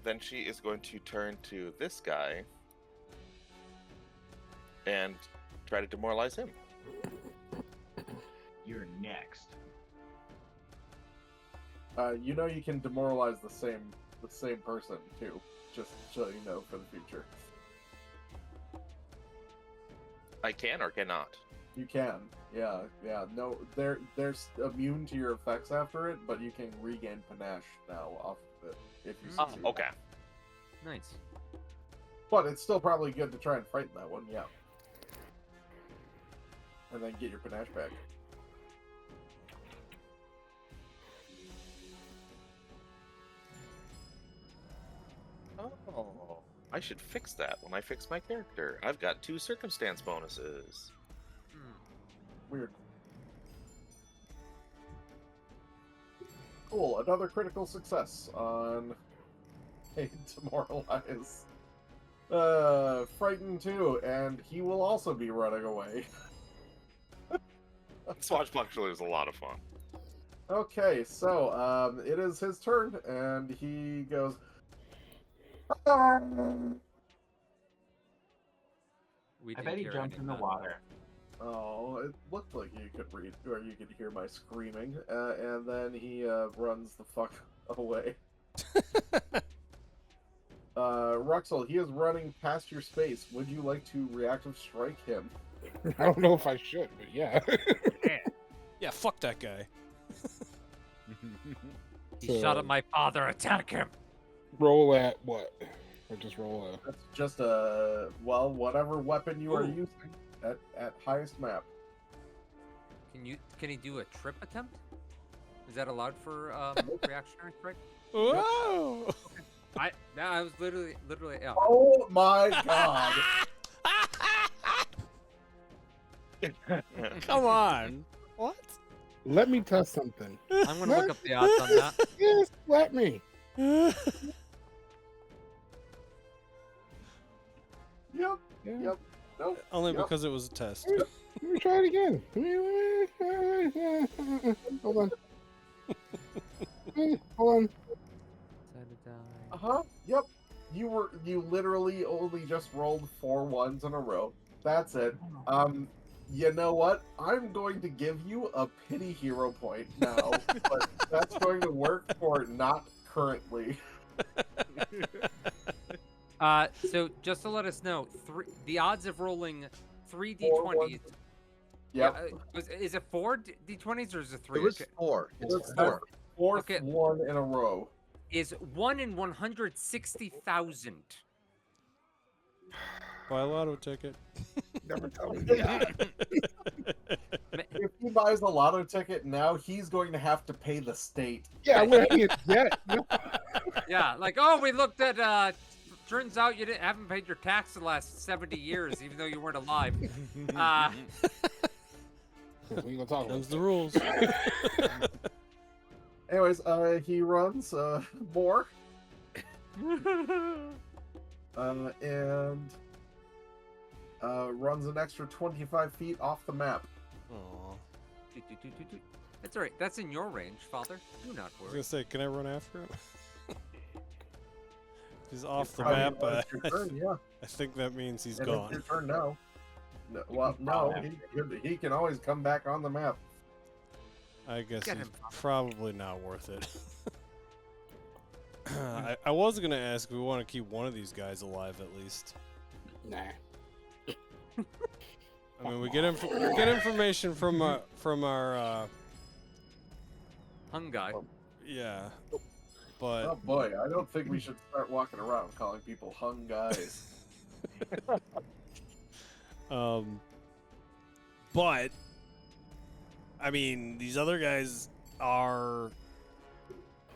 Then she is going to turn to this guy and try to demoralize him. You're next. You can demoralize the same person too. Just so you know for the future. I can or cannot. You can. Yeah. No, they're immune to your effects after it, but you can regain panache now off of it if you Oh, succeed. okay. Nice. But it's still probably good to try and frighten that one, yeah. And then get your panache back. Oh, I should fix that when I fix my character. I've got 2 circumstance bonuses. Weird. Cool. Another critical success on a demoralize. Frightened too, and he will also be running away. Swashbuckler is a lot of fun. Okay, so it is his turn, and he goes. We I didn't bet he hear jumped any in the of that. water. Oh, it looked like you could read, or you could hear my screaming, and then he runs the fuck away. Ruxel, he is running past your space. Would you like to reactive strike him? I don't know if I should, but yeah. Yeah, fuck that guy. He shot at my father. Attack him. Roll at what? Or just roll a. That's just a whatever weapon you are Ooh. using at highest map. Can he do a trip attempt? Is that allowed for reactionary strike? Whoa! I was literally yeah. Oh my god! Come on. What? Let me test something. I'm gonna look up the odds on that. Yes, let me. Yep. Yeah. Yep. Nope. Only Yep. because it was a test. Let me try it again. Hold on. Hold on. Yep. You literally only just rolled 4 ones in a row. That's it. You know what? I'm going to give you a pity hero point now, but that's going to work for not currently. So just to let us know, the odds of rolling 3 4 d20s. Yep. Is it 4 d20s or is it 3? It was 4. It's It's 4. Fourth Okay. one in a row. Is 1 in 160,000. Buy a lotto ticket. Never tell me. If he buys a lotto ticket now, he's going to have to pay the state. Yeah, we haven't yet. Yeah, like, oh, we looked at. Turns out you haven't paid your tax the last 70 years, even though you weren't alive. We gonna talk about Those the that. rules. Anyways, he runs more. And runs an extra 25 feet off the map. Aw. That's all right. That's in your range, Father. Do not I was worry. gonna say, can I run after him? He's off the I mean, map. it's your turn, yeah. I think that means he's And it's gone. your turn now. No, well, no, he can always come back on the map. I guess Get he's him. probably not worth it. I was gonna ask if we want to keep one of these guys alive at least. Nah. I mean, we get information from our Hung guy. yeah, Oh but boy, I don't think we should start walking around calling people hung guys. but I mean, these other guys are,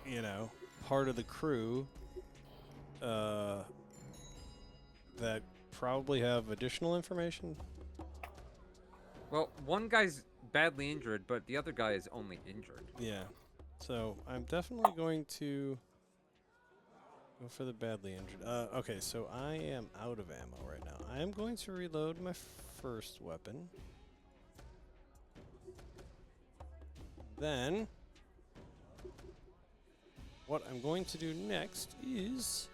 you know, part of the crew that probably have additional information. Well, one guy's badly injured, but the other guy is only injured. Yeah. So I'm definitely going to go for the badly injured. Okay, so I am out of ammo right now. I am going to reload my first weapon. Then, what I'm going to do next is,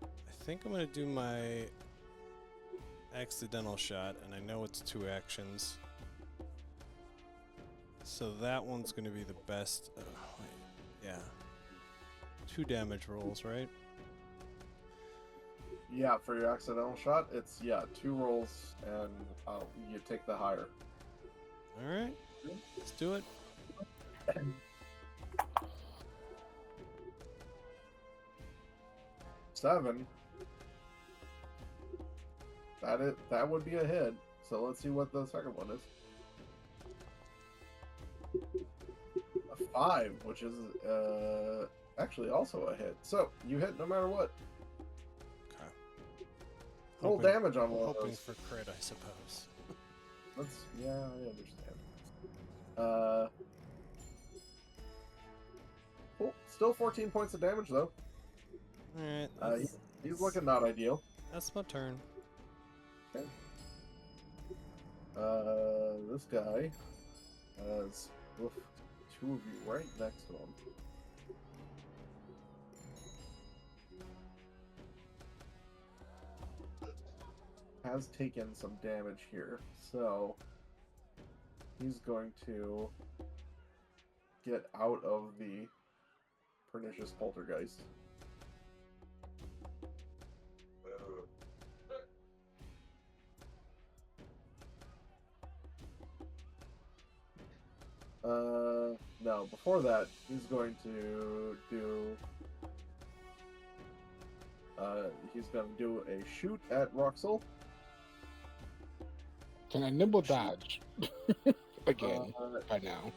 I think I'm going to do my accidental shot, and I know it's 2 actions. So that one's going to be the best. Wait, yeah. 2 damage rolls, right? Yeah, for your accidental shot, it's 2 rolls, and you take the higher. All right. Let's do it. Seven. That would be a hit. So let's see what the second one is. A 5, which is actually also a hit. So you hit no matter what. Okay. Roll Hoping- damage on one of Hoping those. for crit, I suppose. I understand. Cool. Still 14 points of damage though. Alright, He's looking not ideal. that's my turn. This guy has two of you right next to him. Has taken some damage here, so he's going to get out of the pernicious poltergeist. No, before that, he's going to do... he's going to do a shoot at Roxel. Can I nimble dodge? Again, by now.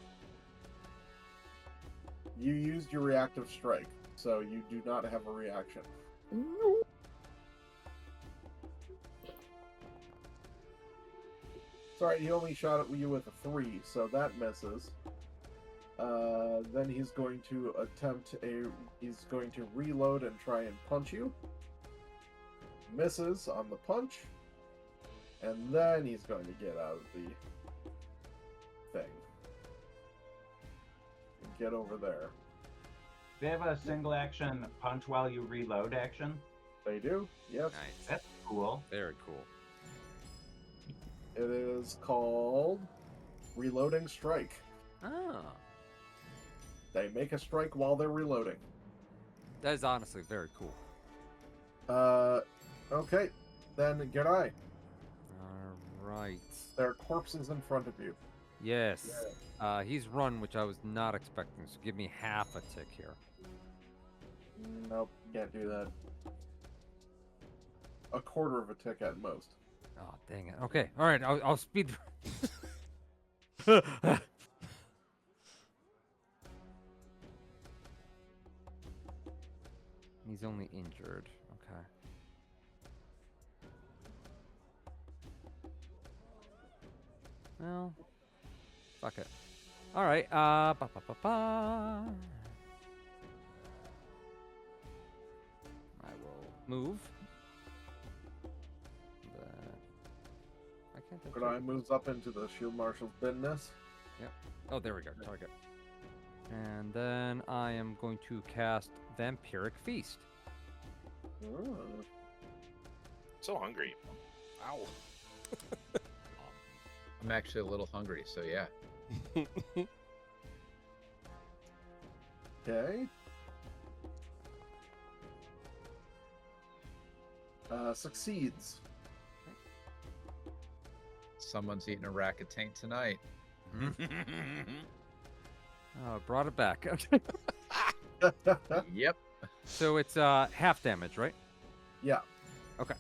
You used your reactive strike, so you do not have a reaction. Sorry, he only shot at you with a 3, so that misses. Then he's going to he's going to reload and try and punch you. Misses on the punch. And then he's going to get out of the thing. And get over there. They have a single action punch while you reload action. They do, yes. Nice. That's cool. Very cool. It is called Reloading Strike. Oh, They make a strike while they're reloading. that is honestly very cool. Okay. Then Garai. All right. There are corpses in front of you. Yes. He's run, which I was not expecting. So give me half a tick here. Nope, can't do that. A quarter of a tick at most. Oh, dang it. Okay. All right. I'll speed. He's only injured. Okay. Well, fuck it. All right. Ba ba ba ba. I will move. I can't. Garai moves up into the Shield Marshal's business. Oh, there we go. Target. And then I am going to cast Vampiric Feast. Oh. So hungry. Ow. I'm actually a little hungry, so yeah. Okay. Succeeds. Someone's eating a rack of taint tonight. Oh, brought it back. Yep. So it's half damage, right? Yeah. Okay.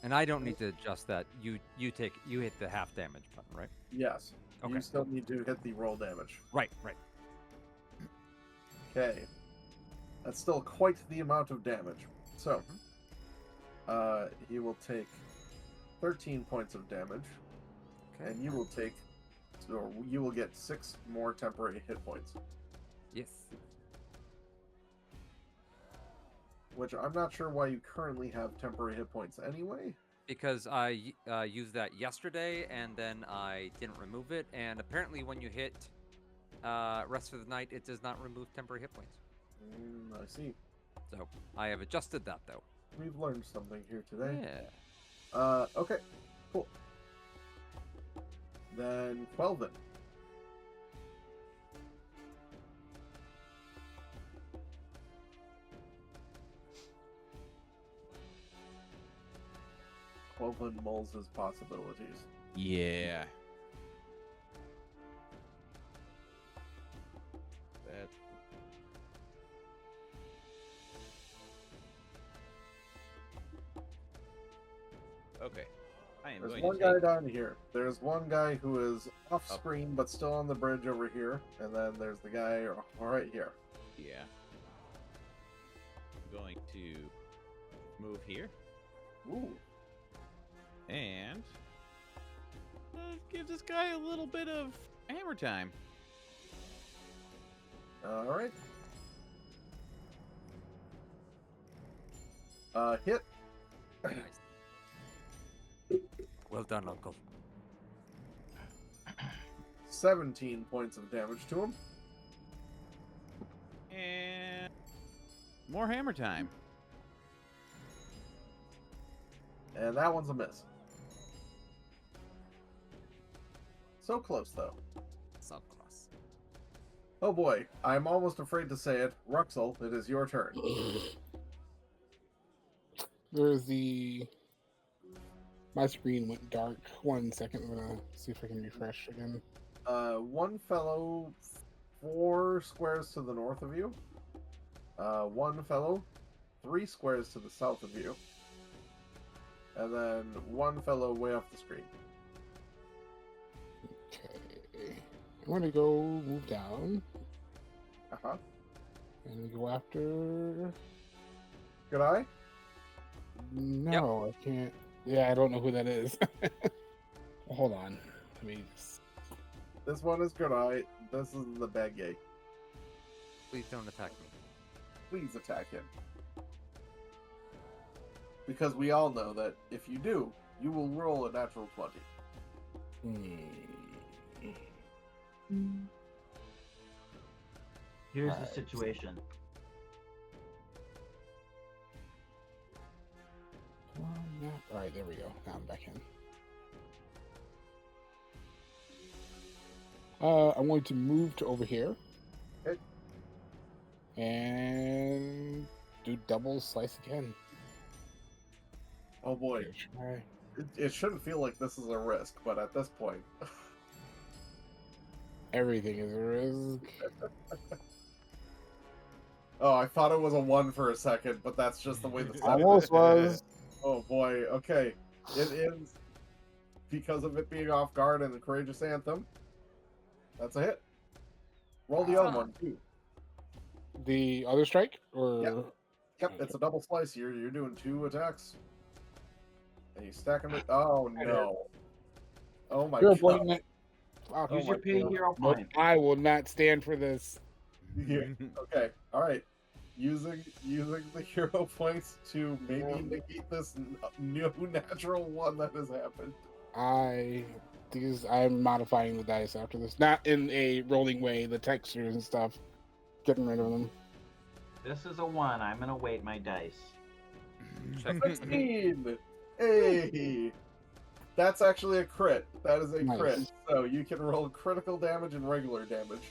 And I don't need to adjust that. You hit the half damage button, right? Yes. Okay. You still need to hit the roll damage. Right. Okay. That's still quite the amount of damage. So, he will take 13 points of damage, Okay. and you will get 6 more temporary hit points. Yes. Which I'm not sure why you currently have temporary hit points anyway. Because I used that yesterday, and then I didn't remove it. And apparently, when you hit rest of the night, it does not remove temporary hit points. I see. So I have adjusted that, though. We've learned something here today. Yeah. Okay. Cool. Then Quelvin. Quelvin mulls his possibilities. Yeah. That. Okay. I am There's going one to guy take... down here. There's one guy who is off screen but still on the bridge over here, and then there's the guy right here. Yeah. I'm going to move here Ooh. and give this guy a little bit of hammer time. All right. Hit. Well done, Uncle. 17 points of damage to him. And more hammer time. And that one's a miss. So close, though. So close. Oh boy, I'm almost afraid to say it. Ruxel, it is your turn. There's the. My screen went dark. 1 second. I'm gonna see if I can refresh again. One fellow 4 squares to the north of you. One fellow 3 squares to the south of you. And then one fellow way off the screen. Okay. I'm gonna go move down Uh-huh. and go after. Good eye? No, I can't. Yeah, I don't know who that is. Hold on. Let me. This one is good eye. This is the bad guy. Please don't attack me. Please attack him. Because we all know that if you do, you will roll a natural 20. Here's the Alright. situation. Alright, there we go. Now I'm back in. I'm going to move to over here. Okay. And do double slice again. Oh boy. Try. It shouldn't feel like this is a risk, but at this point. Everything is a risk. Oh, I thought it was a 1 for a second, but that's just the way the setting Almost is. was. Oh boy, okay. It is because of it being off guard and the Courageous Anthem. That's a hit. Roll the other one too. The other strike? Or Yep, it's a double slice here. You're doing 2 attacks. And you stack them. Oh no. Oh my You're god. avoiding it. Fuck. Oh Use my your pay God. hero Nope, point. I will not stand for this. Yeah. Okay. All right. Using the hero points to maybe negate this new natural 1 that has happened. I'm modifying the dice after this. Not in a rolling way, the textures and stuff. Getting rid of them. This is a 1. I'm gonna weight my dice. 16! Hey! That's actually a crit. That is a Nice. crit. So you can roll critical damage and regular damage.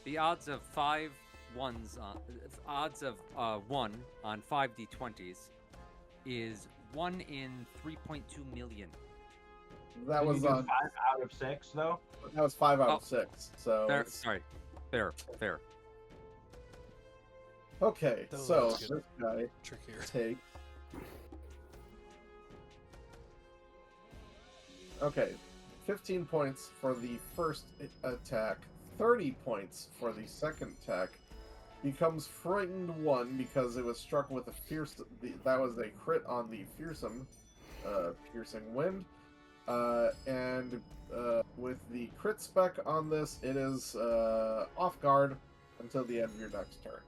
The odds of 5 ones on odds of 1 on 5d20s is 1 in 3.2 million. That Did was you do on. 5 out of 6 though. That was 5 out Oh. of 6. So Fair, it's- sorry, fair. okay. Those So are good. this guy Trickier. takes. Okay, 15 points for the first attack, 30 points for the second attack. Becomes frightened 1 because it was struck with a fierce. That was a crit on the fearsome, piercing wind, and with the crit spec on this, it is off guard until the end of your next turn.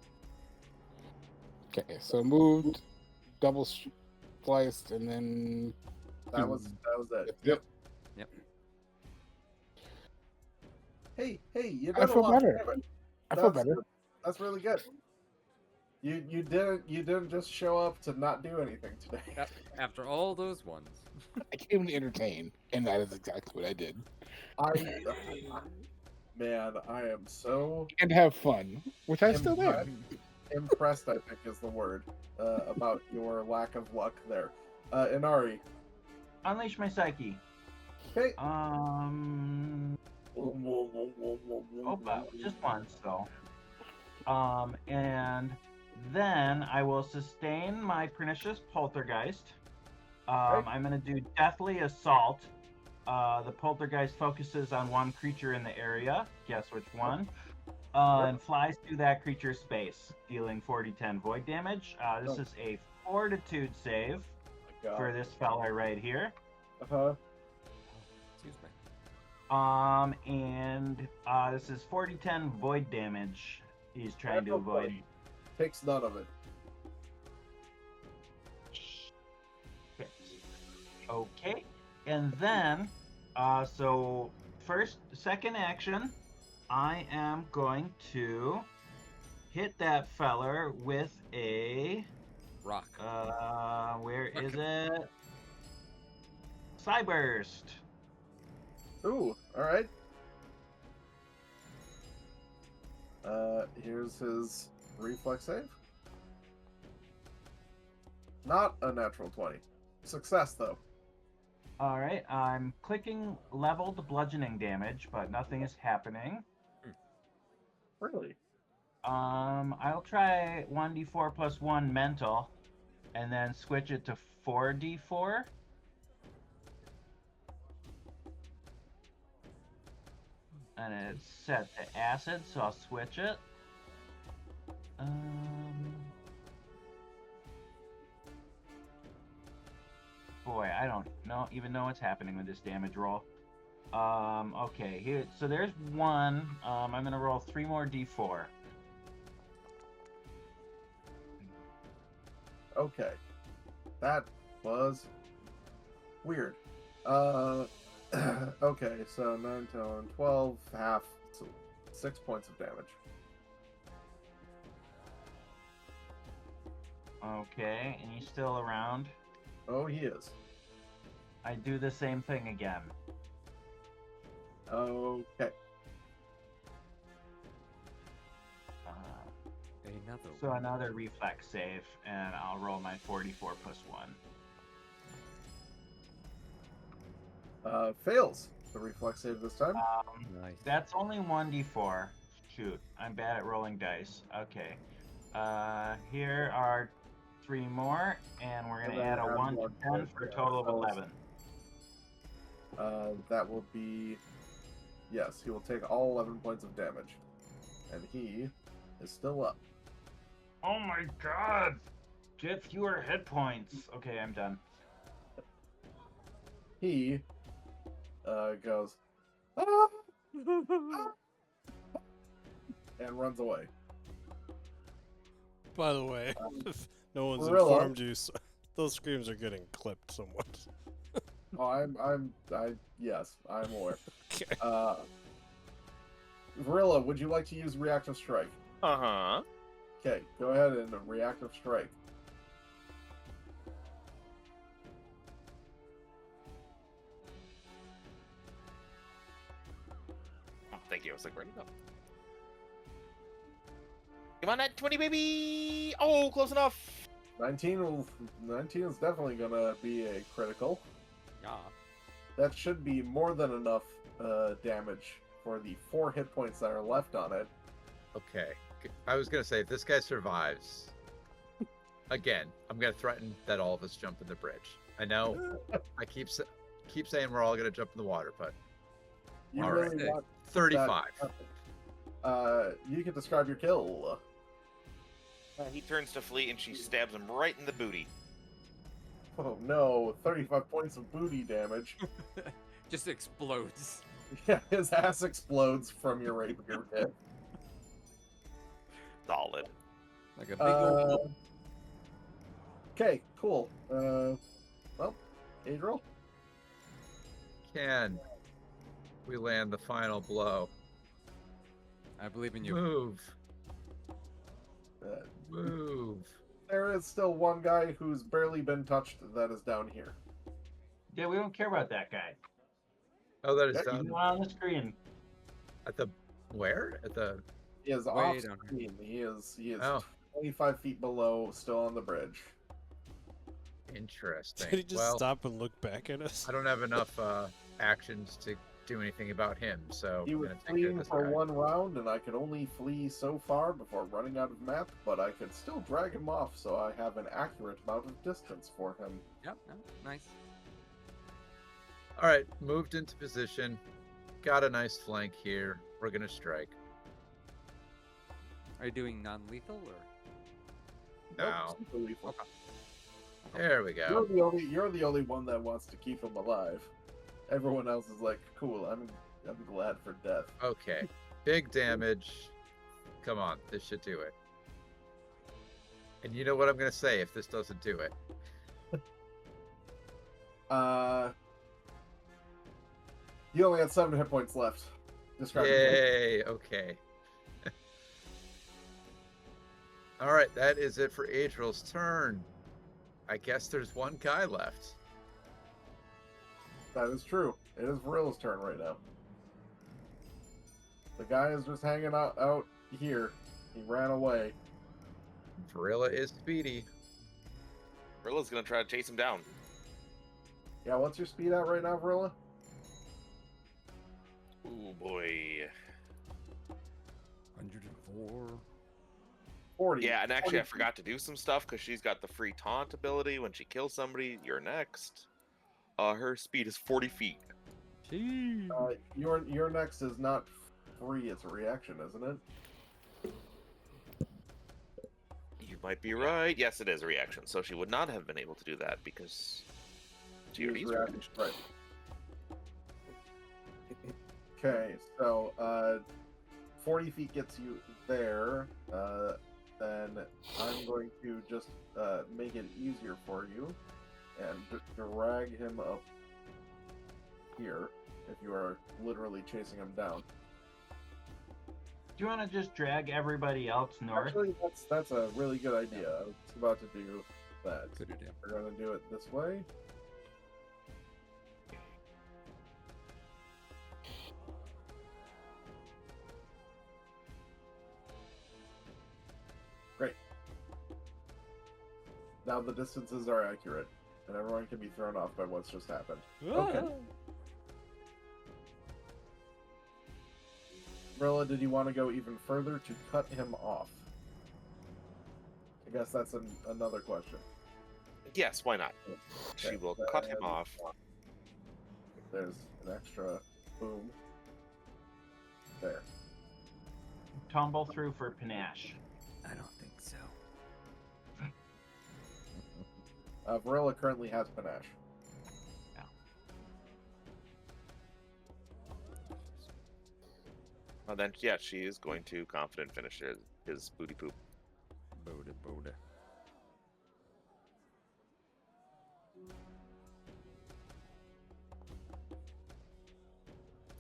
Okay, so moved, double sliced, and then That was it. Yep. Hey, you I did a feel lot of better. damage. I feel That's- better. That's really good. You didn't just show up to not do anything today. After all those ones. I came to entertain, and that is exactly what I did. Man, I am so And have fun, which I still impressed. am. Impressed, I think, is the word about your lack of luck there. Inari. Unleash my psyche. Okay. Just once though. And then I will sustain my pernicious poltergeist. I'm gonna do deathly assault. The poltergeist focuses on one creature in the area. Guess which one? And flies through that creature's space, dealing 40-10 void damage. This is a fortitude save for this fella right here. Uh-huh. Excuse me. And this is 40-10 void damage. He's trying to avoid. Takes none of it. Okay, and then, so second action, I am going to hit that feller with a, Rock. where is it? Psyburst. Ooh, alright. Here's his reflex save. Not a natural 20. Success, though. All right, I'm clicking leveled bludgeoning damage, but nothing is happening. Really? I'll try 1d4 plus 1 mental, and then switch it to 4d4. And it's set to acid, so I'll switch it. Boy, I don't even know what's happening with this damage roll. Okay, here. So there's one. I'm gonna roll 3 more d4. Okay. That was weird. Okay, so 9, 10, 12, half, so 6 points of damage. Okay, and he's still around. Oh, he is. I do the same thing again. Okay. Another So one. another reflex save, and I'll roll my 44 plus 1. Fails the reflex save this time. Nice. That's only 1d4. Shoot, I'm bad at rolling dice. Okay. Here are 3 more, and we're And gonna then add a add 1 to one 10 more, for a yeah, total of that was- 11. That will be... Yes, he will take all 11 points of damage. And he is still up. Oh my god! Get fewer hit points. Okay, I'm done. He goes, "Ah!" and runs away. By the way, if no one's Gorilla. informed you, those screams are getting clipped somewhat. Oh, yes, I'm aware. Okay. Gorilla, would you like to use reactive strike? Uh-huh. Okay, go ahead and reactive strike. Oh, thank you. I was like, where'd it go? Come on, that 20, baby! Oh, close enough! 19 is definitely gonna be a critical. Yeah. That should be more than enough damage for the 4 hit points that are left on it. Okay. I was gonna say if this guy survives, again, I'm gonna threaten that all of us jump in the bridge. I know. I keep saying we're all gonna jump in the water, but You All really right. want 35. you can describe your kill. He turns to flee and she stabs him right in the booty. Oh no, 35 points of booty damage. Just explodes. Yeah, his ass explodes from your rapier hit. Solid. Like a big old. Okay, cool. Well, Adriel? Can we land the final blow? I believe in you. Move. Uh, Move. there is still one guy who's barely been touched that is down here. Yeah, we don't care about that guy. Oh, that is Yeah, He's down not on the screen. at the where? At the He is Way off down screen. He is Oh. 25 feet below, still on the bridge. interesting. Did he just Well, stop and look back at us? I don't have enough actions to do anything about him, so He I'm was gonna take care of fleeing this for guy. 1 round, and I could only flee so far before running out of map, but I could still drag him off, so I have an accurate amount of distance for him. Yep. No, nice. All right, moved into position. Got a nice flank here. We're gonna strike. Are you doing non-lethal or? No. Nope, super lethal. Okay. There we You're go. you're the only one that wants to keep him alive. Everyone else is like, cool, I'm glad for death. Okay. Big damage. Come on, this should do it. And you know what I'm gonna say if this doesn't do it. You only had 7 hit points left. Describe it. Yay! Okay. All right, that is it for Adriel's turn. I guess there's one guy left. That is true. It is Vrilla's turn right now. The guy is just hanging out here. He ran away. Varilla is speedy. Rilla's gonna try to chase him down. Yeah, what's your speed at right now, Vrilla? Ooh boy. 104. 40. Yeah, and actually 40 I forgot to do some stuff because she's got the free taunt ability. When she kills somebody, you're next. Her speed is 40 feet. Your next is not free, it's a reaction, isn't it? You might be right. Yes, it is a reaction. So she would not have been able to do that because she already used her Reaction, right. Okay, so 40 feet gets you there. Then I'm going to just make it easier for you and drag him up here if you are literally chasing him down. Do you want to just drag everybody else north? Actually, that's a really good idea. I was about to do that. Good idea. We're going to do it this way. Great. Now the distances are accurate, and everyone can be thrown off by what's just happened. Okay. Rilla, did you want to go even further to cut him off? I guess that's another question. Yes, why not? She Okay, will cut him then off. There's an extra boom. There. Tumble through for panache. I don't think so. Varilla currently has panache. And then, yeah, she is going to confident finish his booty poop. Boda.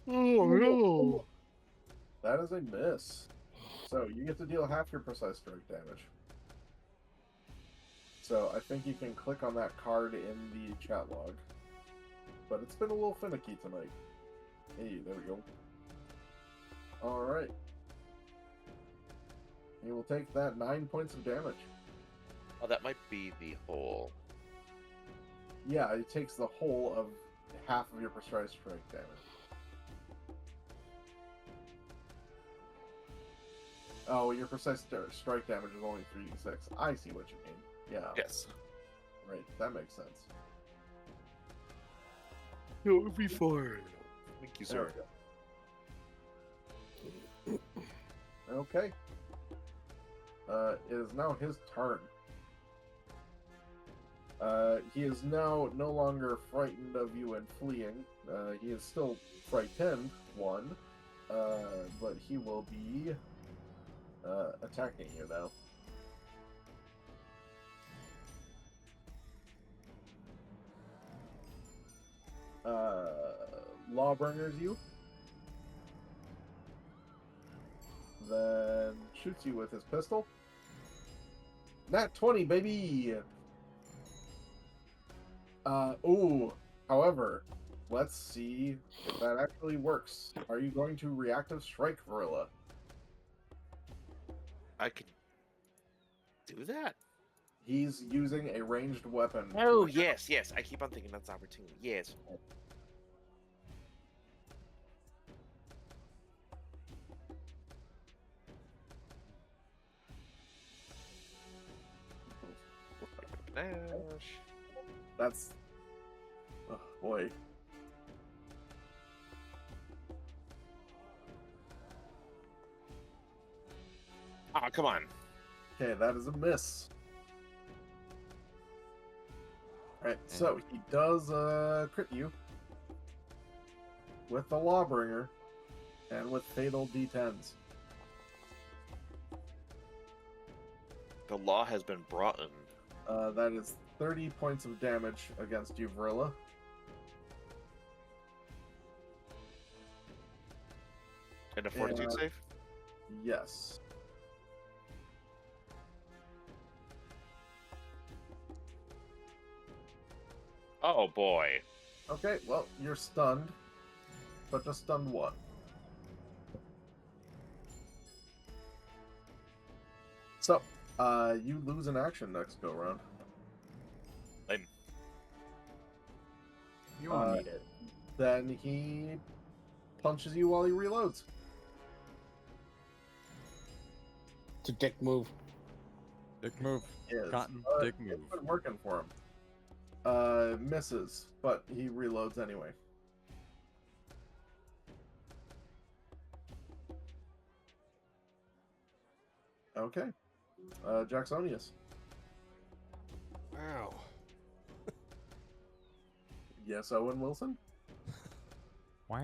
Oh no! That is a miss. So you get to deal half your precise strike damage. So I think you can click on that card in the chat log. But it's been a little finicky tonight. Hey, there we go. Alright. You will take that 9 points of damage. Oh, that might be the whole. Yeah, it takes the whole of half of your precise strike damage. Oh, your precise strike damage is only 3d6. I see what you mean. Yeah. Yes. Right, that makes sense. It would be fine. Thank you, There sir. we go. Okay. It is now his turn. He is now no longer frightened of you and fleeing. He is still frightened, one. But he will be attacking you now. Lawbringers you. Then shoots you with his pistol. Nat 20, baby! Ooh. However, let's see if that actually works. Are you going to reactive strike, Varilla? I could do that. He's using a ranged weapon. Oh, yes. I keep on thinking that's opportunity. Yes. That's... Oh, boy. Ah, come on. Okay, that is a miss. Alright, so he does crit you with the Lawbringer and with fatal D10s. The law has been brought in. That is 30 points of damage against you, Vrilla. And a fortitude save? Yes. Oh boy. Okay, well, you're stunned. But just stunned what? So, you lose an action next go round. You won't need it. Then he punches you while he reloads. It's a dick move. Dick move. Yes. Cotton, dick move. It's been working for him. Misses, but he reloads anyway. Okay. Jacksonius. Wow. Yes, Owen Wilson? Wow.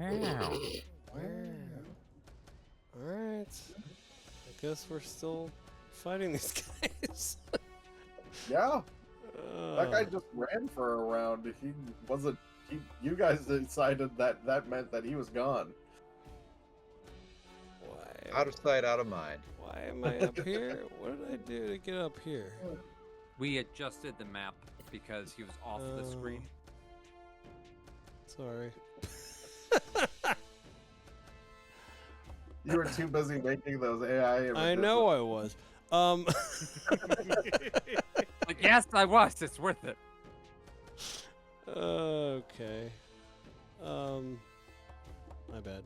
Alright. I guess we're still fighting these guys. Yeah. That guy Uh, just ran for a round. He wasn't. You guys decided that meant that he was gone. why, Out of sight, out of mind. why am I up here? What did I do to get up here? We adjusted the map because he was off the Oh. screen. Sorry. You were too busy making those AI images. I know I was. Like, yes, I was. It's worth it. Okay. My bad.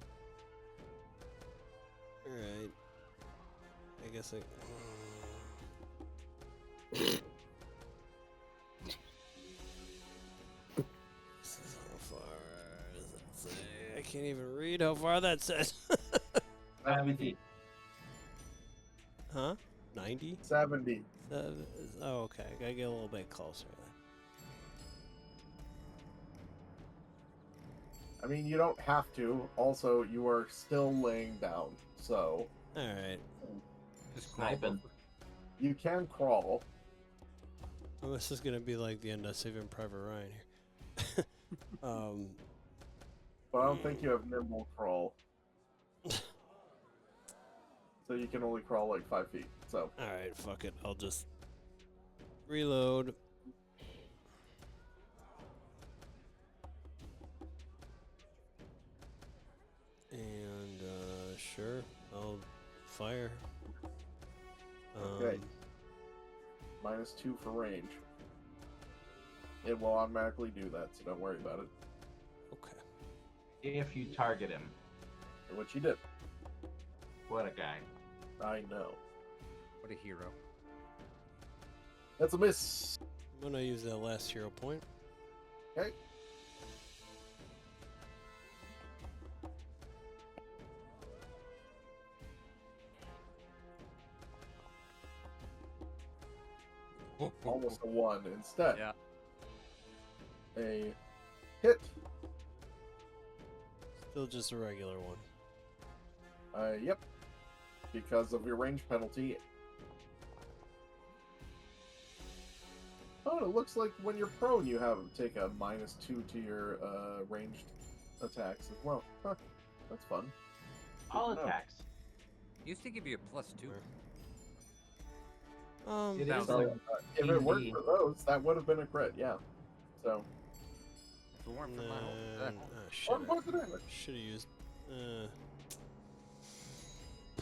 Alright. I guess I. This is how far does it say? I can't even read how far that says. 70. Huh? 90? 70. Oh, okay. Gotta get a little bit closer I mean, you don't have to. Also, you are still laying down, so then. Alright. Just crawl Sniping. over. you can crawl. Well, this is gonna be like the end of Saving Private Ryan here. But I don't think you have nimble crawl. So you can only crawl like 5 feet. So Alright, fuck it. I'll just reload. And, sure. I'll fire. Okay. -2 for range. It will automatically do that, so don't worry about it. Okay. If you target him. Which you did. What a guy. I know. What a hero. That's a miss. I'm gonna use that last hero point. Okay. Almost a 1 instead. Yeah. A hit. Still just a regular one. Yep. Because of your range penalty. Oh, it looks like when you're prone, you have take a -2 to your ranged attacks as well. Huh. That's fun. All Good to know. attacks. Used to give you a +2. It That is was So, like if it worked D&D. for those, that would have been a crit, yeah. So, If it weren't for my whole Nah, deck. shit. what was it in? Should have used.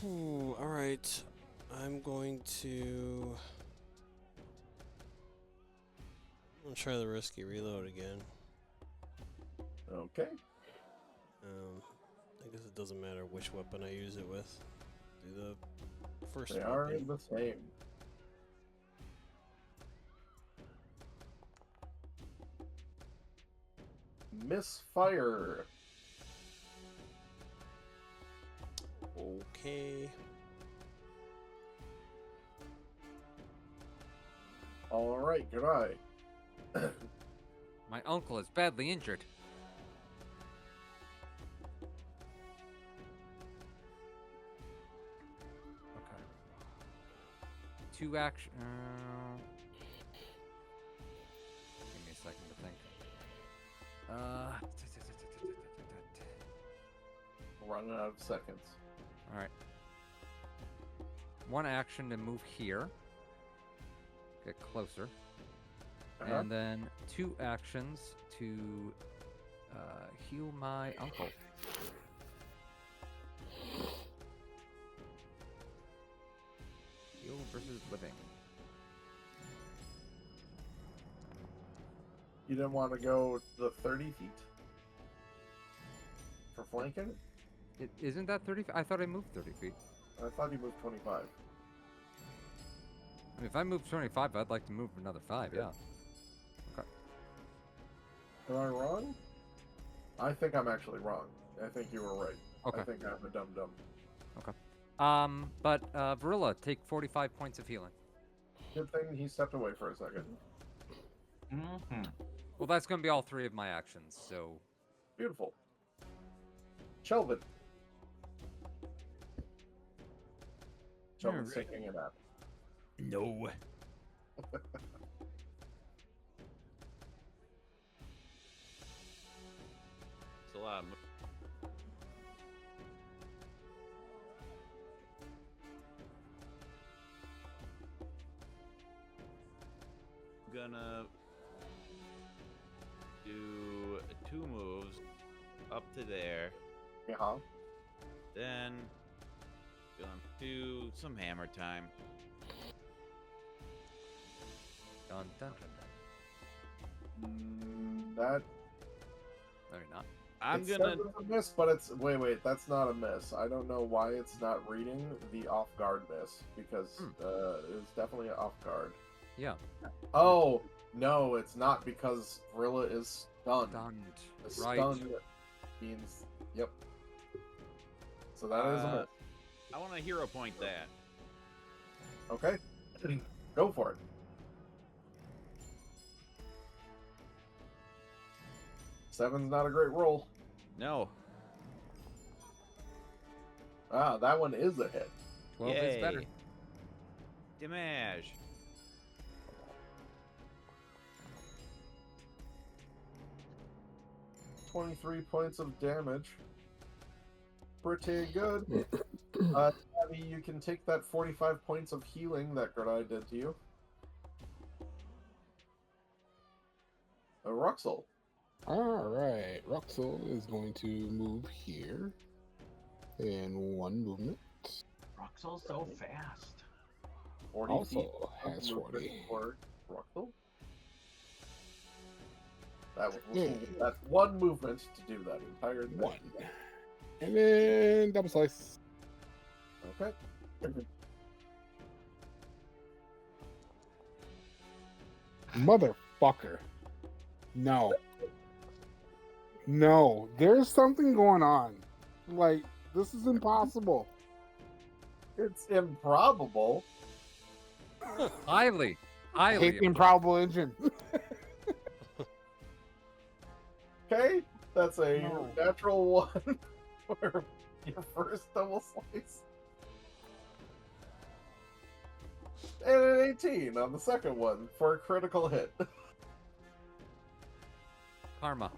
Alright. I'm going to. I'm gonna try the risky reload again. Okay. I guess it doesn't matter which weapon I use it with. Do the first They are weapon. the same. Misfire. Okay. All right, good eye. My uncle is badly injured. Okay. 2 action. Give me a second to think. Running out of seconds. All right. 1 action to move here. Get closer. And then 2 actions to heal my uncle. Heal versus living. You didn't want to go the 30 feet for flanking? Isn't that 30 feet? I thought I moved 30 feet. I thought you moved 25. I mean, if I move 25, I'd like to move another 5, yeah. Okay. Am I wrong? I think I'm actually wrong. I think you were right. Okay. I think I'm a dum-dum. But Varilla, take 45 points of healing. Good thing he stepped away for a second. Mm-hmm. Well, that's going to be all 3 of my actions, so... Beautiful. Shelvin. Shelvin's Alright. taking a nap. No. It's a lot of gonna do 2 moves up to there. Yeah. Then gonna do some hammer time. Dun, dun, dun, That dun. No, you're not. I'm it gonna says it's a miss, but it's wait, that's not a miss. I don't know why it's not reading the off guard miss because it's definitely an off guard. Yeah. Oh no, it's not because Vrilla is stunned. Stunned. The Right. Stunned means yep. So that is a miss. I want to hero point that. Okay, go for it. Seven's not a great roll. No. Ah, that one is a hit. 12 is better. Yay. Damage. $23 points of damage. Pretty good. Tabby, you can take that 45 points of healing that Granai did to you. Ruxel. Alright, Ruxel is going to move here. In 1 movement. Ruxel's so fast. 40 Also feet of has movement 40. for Ruxel. That was, Yeah. That's 1 movement to do that entire thing. 1. And then double slice. Okay. Motherfucker. No. No. There's something going on. Like, this is impossible. It's improbable. Highly. I Highly. hate the improbable engine. Okay, that's a No. natural 1 for your first double slice. And an 18 on the second one for a critical hit. Karma.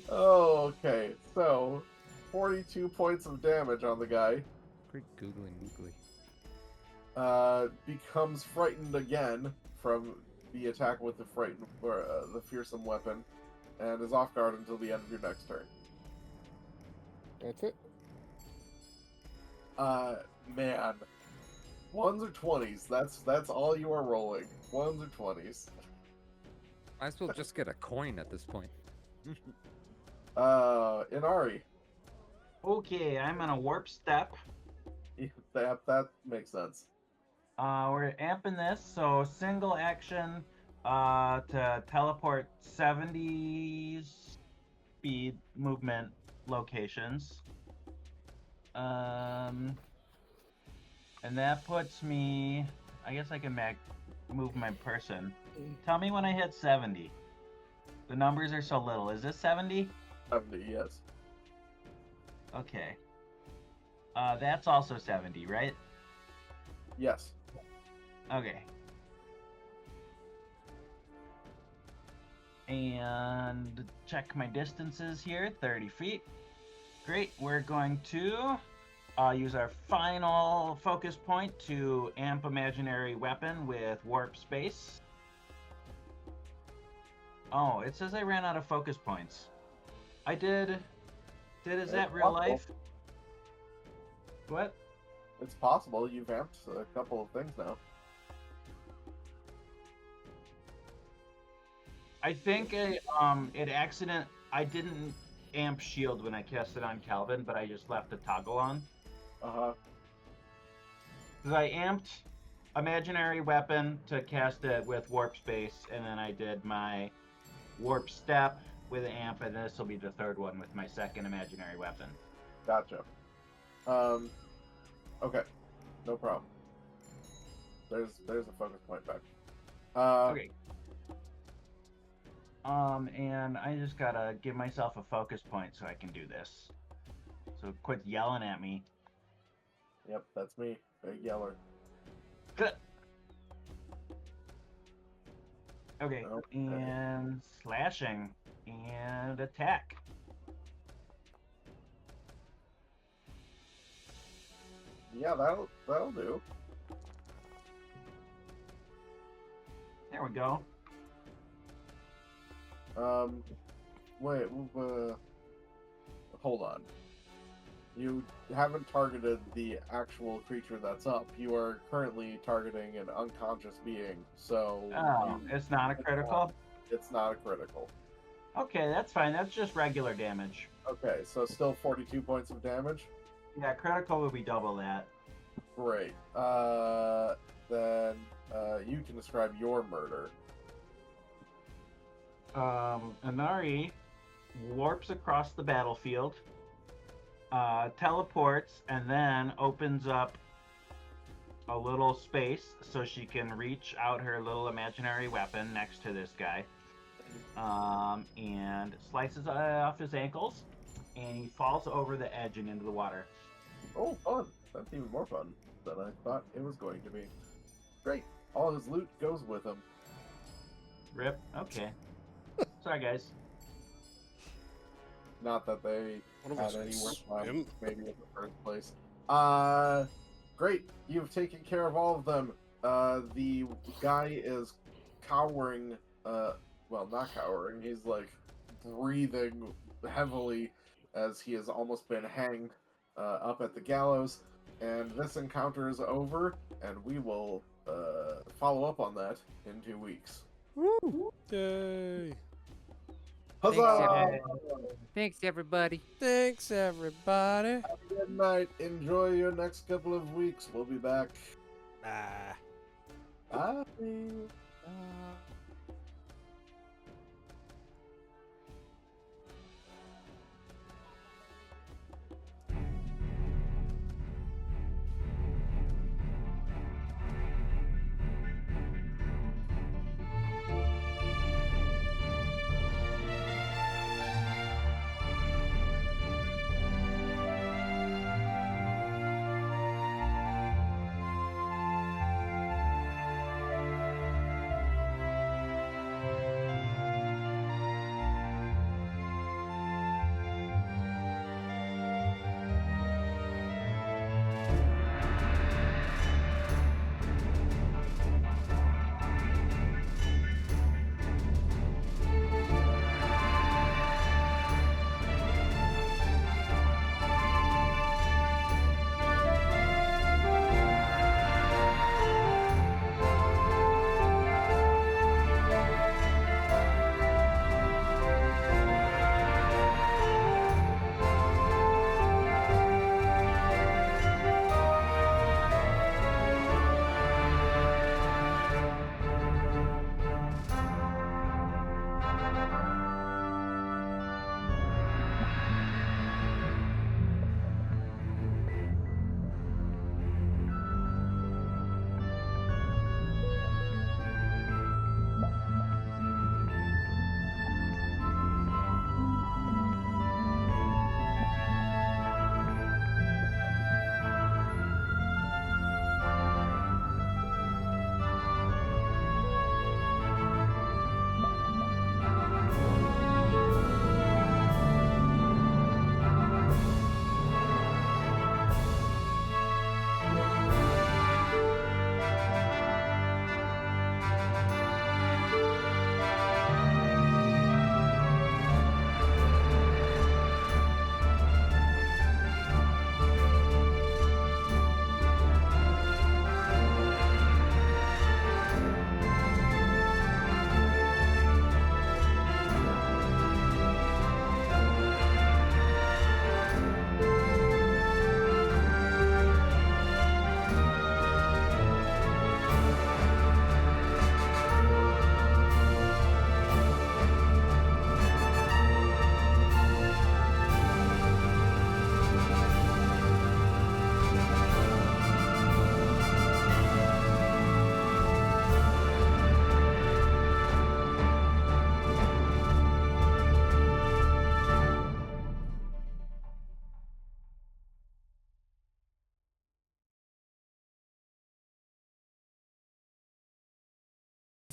Okay, so 42 points of damage on the guy. Great googly moogly. Becomes frightened again from the attack with the the fearsome weapon, and is off guard until the end of your next turn. That's it. Man, 1s or 20s. That's all you are rolling. 1s or 20s. Might as well just get a coin at this point. Inari. Okay, I'm gonna warp step. That makes sense. We're amping this, so single action to teleport 70 speed movement locations. And that puts me. I guess I can move my person. Tell me when I hit 70. The numbers are so little. Is this 70? 70, yes. Okay. That's also 70, right? Yes. Okay. And check my distances here, 30 feet. Great, we're going to use our final focus point to amp imaginary weapon with warp space. Oh, it says I ran out of focus points. I did. Is that It's real possible. life? What? It's possible. You've amped a couple of things now. I think I didn't amp shield when I cast it on Calvin, but I just left the toggle on. Uh-huh. Because I amped imaginary weapon to cast it with warp space, and then I did my warp step with amp, and this will be the third one with my second imaginary weapon. Gotcha. Okay. No problem. There's a focus point back. Okay. And I just gotta give myself a focus point so I can do this. So quit yelling at me. Yep, that's me. Big yeller. Good. Okay, Okay. and slashing and attack. Yeah, that'll do. There we go. Wait, hold on. You haven't targeted the actual creature that's up. You are currently targeting an unconscious being, so Oh, it's not a critical? it's not a critical. Okay, that's fine. That's just regular damage. Okay, so still 42 points of damage. Yeah, critical would be double that. Great. Then you can describe your murder. Inari warps across the battlefield, teleports, and then opens up a little space so she can reach out her little imaginary weapon next to this guy, and slices off his ankles, and he falls over the edge and into the water. Oh, fun. That's even more fun than I thought it was going to be. Great. All his loot goes with him. Rip. Okay. Sorry, guys. Not that they One of had us any can work time, swim. maybe in the first place. Great. You've taken care of all of them. The guy is cowering. Well, not cowering. He's like breathing heavily as he has almost been hanged up at the gallows. And this encounter is over, and we will follow up on that in 2 weeks. Woo! Yay! Huzzah! Thanks, everybody. Thanks, everybody. Good night. Enjoy your next couple of weeks. We'll be back. Bye. Bye.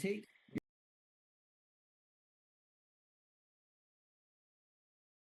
take